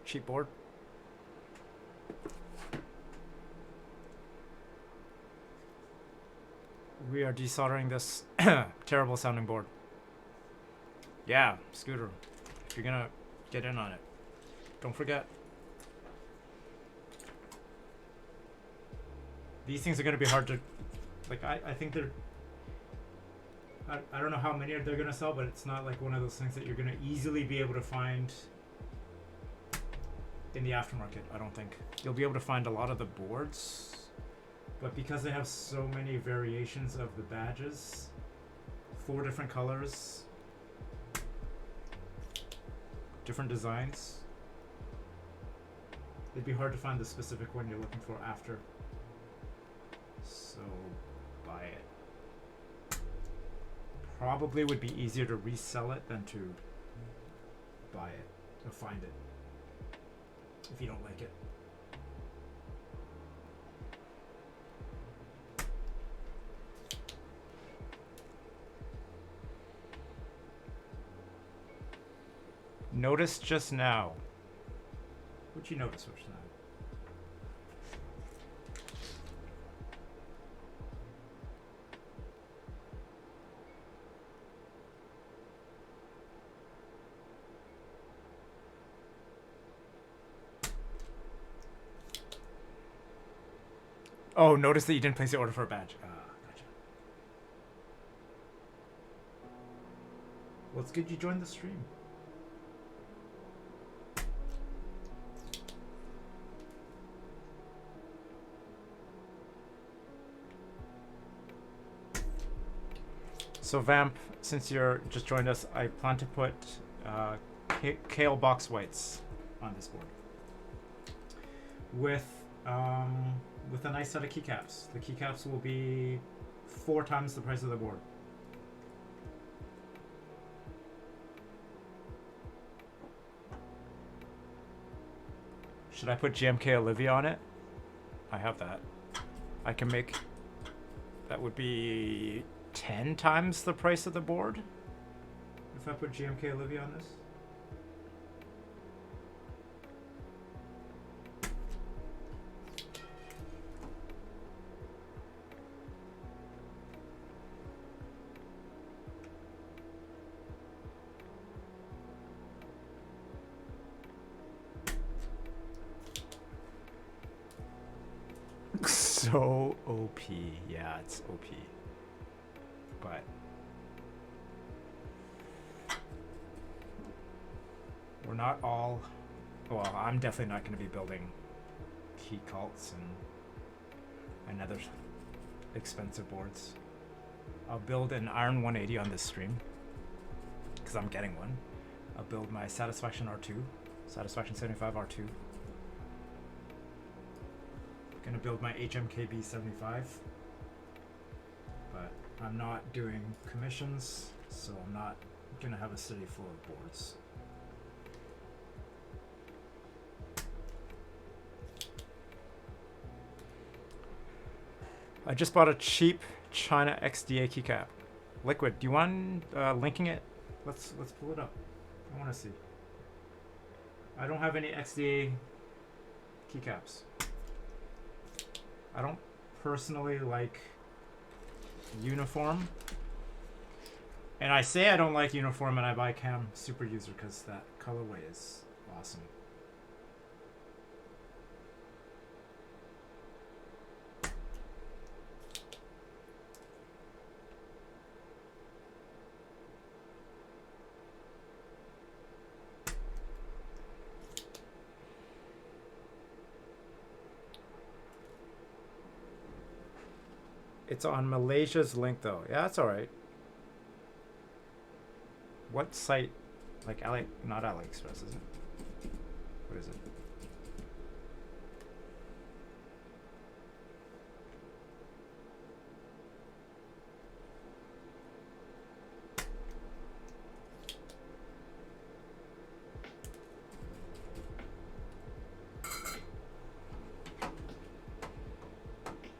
Cheap board. We are desoldering this terrible sounding board. Yeah, Scooter, if you're gonna get in on it, don't forget. These things are gonna be hard to, like, I think they're, I don't know how many they're gonna sell, but it's not like one of those things that you're gonna easily be able to find in the aftermarket. I don't think you'll be able to find a lot of the boards, But because they have so many variations of the badges, 4 different colors, different designs, it'd be hard to find the specific one you're looking for after. So buy it. Probably would be easier to resell it than to buy it or find it if you don't like it. Notice just now. What'd you notice just now? Oh, notice that you didn't place the order for a badge. Gotcha. Well, it's good you joined the stream. So Vamp, since you're just joined us, I plan to put kale box whites on this board with a nice set of keycaps. The keycaps will be 4 times the price of the board. Should I put GMK Olivia on it? I have that. I can make. That would be 10 times the price of the board if I put GMK Olivia on this. So OP. Yeah, it's OP. But we're not all. Well, I'm definitely not going to be building key cults and other expensive boards. I'll build an Iron 180 on this stream because I'm getting one. I'll build my Satisfaction R2, Satisfaction 75 R2. Gonna build my HMKB 75. But I'm not doing commissions, so I'm not gonna have a city full of boards. I just bought a cheap China XDA keycap. Liquid, do you want linking it? Let's pull it up. I want to see. I don't have any XDA keycaps. I don't personally like uniform. And I say I don't like uniform and I buy Cam Super User because that colorway is awesome. It's on Malaysia's link though. Yeah, that's alright. What site? Like not AliExpress, is it? What is it?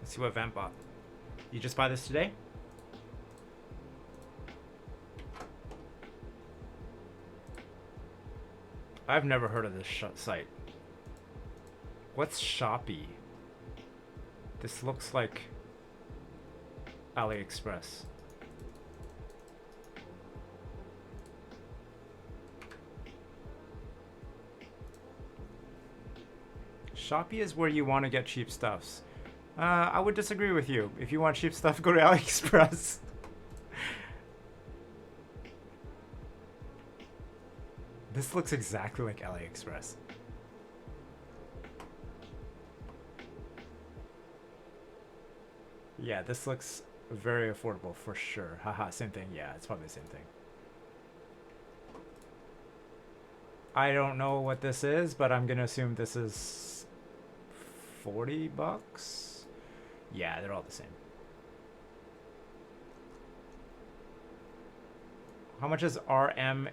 Let's see what Vamp bought. You just buy this today? I've never heard of this site. What's Shopee? This looks like AliExpress. Shopee is where you want to get cheap stuffs. I would disagree with you. If you want cheap stuff, go to AliExpress. This looks exactly like AliExpress. Yeah, this looks very affordable for sure. Haha, same thing. Yeah, it's probably the same thing. I don't know what this is, but I'm gonna assume this is $40. Yeah, they're all the same. How much is RM?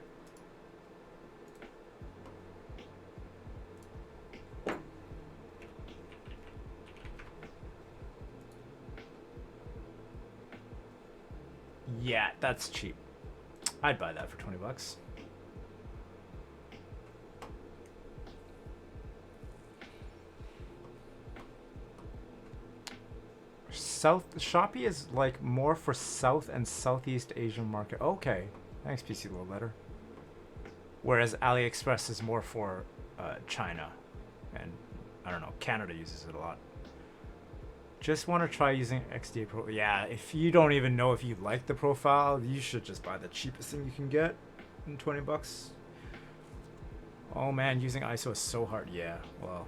Yeah, that's cheap. I'd buy that for $20. Shopee is like more for South and Southeast Asian market. Okay, thanks PC Low Letter. Whereas AliExpress is more for China, and I don't know, Canada uses it a lot. Just want to try using XDA Pro. Yeah, if you don't even know if you like the profile, you should just buy the cheapest thing you can get in $20. Oh man, using ISO is so hard. Yeah, well,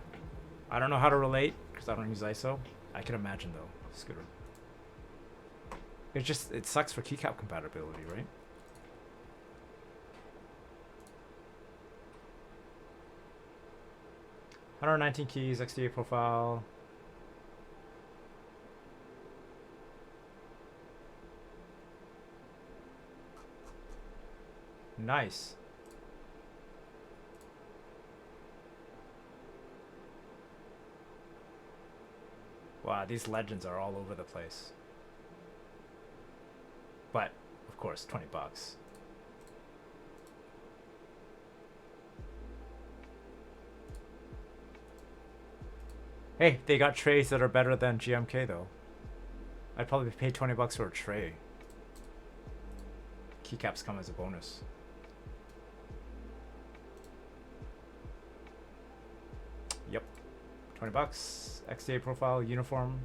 I don't know how to relate because I don't use ISO. I can imagine though, Scooter. It sucks for keycap compatibility, right? $119 keys, XDA profile. Nice. Wow, these legends are all over the place. But, of course, $20. Hey, they got trays that are better than GMK though. I'd probably pay $20 for a tray. Keycaps come as a bonus. Yep. $20. XDA profile, uniform.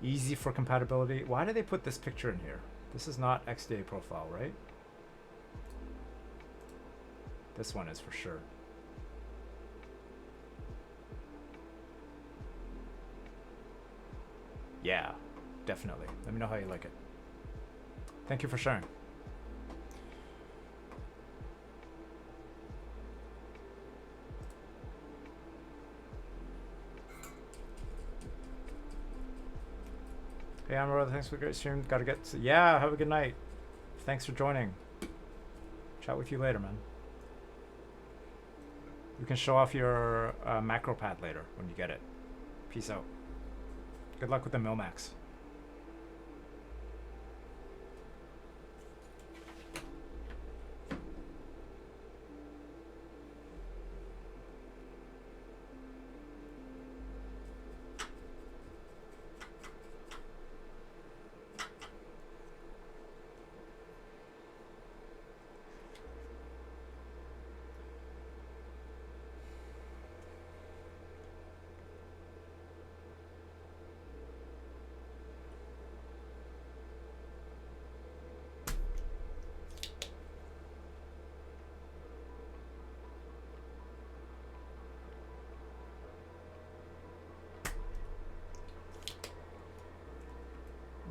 Easy for compatibility. Why do they put this picture in here? This is not XDA profile, right? This one is for sure. Yeah, definitely. Let me know how you like it. Thank you for sharing. Hey, Amara, thanks for the great stream. Gotta get to, yeah, have a good night. Thanks for joining. Chat with you later, man. You can show off your macro pad later when you get it. Peace out. Good luck with the Milmax.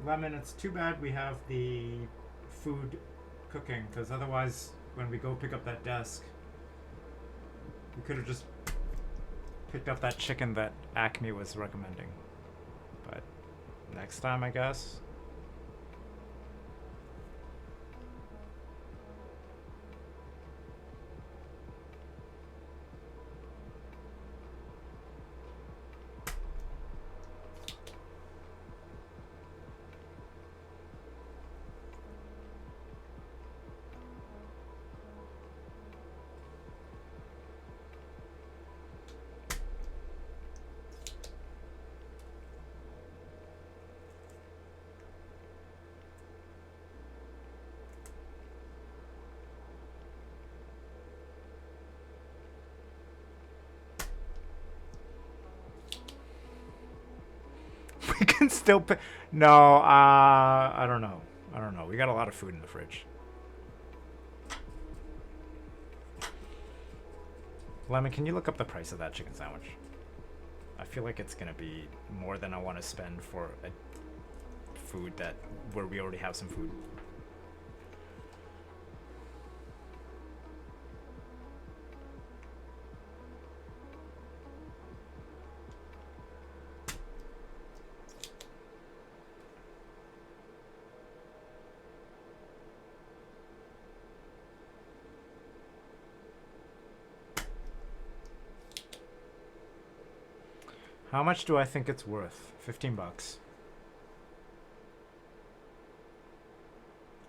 Lemon, it's too bad we have the food cooking, because otherwise when we go pick up that desk, we could have just picked up that chicken that Acme was recommending. But next time, I guess. We can still pay. No, I don't know. I don't know. We got a lot of food in the fridge. Lemon, can you look up the price of that chicken sandwich? I feel like it's gonna be more than I want to spend for food that where we already have some food. How much do I think it's worth? 15 bucks.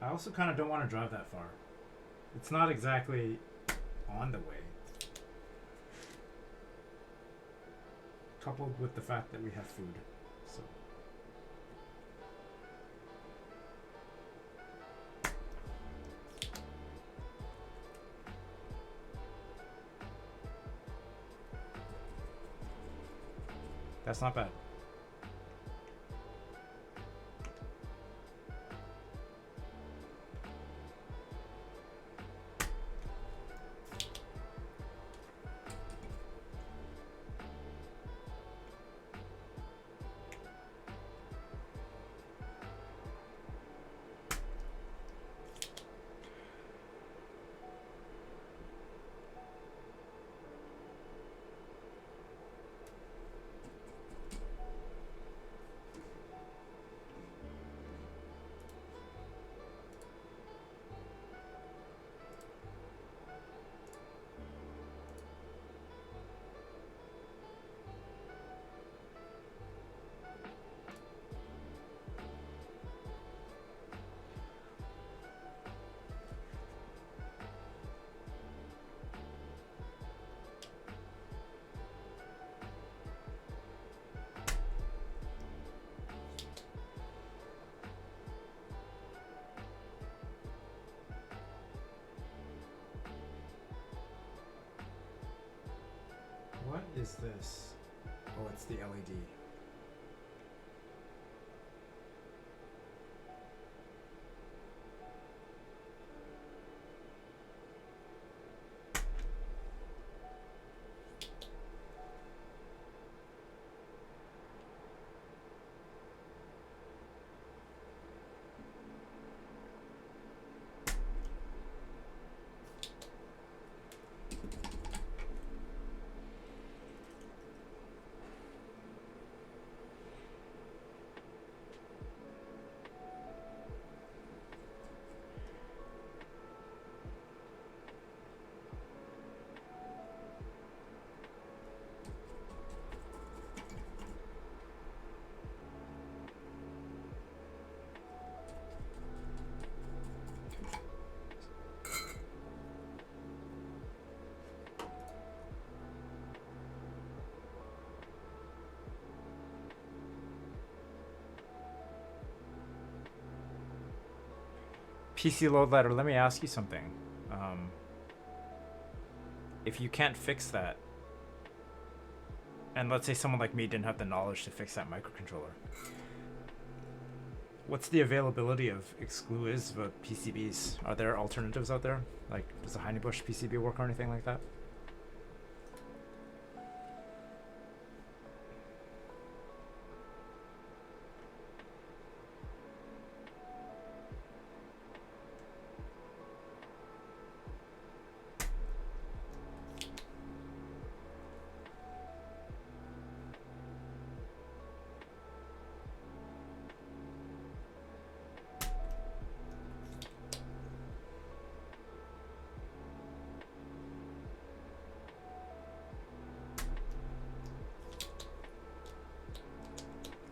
I also kind of don't want to drive that far. It's not exactly on the way. Coupled with the fact that we have food. So that's not bad. What is this? Oh, it's the LED. PC load letter, let me ask you something. If you can't fix that, and let's say someone like me didn't have the knowledge to fix that microcontroller, what's the availability of exclusive PCBs? Are there alternatives out there? Like, does the Heinebusch PCB work or anything like that?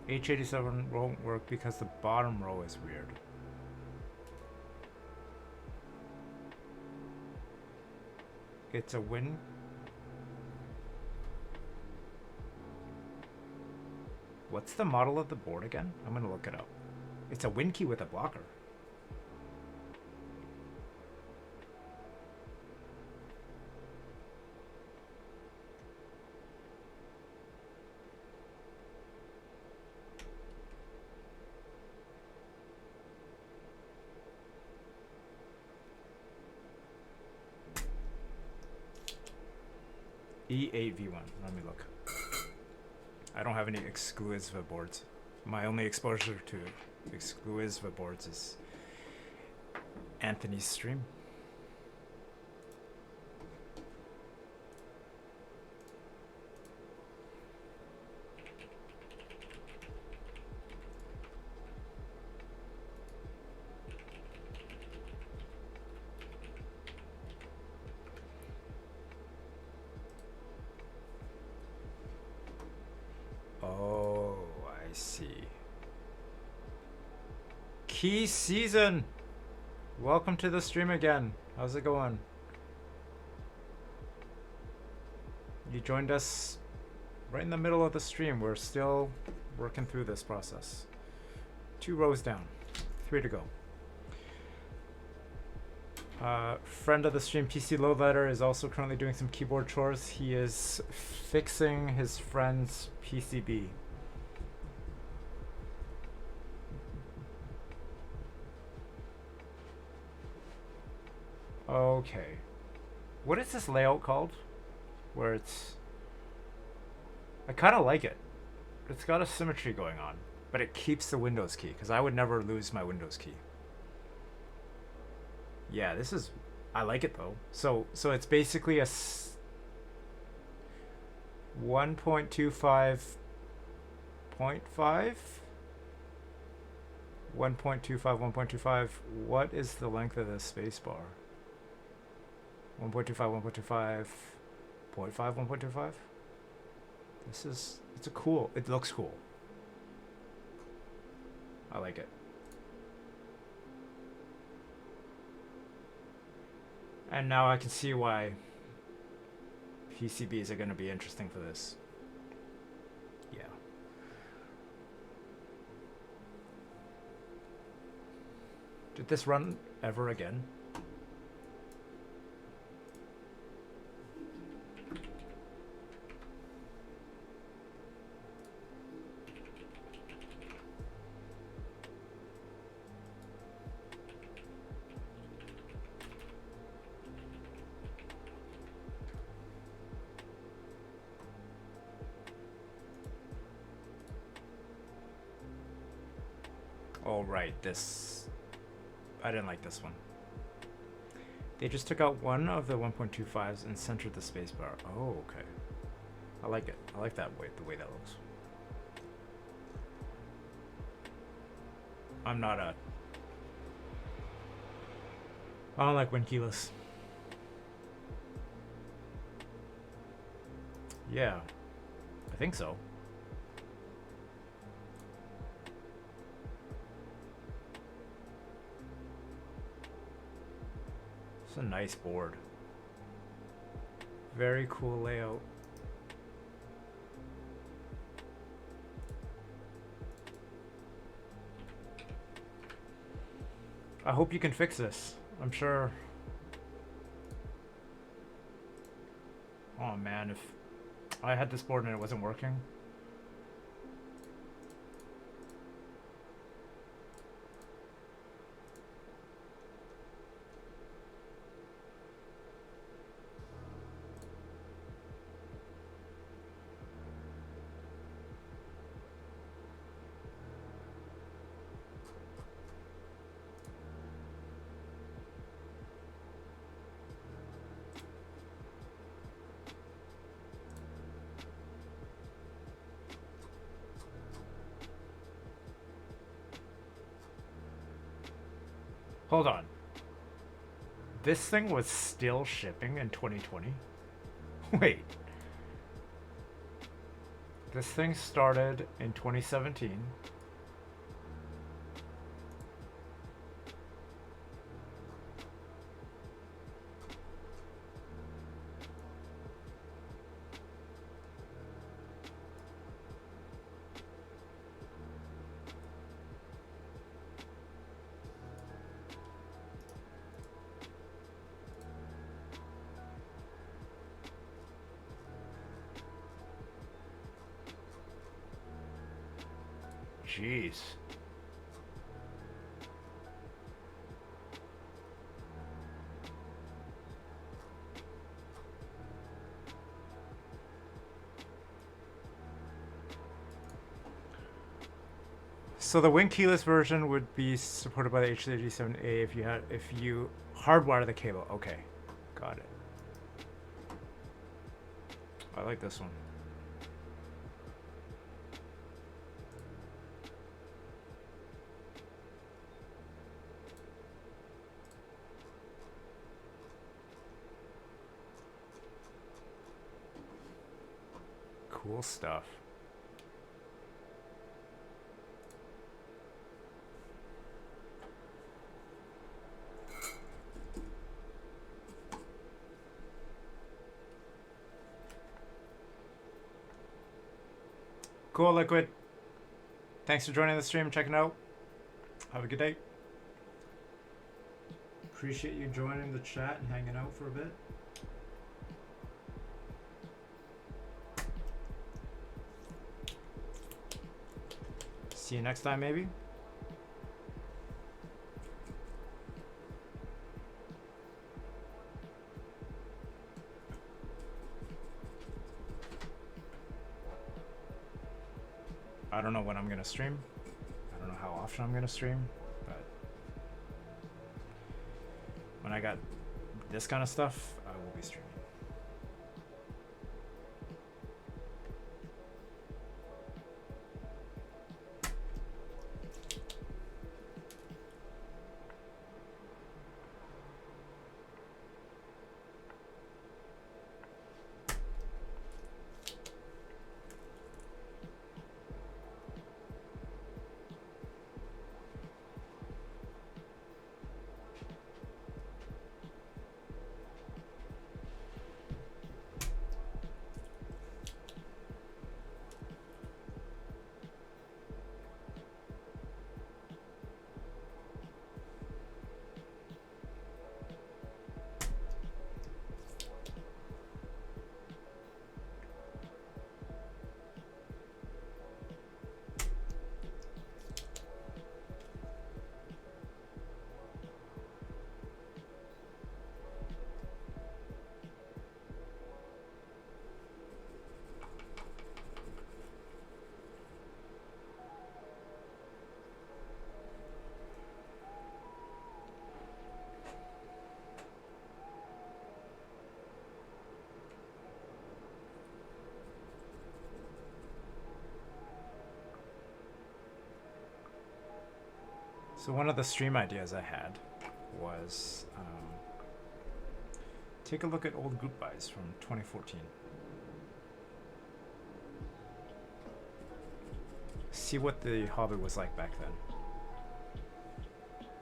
H87 won't work because the bottom row is weird. It's a win. What's the model of the board again? I'm gonna look it up. It's a win key with a blocker. E8V1. Let me look. I don't have any exclusive boards. My only exposure to exclusive boards is Anthony's stream. Oh, I see. Key season! Welcome to the stream again. How's it going? You joined us right in the middle of the stream. We're still working through this process. 2 rows down, 3 to go. Friend of the stream, PC Lowlighter, is also currently doing some keyboard chores. He is fixing his friend's PCB. Okay. What is this layout called? Where it's... I kind of like it. It's got a symmetry going on, but it keeps the Windows key, because I would never lose my Windows key. Yeah, this is... I like it, though. So it's basically a 1.25.5? 1.25, 1.25. What is the length of the space bar? 1.25, 1.25, 0.5, 1.25? This is... It's a cool... It looks cool. I like it. And now I can see why PCBs are going to be interesting for this. Yeah. Did this run ever again? Oh, right, this... I didn't like this one. They just took out one of the 1.25s and centered the spacebar. Oh, okay. I like it. I like that way, the way that looks. I'm not a... I don't like win-keyless. Yeah, I think so. It's a nice board. Very cool layout. I hope you can fix this. I'm sure. Oh man, if I had this board and it wasn't working. Hold on. This thing was still shipping in 2020? Wait. This thing started in 2017. Jeez. So the Win keyless version would be supported by the H87A if you hardwire the cable. Okay, got it. I like this one. Cool stuff. Cool, Liquid. Thanks for joining the stream, checking out. Have a good day. Appreciate you joining the chat and hanging out for a bit. See you next time, maybe. I don't know when I'm gonna stream. I don't know how often I'm gonna stream, but when I got this kind of stuff, I will be streaming. So one of the stream ideas I had was take a look at old group buys from 2014. See what the hobby was like back then.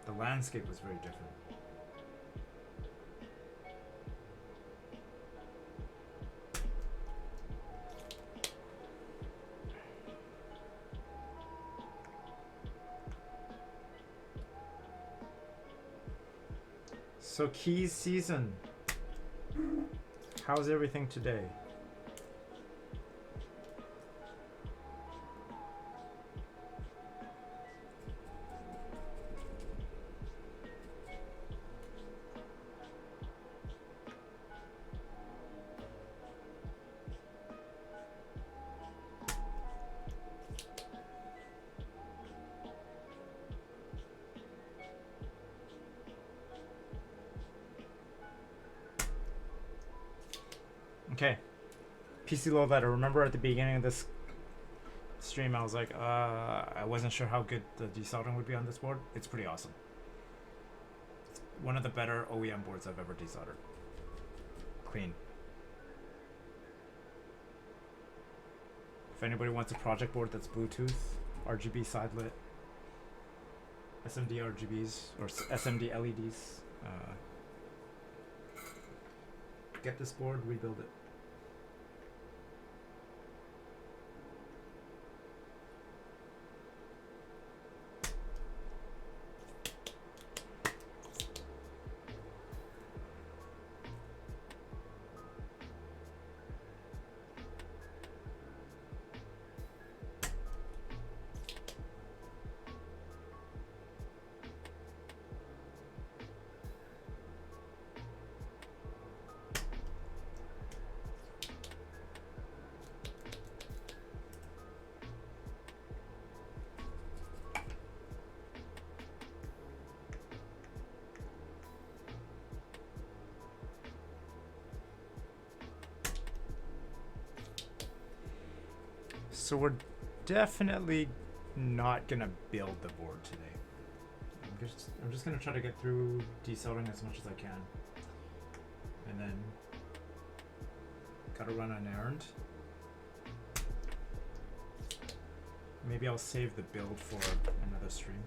The landscape was very different. So keys season. How's everything today? Okay, PC Low Letter. Remember at the beginning of this stream, I was like, I wasn't sure how good the desoldering would be on this board. It's pretty awesome. It's one of the better OEM boards I've ever desoldered. Clean. If anybody wants a project board that's Bluetooth, RGB side lit, SMD RGBs or SMD LEDs, get this board, rebuild it. So we're definitely not gonna build the board today. I'm just gonna try to get through desoldering as much as I can, and then gotta run an errand. Maybe I'll save the build for another stream.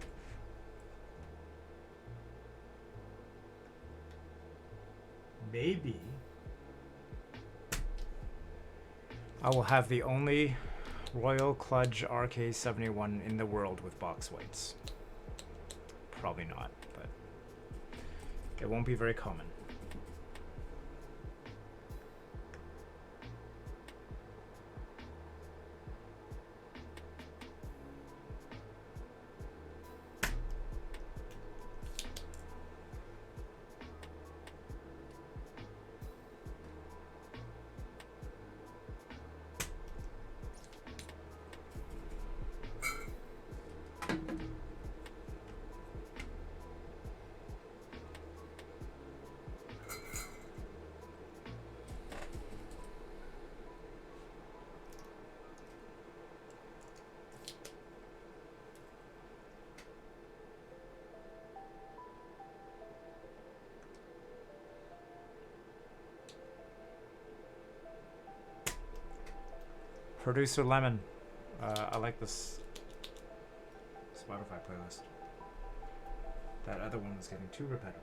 Maybe I will have the only Royal Kludge RK71 in the world with box whites. Probably not, but it won't be very common. Producer Lemon, I like this Spotify playlist. That other one was getting too repetitive.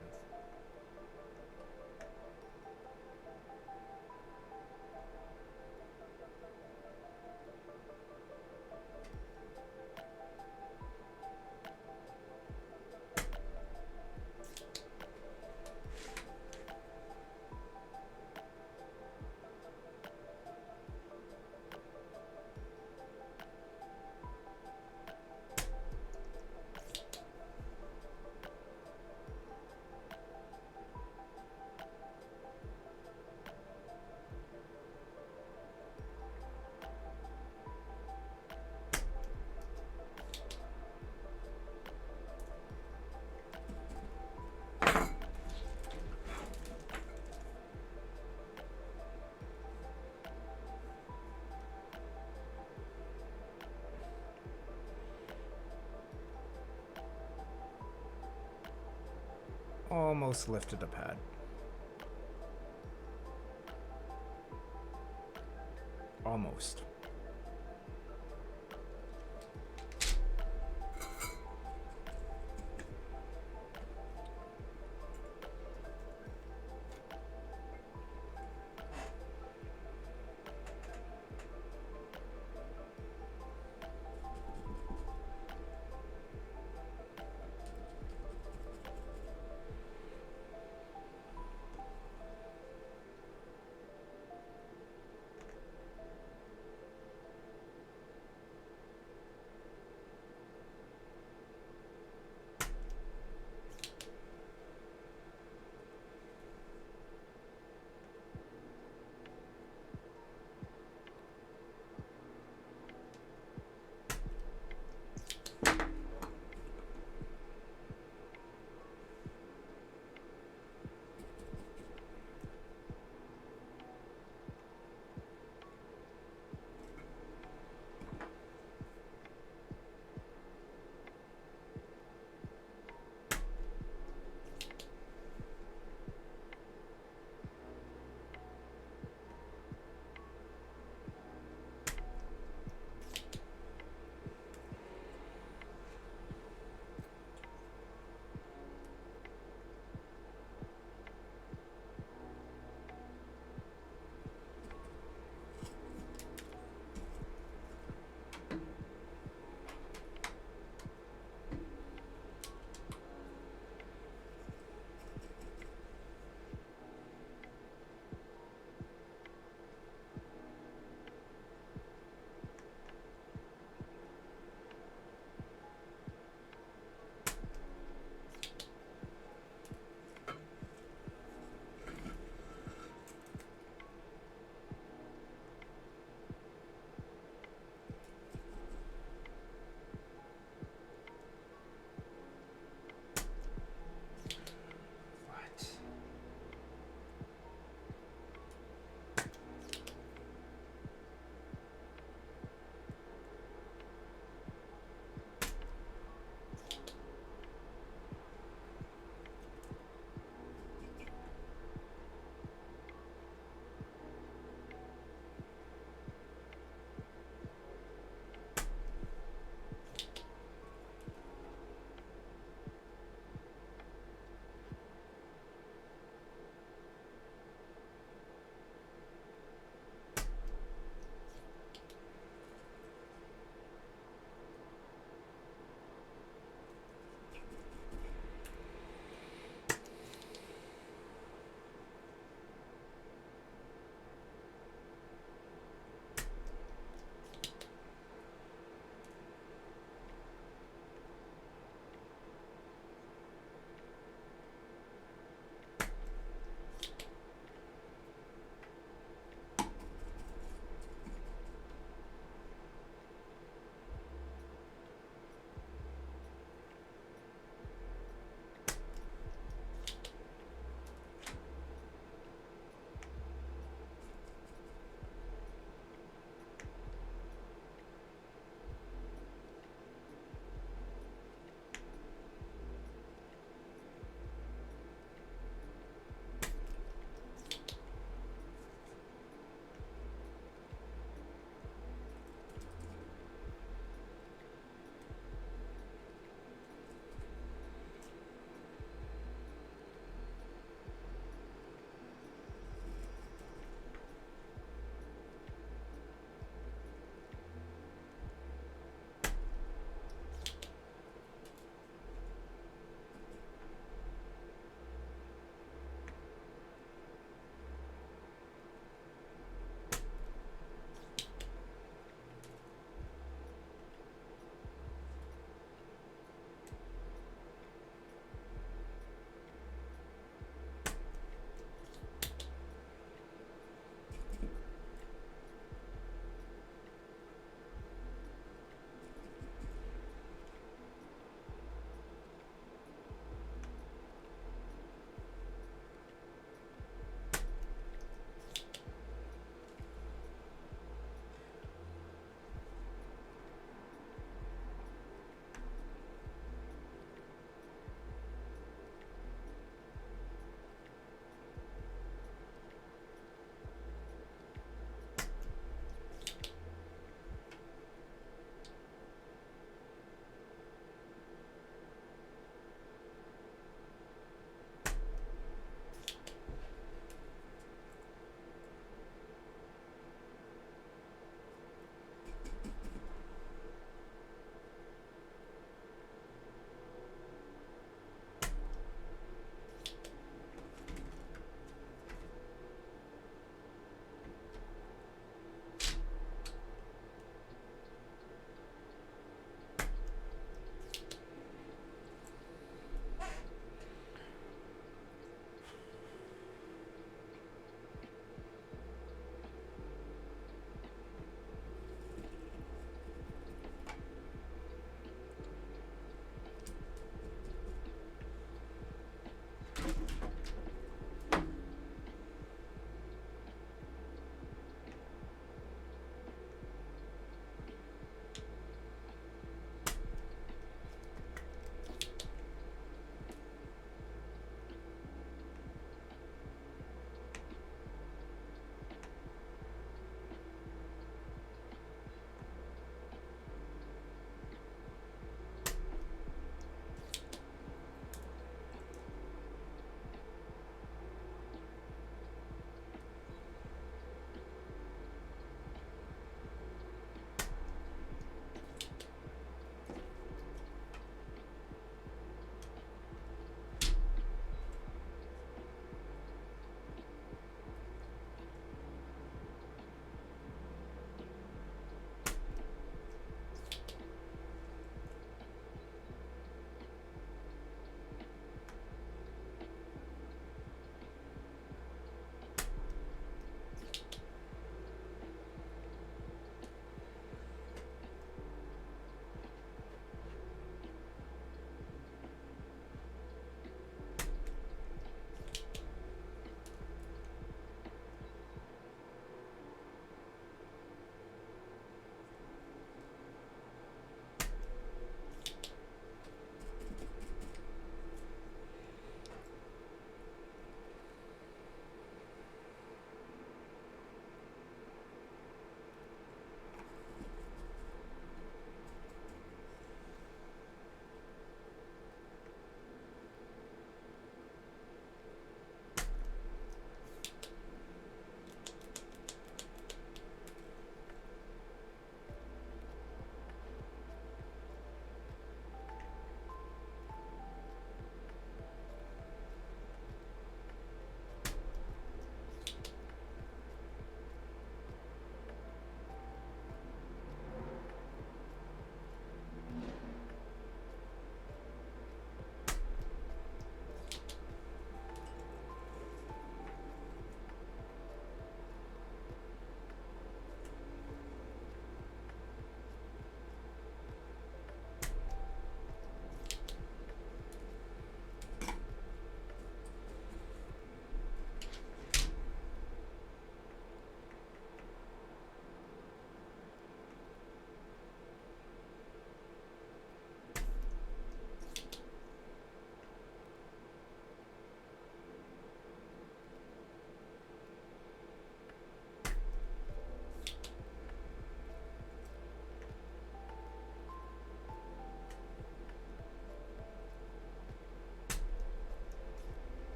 Almost lifted a pad. Almost.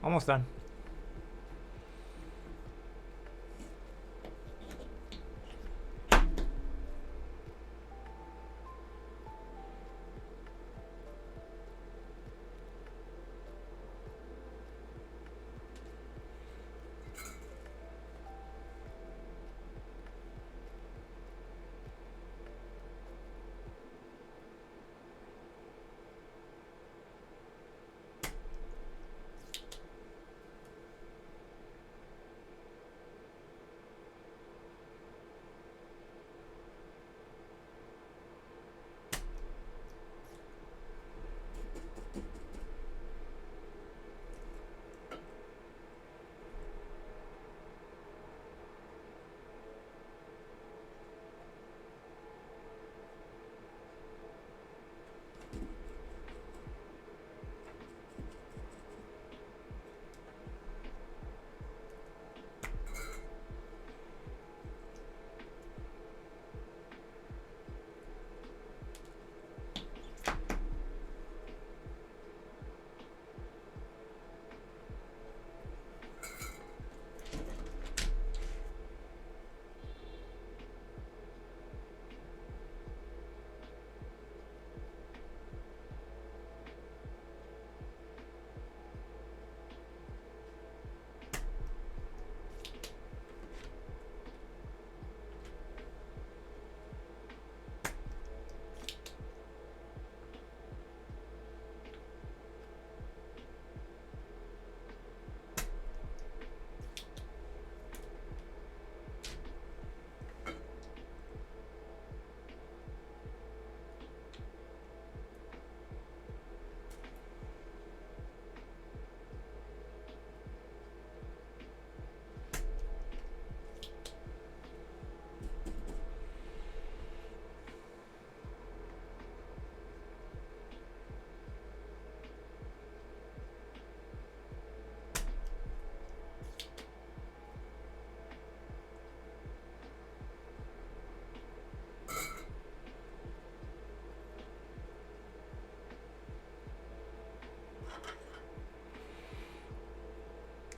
Almost done.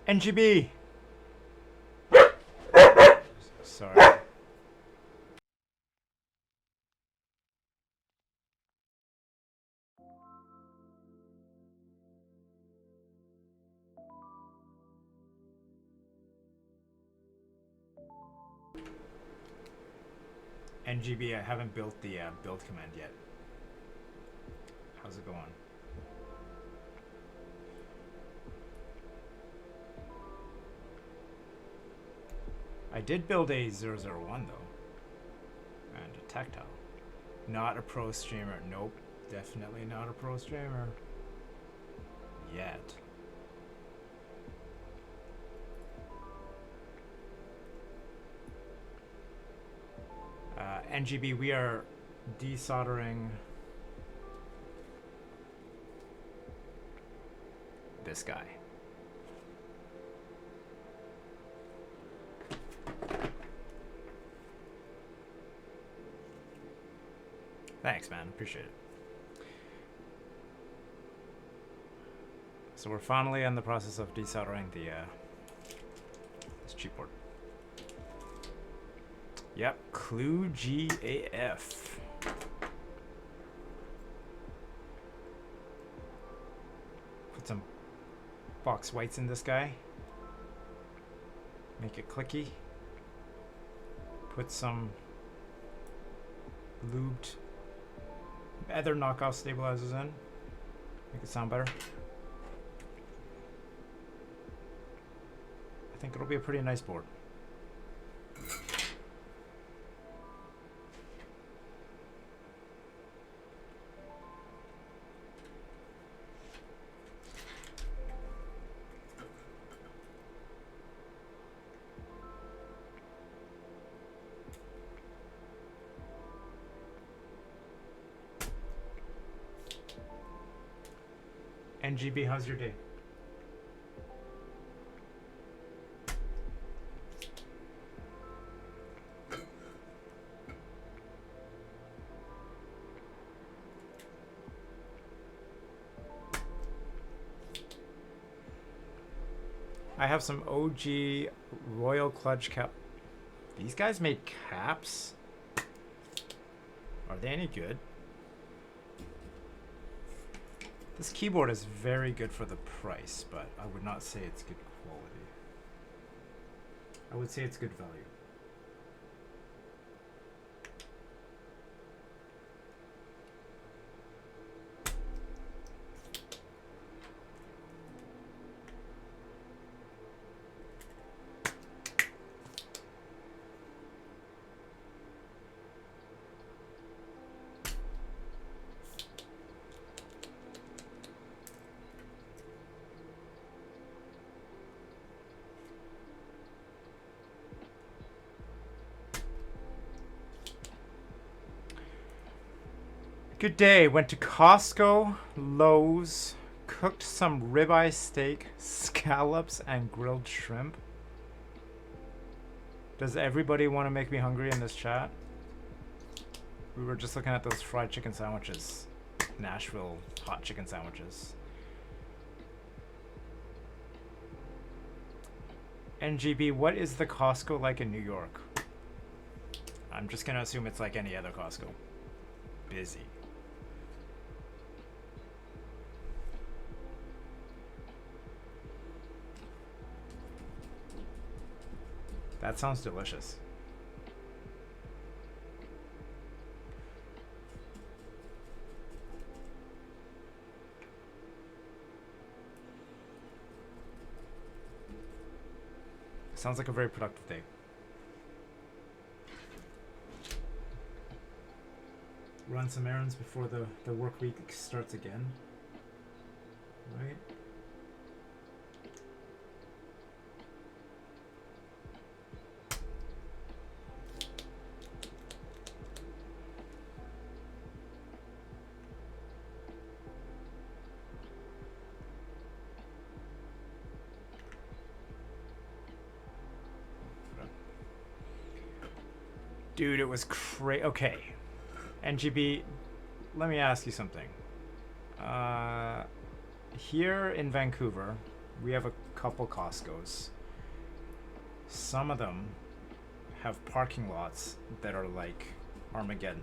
NGB. Sorry. NGB, I haven't built the build command yet. How's it going? I did build a 001 though, and a tactile. Not a pro streamer. Nope, definitely not a pro streamer. Yet. NGB, we are desoldering this guy. Thanks, man. Appreciate it. So we're finally in the process of desoldering the this cheap board. Yep, Kludge AF. Put some box whites in this guy. Make it clicky. Put some lubed other knockoff stabilizers in. Make it sound better. I think it'll be a pretty nice board. NGB, how's your day? I have some OG Royal Kludge cap. These guys made caps? Are they any good? This keyboard is very good for the price, but I would not say it's good quality. I would say it's good value. Good day. Went to Costco, Lowe's, cooked some ribeye steak, scallops, and grilled shrimp. Does everybody want to make me hungry in this chat? We were just looking at those fried chicken sandwiches. Nashville hot chicken sandwiches. NGB, what is the Costco like in New York? I'm just going to assume it's like any other Costco. Busy. That sounds delicious. Sounds like a very productive day. Run some errands before the work week starts again. Right? Dude, it was crazy. Okay. NGB, let me ask you something. Here in Vancouver, we have a couple Costco's. Some of them have parking lots that are like Armageddon.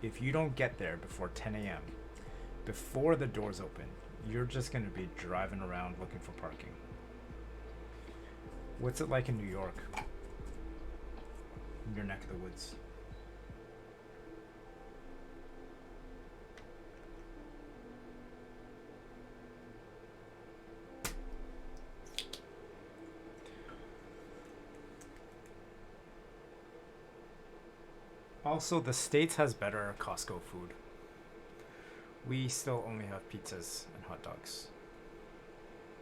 If you don't get there before 10 a.m., before the doors open, you're just going to be driving around looking for parking. What's it like in New York? In your neck of the woods? Also, the States has better Costco food. We still only have pizzas and hot dogs.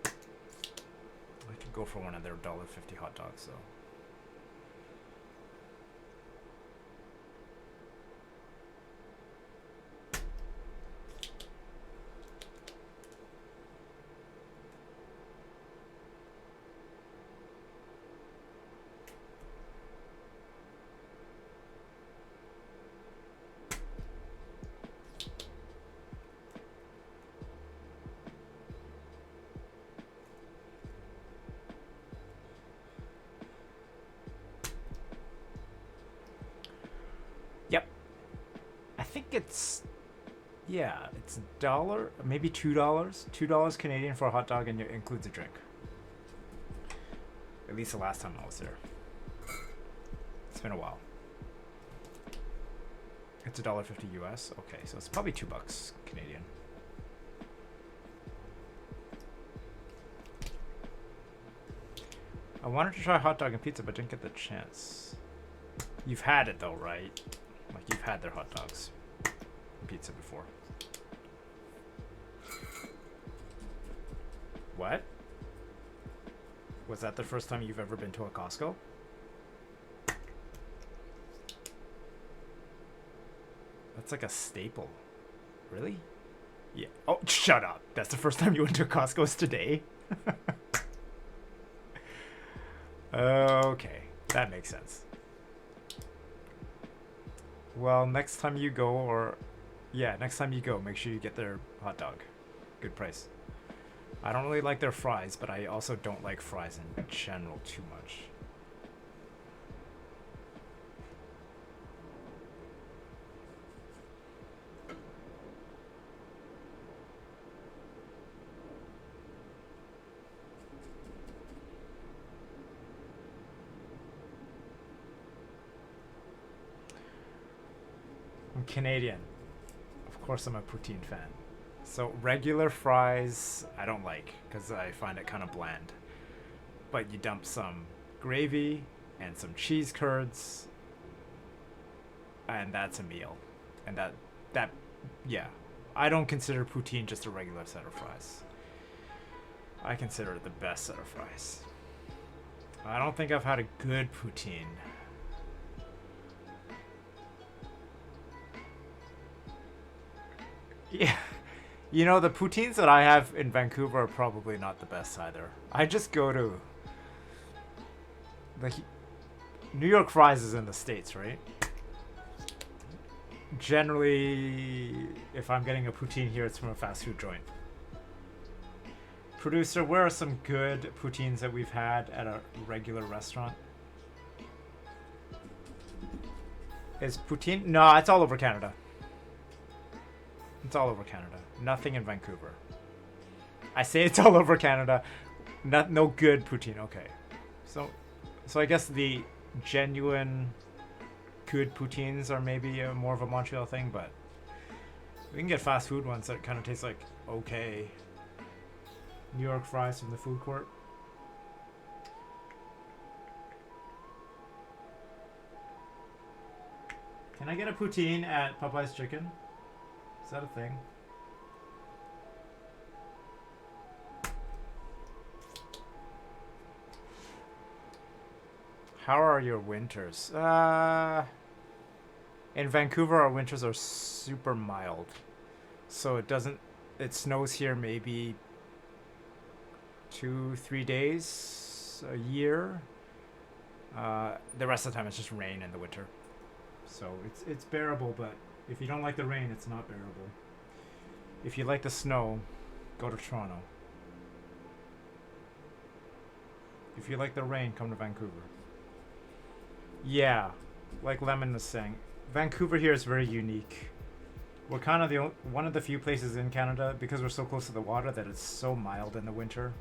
I could go for one of their $1.50 hot dogs though. It's $1, maybe $2 Canadian for a hot dog, and it includes a drink. At least the last time I was there. It's been a while. It's $1.50 US. Okay, so it's probably $2 Canadian. I wanted to try hot dog and pizza, but didn't get the chance. You've had it though, right? Like you've had their hot dogs and pizza before. What? Was that the first time you've ever been to a Costco? That's like a staple. Really? Yeah. Oh, shut up. That's the first time you went to a Costco's today? Okay. That makes sense. Well, next time you go, next time you go, make sure you get their hot dog. Good price. I don't really like their fries, but I also don't like fries in general too much. I'm Canadian. Of course I'm a poutine fan. So regular fries I don't like because I find it kind of bland. But you dump some gravy and some cheese curds and that's a meal. And that yeah. I don't consider poutine just a regular set of fries. I consider it the best set of fries. I don't think I've had a good poutine. Yeah. You know, the poutines that I have in Vancouver are probably not the best either. I just go to the New York Fries is in the States, right? Generally, if I'm getting a poutine here, it's from a fast food joint. Producer, where are some good poutines that we've had at a regular restaurant? Is poutine? No, it's all over Canada. It's all over Canada. Nothing in Vancouver. I say it's all over Canada. No good poutine. Okay. So I guess the genuine good poutines are maybe more of a Montreal thing, but we can get fast food ones that kind of taste like okay. New York fries from the food court. Can I get a poutine at Popeye's Chicken? Is that a thing? How are your winters? In Vancouver, our winters are super mild. So it snows here maybe 2-3 days a year. The rest of the time it's just rain in the winter. So it's bearable, but if you don't like the rain, it's not bearable. If you like the snow, go to Toronto. If you like the rain, come to Vancouver. Yeah, like Lemon was saying, Vancouver here is very unique. We're kind of one of the few places in Canada, because we're so close to the water, that it's so mild in the winter.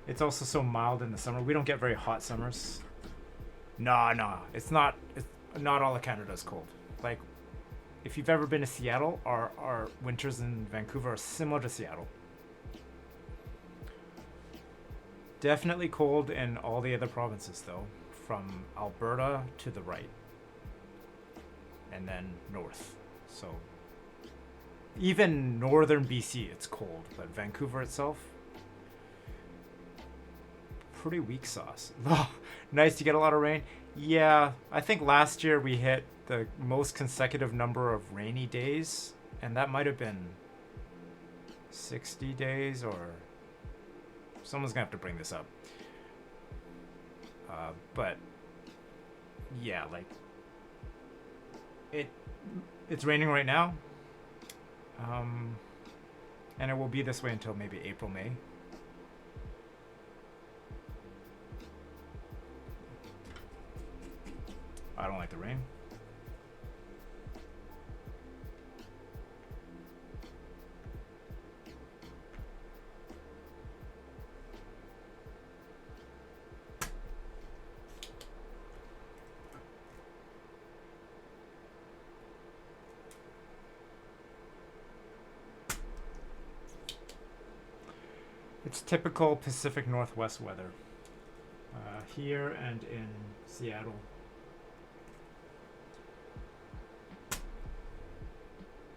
It's also so mild in the summer. We don't get very hot summers. No, it's not all of Canada is cold. Like, if you've ever been to Seattle, our winters in Vancouver are similar to Seattle. Definitely cold in all the other provinces, though, from Alberta to the right, and then north. So even northern BC, it's cold, but Vancouver itself, pretty weak sauce. Nice to get a lot of rain. Yeah, I think last year we hit the most consecutive number of rainy days, and that might have been 60 days, or someone's gonna have to bring this up. But yeah, like it's raining right now, and it will be this way until maybe April, May. I don't like the rain. It's typical Pacific Northwest weather here and in Seattle.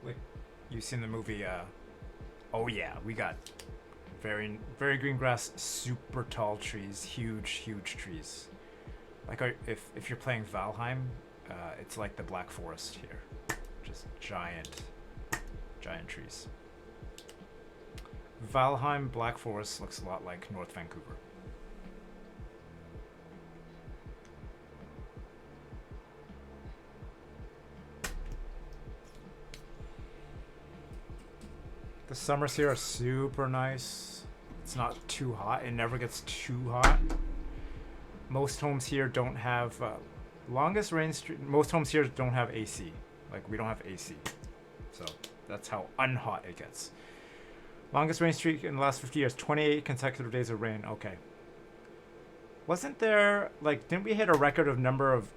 Like, you've seen the movie, oh yeah, we got very, very green grass, super tall trees, huge trees. Like, if you're playing Valheim, it's like the Black Forest here. Just giant trees. Valheim Black Forest looks a lot like North Vancouver. The summers here are super nice. It's not too hot. It never gets too hot. Most homes here don't have longest rain streak. Most homes here don't have AC. Like, we don't have AC. So that's how unhot it gets. Longest rain streak in the last 50 years, 28 consecutive days of rain. Okay. Wasn't there, like, didn't we hit a record of number of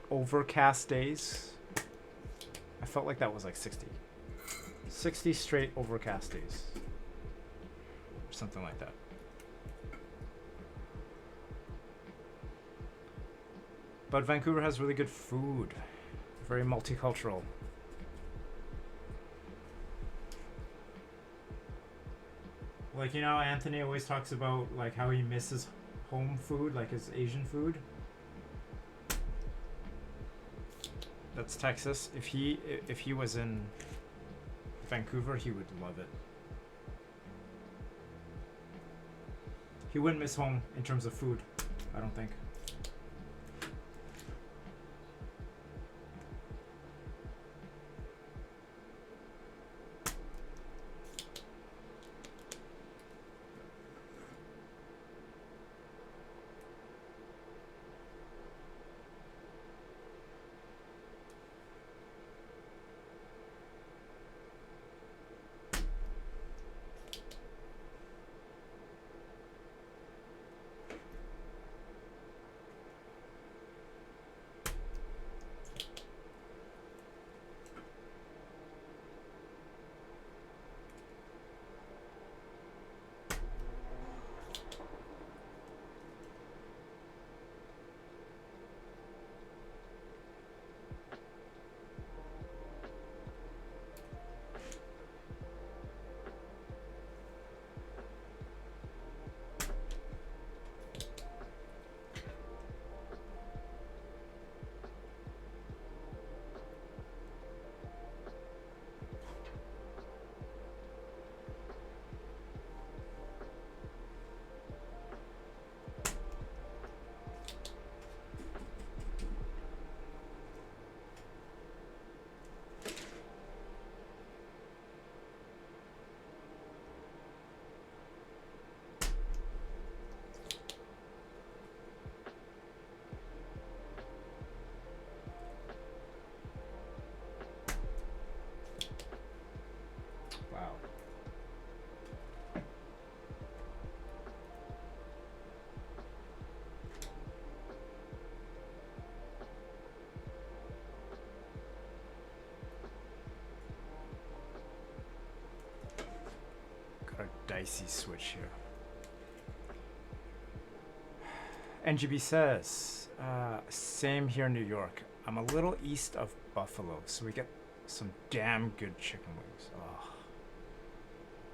overcast days? I felt like that was like 60. 60 straight overcast days. Or something like that. But Vancouver has really good food. Very multicultural. Like, you know, Anthony always talks about like how he misses home food, like his Asian food. That's Texas. If he was in Vancouver, he would love it. He wouldn't miss home in terms of food, I don't think. Wow. Got a dicey switch here. NGB says, same here in New York. I'm a little east of Buffalo, so we get some damn good chicken wings. Oh,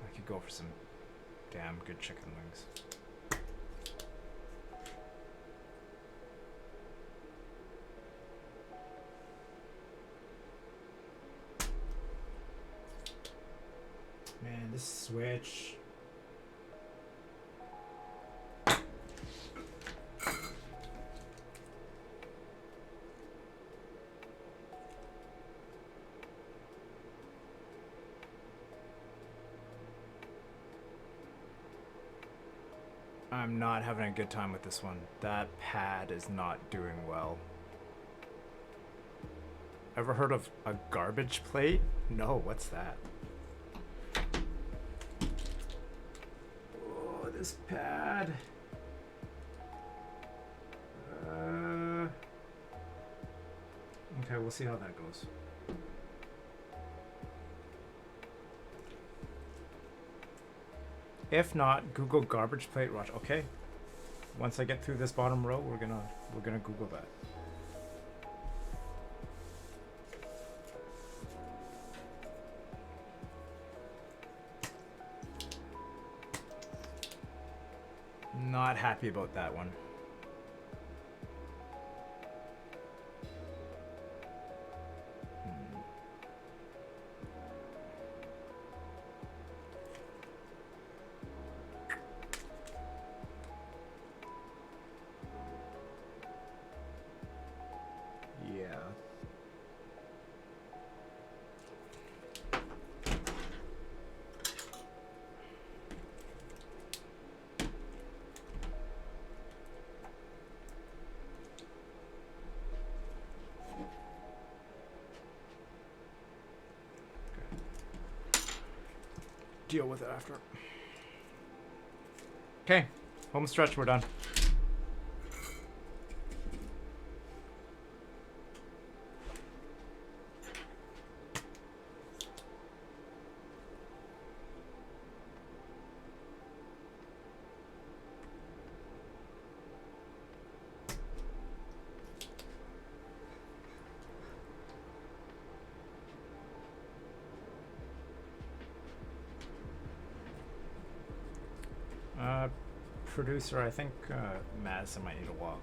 I could go for some damn good chicken wings. Man, this switch. I'm not having a good time with this one. That pad is not doing well. Ever heard of a garbage plate? No, what's that? Oh, this pad. Okay, we'll see how that goes. If not, Google garbage plate watch. Okay. Once I get through this bottom row, we're gonna Google that. Not happy about that one. deal with it after. Okay, home stretch, we're done. Producer, I think Madison might need a walk.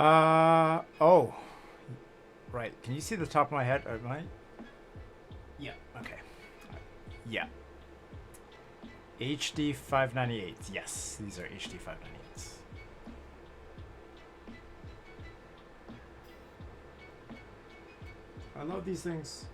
Oh. Right. Can you see the top of my head? Am I? Yeah. Okay. Yeah. HD 598. Yes, these are HD 598s. I love these things.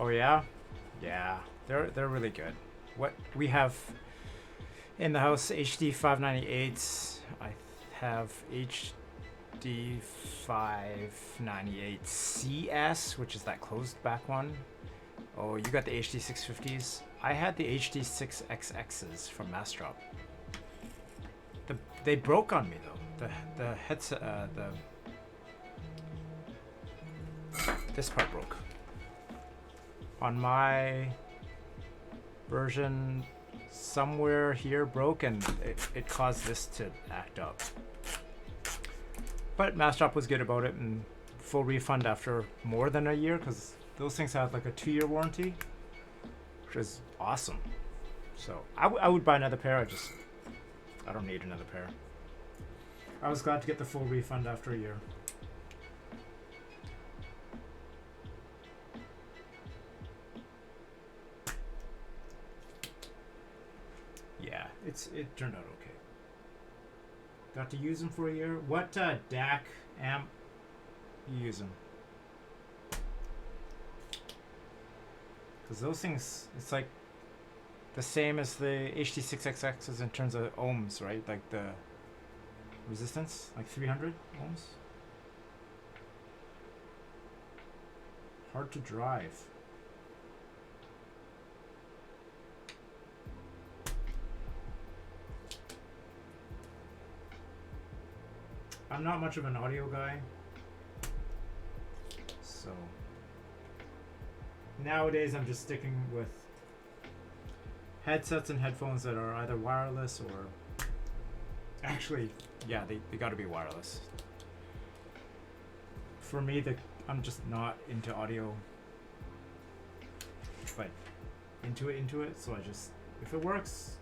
Oh yeah? Yeah. They're really good. What we have in the house, HD 598s. I have HD 598 CS, which is that closed back one. Oh, you got the HD 650s. I had the HD 6XXs from Mastrop. They broke on me though. The headset, this part broke. On my version, somewhere here broke, and it caused this to act up. But Mastrop was good about it, and full refund after more than a year, because those things had like a 2-year warranty, which is awesome. So I would buy another pair. I don't need another pair. I was glad to get the full refund after a year. Yeah, it turned out okay. Got to use them for a year. What DAC amp you use them? Because those things, it's like the same as the HD6XXs in terms of ohms, right? Like the resistance, like 300 ohms. Hard to drive. I'm not much of an audio guy, so nowadays I'm just sticking with headsets and headphones that are either wireless or actually, yeah, they got to be wireless. For me, I'm just not into audio, but into it. So I just, if it works,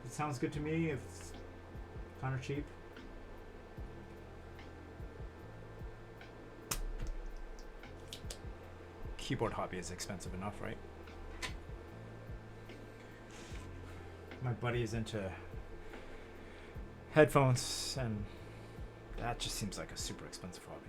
it sounds good to me. If it's kind of cheap. Keyboard hobby is expensive enough, right? My buddy is into headphones, and that just seems like a super expensive hobby.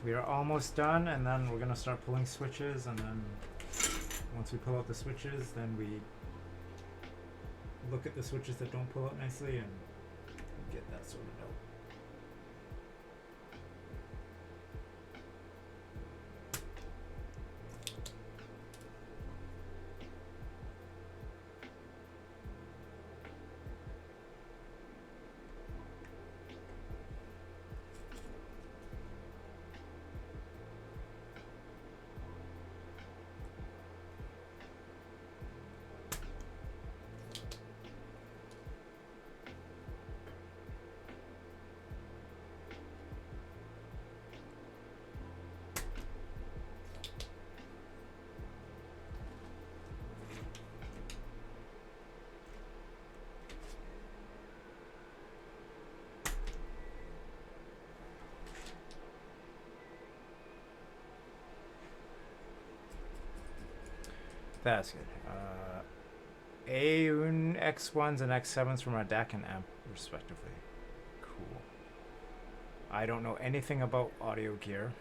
We are almost done, and then we're gonna start pulling switches, and then once we pull out the switches, then we look at the switches that don't pull out nicely and get that sorted out. That's good. AUN X1s and X7s from our DAC and amp, respectively. Cool. I don't know anything about audio gear,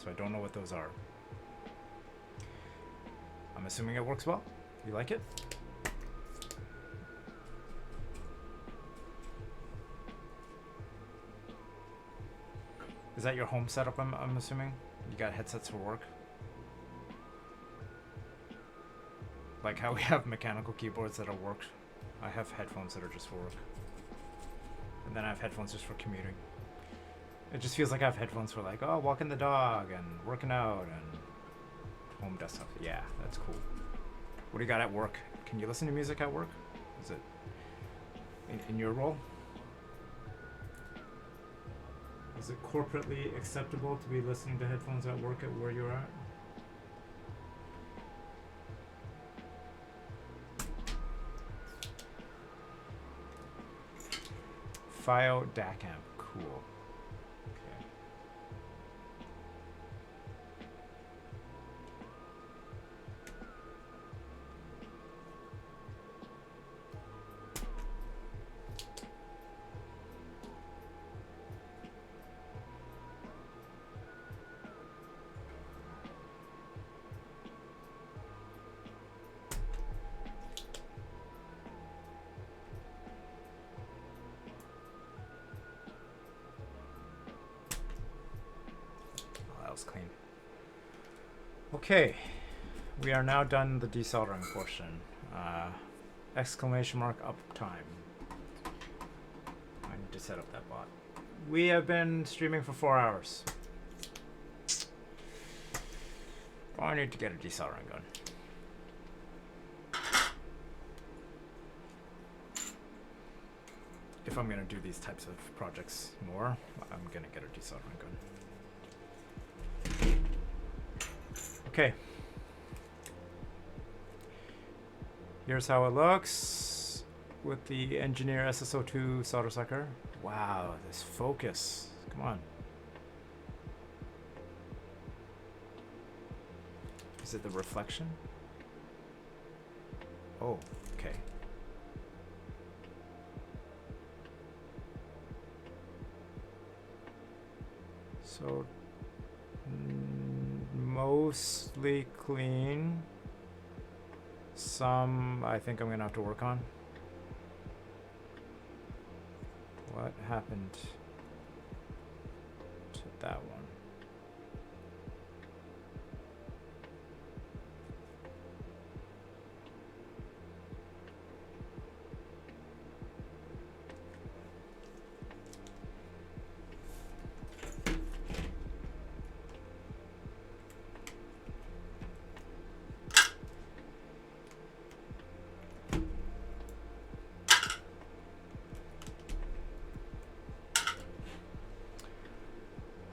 so I don't know what those are. I'm assuming it works well. You like it? Is that your home setup, I'm assuming? You got headsets for work? Like how we have mechanical keyboards that'll work. I have headphones that are just for work. And then I have headphones just for commuting. It just feels like I have headphones for like, oh, walking the dog and working out and home desktop. Yeah, that's cool. What do you got at work? Can you listen to music at work? Is it in your role? Is it corporately acceptable to be listening to headphones at work at where you're at? FIO DAC amp, cool. Okay. Clean. Okay, we are now done the desoldering portion. Exclamation mark uptime. I need to set up that bot. We have been streaming for 4 hours. I need to get a desoldering gun. If I'm gonna do these types of projects more, I'm gonna get a desoldering gun. Okay. Here's how it looks with the Engineer SSO2 solder sucker. Wow, this focus. Come on. Is it the reflection? Oh, okay. So mostly clean. Some I think I'm gonna have to work on. What happened to that one?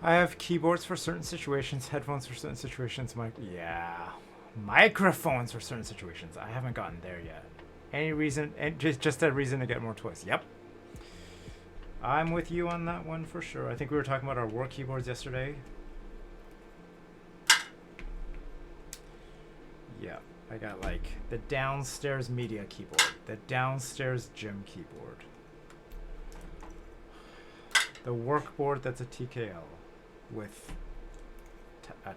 I have keyboards for certain situations, headphones for certain situations, microphones for certain situations. I haven't gotten there yet. Any reason, and just a reason to get more toys. Yep. I'm with you on that one for sure. I think we were talking about our work keyboards yesterday. Yeah, I got like the downstairs media keyboard, the downstairs gym keyboard, the work board that's a TKL with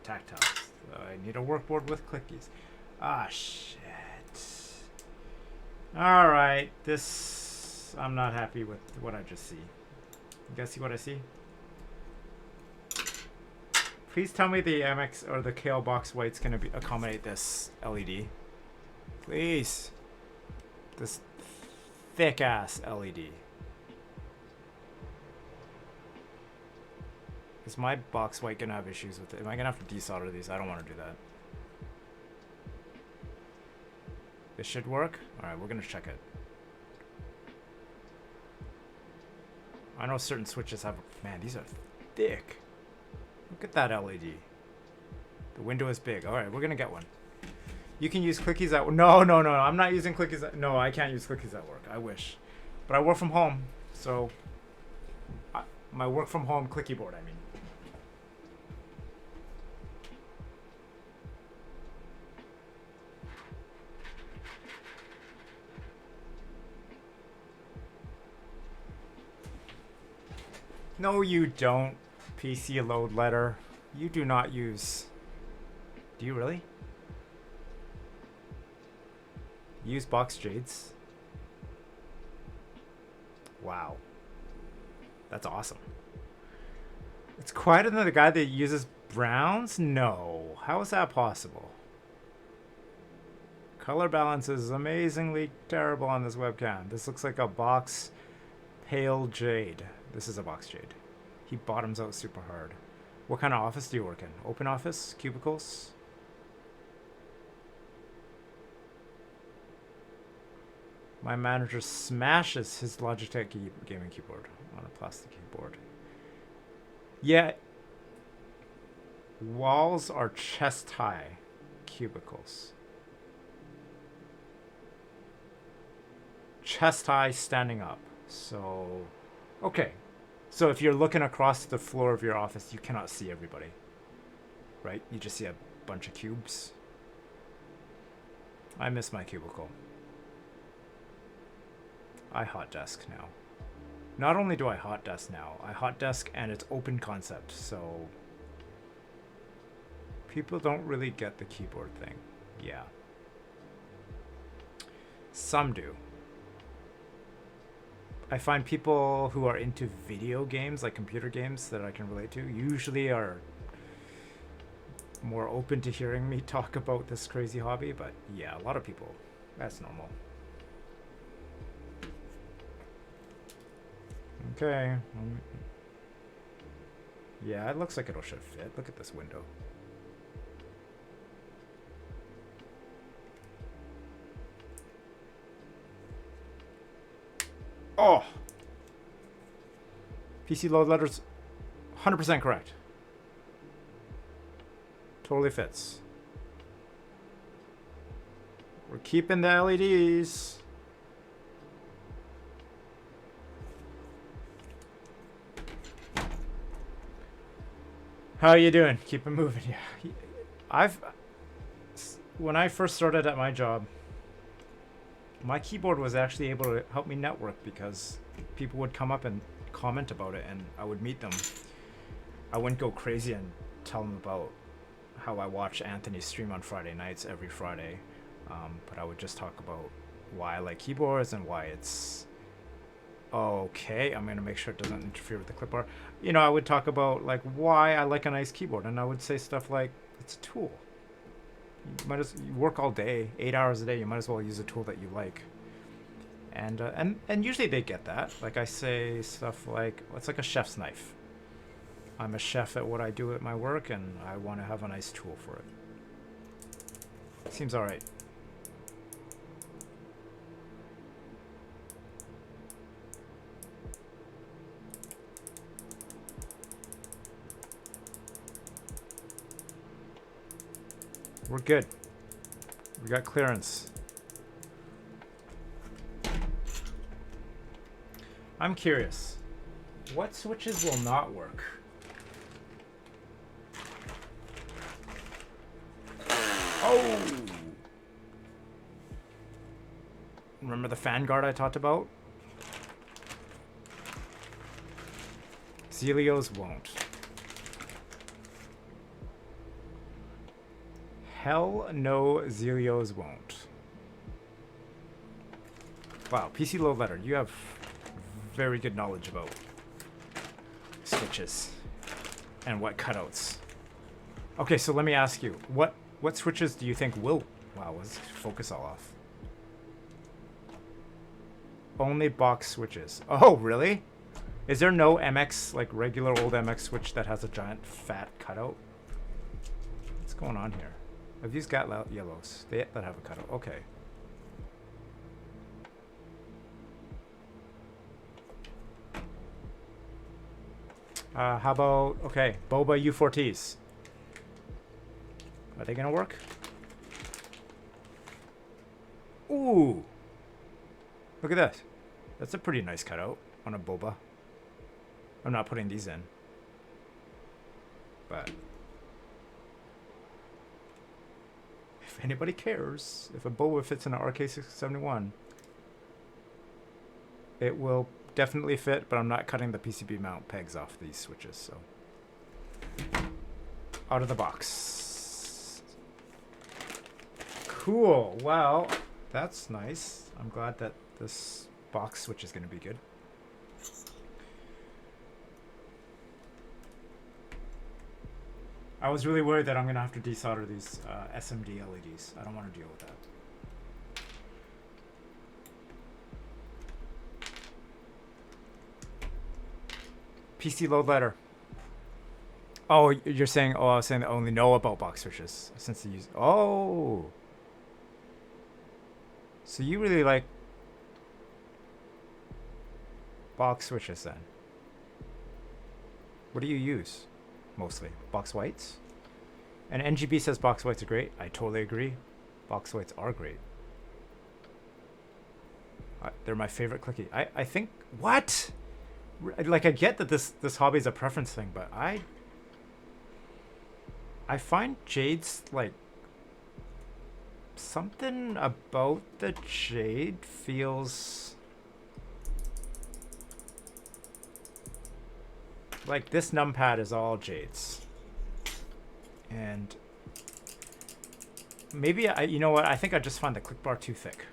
tactiles. I need a work board with clickies. Ah, shit. Alright, this... I'm not happy with what I just see. You guys see what I see? Please tell me the MX or the KL box white's gonna accommodate this LED. Please. This thick ass LED. Is my box white gonna have issues with it? Am I gonna have to desolder these? I don't want to do that. This should work? Alright, we're gonna check it. I know certain switches have... Man, these are thick. Look at that LED. The window is big. Alright, we're gonna get one. You can use clickies at... No, I'm not using clickies at... No, I can't use clickies at work. I wish. But I work from home, so... my work from home clicky board, I mean. No, you don't. PC load letter. You do not use... Do you really? Use box jades? Wow. That's awesome. It's quite another guy that uses browns? No. How is that possible? color balance is amazingly terrible on this webcam. This looks like a box pale jade. This is a box jade. He bottoms out super hard. What kind of office do you work in? Open office? Cubicles? My manager smashes his Logitech gaming keyboard on a plastic keyboard. Yeah. Walls are chest high cubicles. Chest high standing up. So, okay. So if you're looking across the floor of your office, you cannot see everybody. Right? You just see a bunch of cubes. I miss my cubicle. I hot desk now. Not only do I hot desk now, I hot desk and it's open concept, so people don't really get the keyboard thing. Yeah. Some do. I find people who are into video games, like computer games that I can relate to, usually are more open to hearing me talk about this crazy hobby, but yeah, a lot of people, that's normal. Okay. Yeah, it looks like it'll should fit. Look at this window. Oh! PC load letters, 100% correct. Totally fits. We're keeping the LEDs. How you doing? Keep it moving. Yeah. When I first started at my job, my keyboard was actually able to help me network because people would come up and comment about it and I would meet them. I wouldn't go crazy and tell them about how I watch Anthony stream on Friday nights every Friday, but I would just talk about why I like keyboards and why it's okay. I'm gonna make sure it doesn't interfere with the clip bar. You know, I would talk about like why I like a nice keyboard, and I would say stuff like it's a tool. You work all day, 8 hours a day. You might as well use a tool that you like. And usually they get that. Like I say stuff like, it's like a chef's knife. I'm a chef at what I do at my work, and I want to have a nice tool for it. Seems all right. We're good. We got clearance. I'm curious. What switches will not work? Oh! Remember the fan guard I talked about? Zelios won't. Hell no, Zelios won't. Wow, PC load letter, you have very good knowledge about switches and what cutouts. Okay, so let me ask you, what switches do you think will... Wow, let's focus all off. Only box switches. Oh, really? Is there no MX, like regular old MX switch that has a giant fat cutout? What's going on here? Have these got yellows? That have a cutout. Okay. How about, okay, Boba U4Ts. Are they gonna work? Ooh. Look at that. That's a pretty nice cutout on a Boba. I'm not putting these in. But if anybody cares, if a Boba fits in an RK71, it will definitely fit, but I'm not cutting the PCB mount pegs off these switches, so. Out of the box. Cool. Well, that's nice. I'm glad that this box switch is going to be good. I was really worried that I'm going to have to desolder these SMD LEDs. I don't want to deal with that. PC load letter. Oh, you're saying, oh, I was saying I only know about box switches since they use, oh. So you really like box switches then? What do you use mostly? Box whites? And NGB says box whites are great. I totally agree. Box whites are great. They're my favorite clicky. I think, what? Like, I get that this hobby is a preference thing, but I find jades, like, something about the jade feels like this numpad is all jades. And maybe you know what? I think I just find the click bar too thick.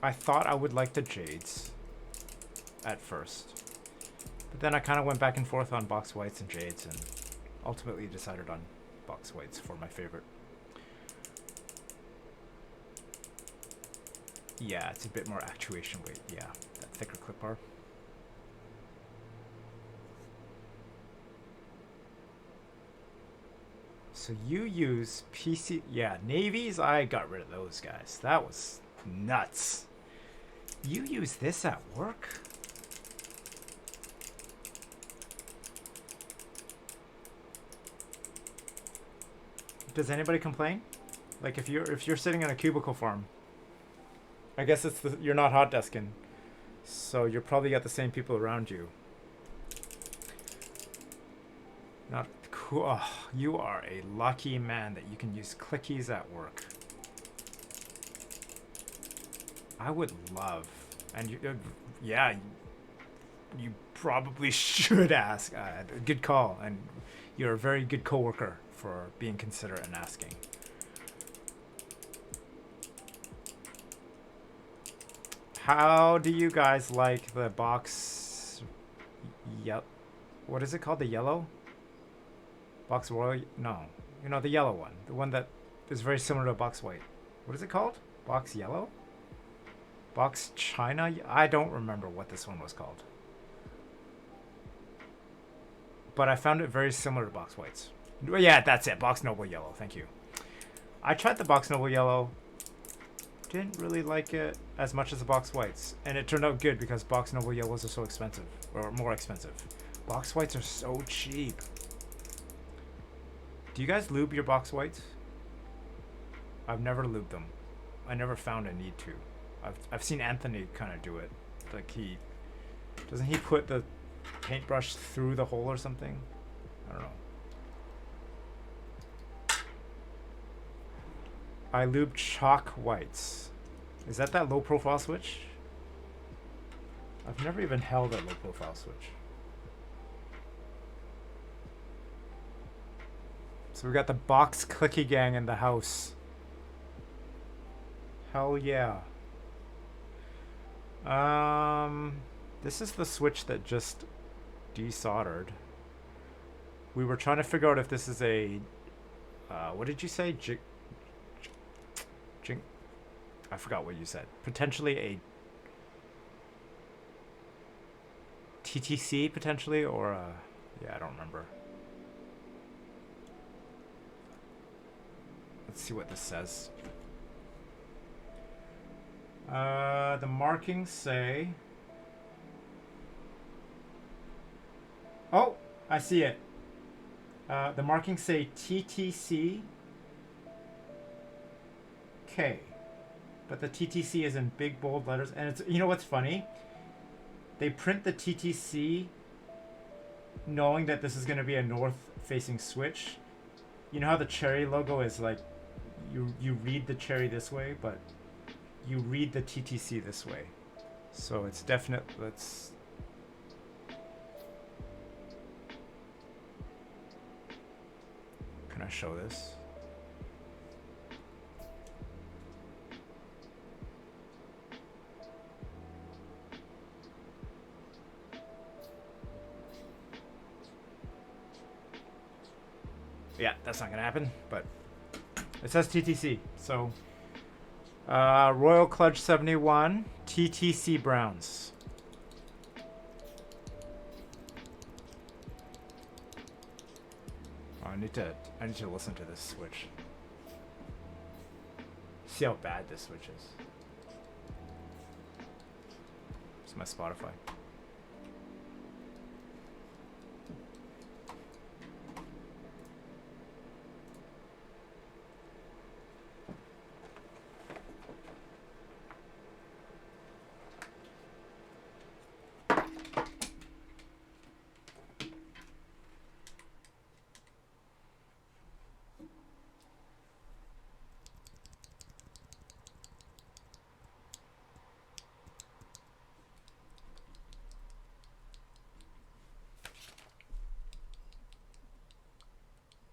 I thought I would like the jades at first, but then I kind of went back and forth on box whites and jades, and ultimately decided on box whites for my favorite. Yeah, it's a bit more actuation weight. Yeah, that thicker clip bar. So you use PC, yeah, navies. I got rid of those guys. That was nuts. You use this at work? Does anybody complain? Like, if you're sitting in a cubicle farm, I guess it's you're not hot desking, so you're probably got the same people around you. Not cool. Oh, you are a lucky man that you can use clickies at work. I would love, and you, yeah, you probably should ask. Good call, and you're a very good coworker for being considerate and asking. How do you guys like the box? Yep. What is it called? The yellow? Box Royal? No. You know, the yellow one. The one that is very similar to a box white. What is it called? Box yellow? Box China? I don't remember what this one was called. But I found it very similar to box whites. Yeah, that's it. Box Noble Yellow. Thank you. I tried the Box Noble Yellow. Didn't really like it as much as the box whites, and it turned out good because box Noble Yellows are so expensive, or more expensive. Box whites are so cheap. Do you guys lube your box whites? I've never lubed them. I never found a need to. I've seen Anthony kind of do it. Like, doesn't he put the paintbrush through the hole or something? I don't know. I lube chalk whites. Is that low profile switch? I've never even held a low profile switch. So we got the box clicky gang in the house. Hell yeah. This is the switch that just desoldered. We were trying to figure out if this is a what did you say? I forgot what you said. Potentially a TTC, potentially, or a, yeah, I don't remember. Let's see what this says. The markings say... Oh, I see it. The markings say TTC K. But the TTC is in big bold letters, and it's, you know what's funny? They print the TTC knowing that this is going to be a north-facing switch. You know how the Cherry logo is like, you read the Cherry this way, but you read the TTC this way. So it's definite. Let's. Can I show this? Yeah, that's not gonna happen, but It says TTC. So, Royal Kludge 71, TTC Browns. Oh, I need to listen to this switch. See how bad this switch is. It's my Spotify.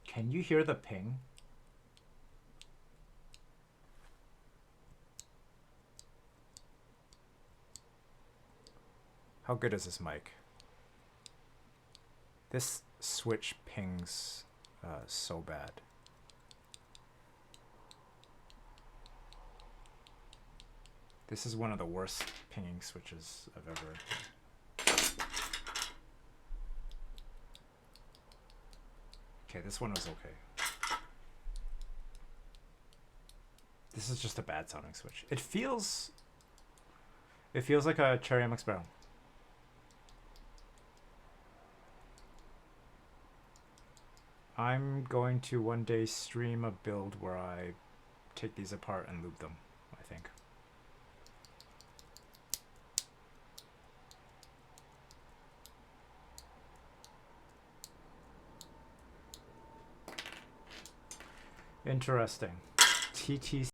Can you hear the ping? How good is this mic? This switch pings so bad. This is one of the worst pinging switches I've ever. Okay, this one was okay. This is just a bad sounding switch. It feels like a Cherry MX Brown. I'm going to one day stream a build where I take these apart and loop them, I think. Interesting. TTC